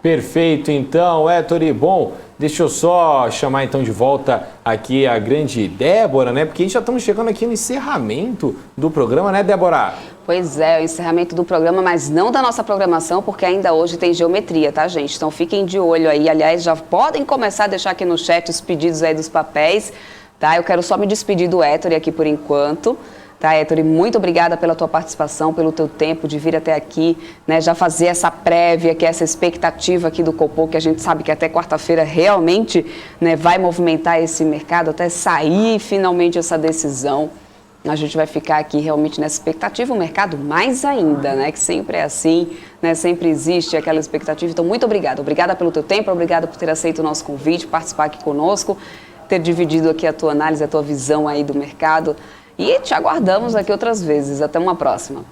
Perfeito, então, Ettore. Bom, deixa eu só chamar então de volta aqui a grande Débora, né? Porque já estamos chegando aqui no encerramento do programa, né, Débora? Pois é, o encerramento do programa, mas não da nossa programação, porque ainda hoje tem geometria, tá, gente? Então fiquem de olho aí. Aliás, já podem começar a deixar aqui no chat os pedidos aí dos papéis, tá? Eu quero só me despedir do Ettore aqui por enquanto. Tá, Ettore, muito obrigada pela tua participação, pelo teu tempo de vir até aqui, né, já fazer essa prévia, que é essa expectativa aqui do Copom, que a gente sabe que até quarta-feira realmente, né, vai movimentar esse mercado, até sair finalmente essa decisão. A gente vai ficar aqui realmente nessa expectativa, o mercado mais ainda, né, que sempre é assim, né, sempre existe aquela expectativa. Então, muito obrigada. Obrigada pelo teu tempo, obrigada por ter aceito o nosso convite, participar aqui conosco, ter dividido aqui a tua análise, a tua visão aí do mercado. E te aguardamos aqui outras vezes. Até uma próxima.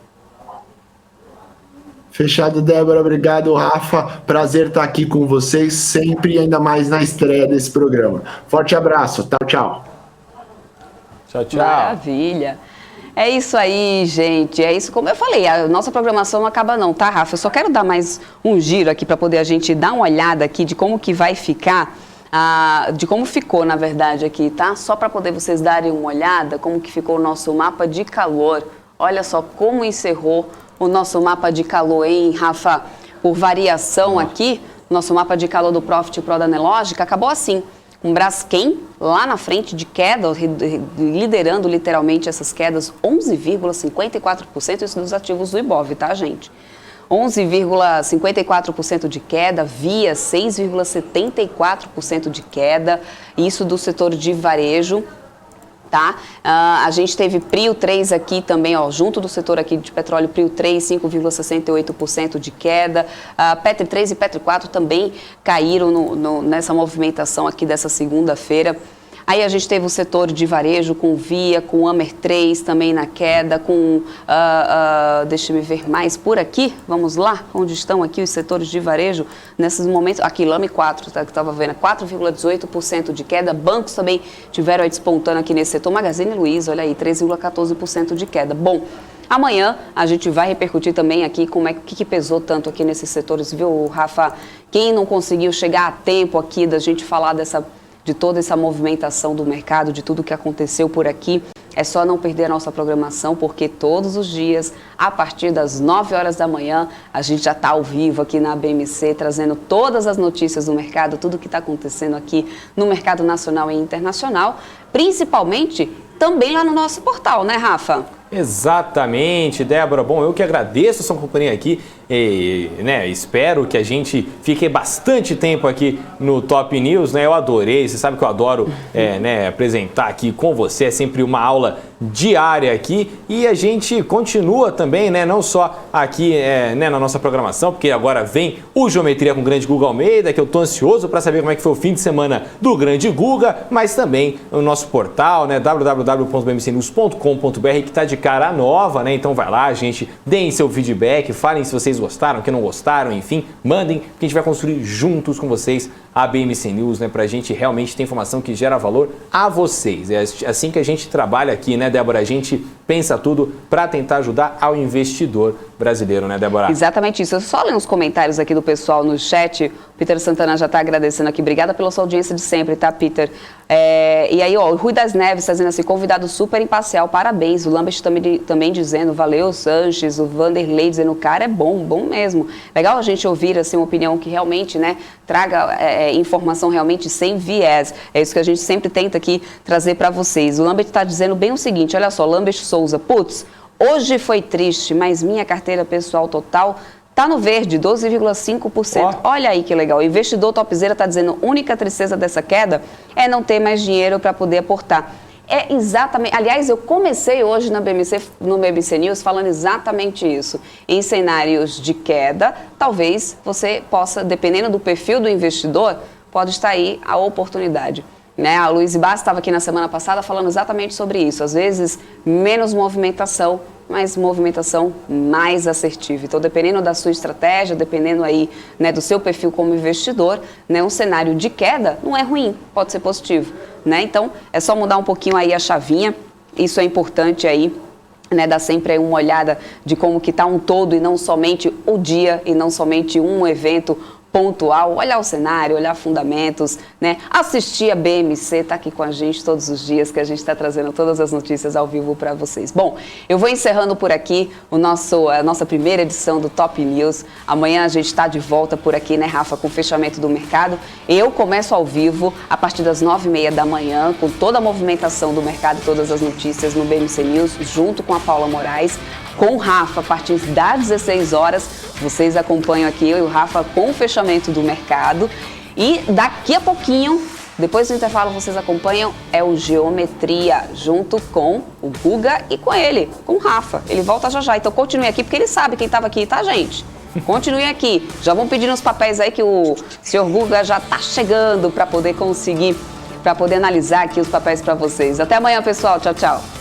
Fechado, Débora. Obrigado, Rafa. Prazer estar aqui com vocês, sempre e ainda mais na estreia desse programa. Forte abraço. Tchau, tchau. Tchau, tchau. Maravilha. É isso aí, gente. É isso, como eu falei, a nossa programação não acaba não, tá, Rafa? Eu só quero dar mais um giro aqui para poder a gente dar uma olhada aqui de como que vai ficar... de como ficou, na verdade, aqui, tá? Só para poder vocês darem uma olhada como que ficou o nosso mapa de calor. Olha só como encerrou o nosso mapa de calor, hein, Rafa? Por variação aqui, nosso mapa de calor do Profit Pro da Nelogica acabou assim. Um Braskem lá na frente de queda, liderando literalmente essas quedas, 11,54%, isso dos ativos do Ibov, tá, gente? 11,54% de queda, Via 6,74% de queda, isso do setor de varejo, tá? A gente teve Prio 3 aqui também, ó, junto do setor aqui de petróleo, Prio 3, 5,68% de queda, Petri 3 e Petri 4 também caíram nessa movimentação aqui dessa segunda-feira. Aí a gente teve o setor de varejo com Via, com Amer 3 também na queda, com, deixa eu ver mais por aqui, vamos lá, onde estão aqui os setores de varejo nesses momentos, aqui Lame 4, tá, que estava vendo, 4,18% de queda, bancos também tiveram aí despontando aqui nesse setor, Magazine Luiza, olha aí, 3,14% de queda. Bom, amanhã a gente vai repercutir também aqui como que pesou tanto aqui nesses setores, viu, Rafa? Quem não conseguiu chegar a tempo aqui da gente falar de toda essa movimentação do mercado, de tudo que aconteceu por aqui, é só não perder a nossa programação, porque todos os dias, a partir das 9 horas da manhã, a gente já está ao vivo aqui na BMC, trazendo todas as notícias do mercado, tudo que está acontecendo aqui no mercado nacional e internacional, principalmente também lá no nosso portal, né, Rafa? Exatamente, Débora. Bom, eu que agradeço a sua companhia aqui e, né, espero que a gente fique bastante tempo aqui no Top News, né? Eu adorei, você sabe que eu adoro né, apresentar aqui com você, é sempre uma aula diária aqui e a gente continua também, né, não só aqui né, na nossa programação, porque agora vem o Geometria com o Grande Guga Almeida, que eu tô ansioso para saber como é que foi o fim de semana do Grande Guga, mas também o nosso portal, né, www.bmcnews.com.br, que tá de cara nova, né? Então vai lá, gente, deem seu feedback, falem se vocês vocês gostaram, que não gostaram, enfim, mandem, que a gente vai construir juntos com vocês a BMC News, né, pra gente realmente ter informação que gera valor a vocês. É assim que a gente trabalha aqui, né, Débora? A gente pensa tudo para tentar ajudar ao investidor brasileiro, né, Débora? Exatamente isso. Eu só ler uns comentários aqui do pessoal no chat. O Peter Santana já está agradecendo aqui. Obrigada pela sua audiência de sempre, tá, Peter? E aí, ó, o Rui das Neves está dizendo assim, convidado super imparcial, parabéns. O Lambert também dizendo, valeu, Sanches. O Vanderlei dizendo, o cara é bom mesmo. Legal a gente ouvir, assim, uma opinião que realmente, né, traga informação realmente sem viés. É isso que a gente sempre tenta aqui trazer para vocês. O Lambert está dizendo bem o seguinte, olha só, Lambert Souza, putz, hoje foi triste, mas minha carteira pessoal total está no verde, 12,5%. Olha aí que legal. O investidor topzera está dizendo, única tristeza dessa queda é não ter mais dinheiro para poder aportar. É exatamente, aliás, eu comecei hoje no BMC News falando exatamente isso. Em cenários de queda, talvez você possa, dependendo do perfil do investidor, pode estar aí a oportunidade. Né? A Luiz Bassi estava aqui na semana passada falando exatamente sobre isso. Às vezes, menos movimentação, mas movimentação mais assertiva. Então, dependendo da sua estratégia, dependendo aí, né, do seu perfil como investidor, né, um cenário de queda não é ruim, pode ser positivo. Né? Então, é só mudar um pouquinho aí a chavinha. Isso é importante aí, né, dar sempre aí uma olhada de como que está um todo e não somente o dia e não somente um evento pontual, olhar o cenário, olhar fundamentos, né? Assistir a BMC, tá aqui com a gente todos os dias, que a gente está trazendo todas as notícias ao vivo para vocês. Bom, eu vou encerrando por aqui a nossa primeira edição do Top News. Amanhã a gente está de volta por aqui, né, Rafa, com o fechamento do mercado. Eu começo ao vivo a partir das 9h30 da manhã, com toda a movimentação do mercado e todas as notícias no BMC News, junto com a Paula Moraes. Com o Rafa, a partir das 16 horas, vocês acompanham aqui eu e o Rafa com o fechamento do mercado. E daqui a pouquinho, depois do intervalo, vocês acompanham o Geometria, junto com o Guga e com ele, com o Rafa. Ele volta já já, então continue aqui, porque ele sabe quem estava aqui, tá, gente? Continue aqui. Já vão pedindo os papéis aí que o senhor Guga já está chegando para poder conseguir, para poder analisar aqui os papéis para vocês. Até amanhã, pessoal. Tchau, tchau.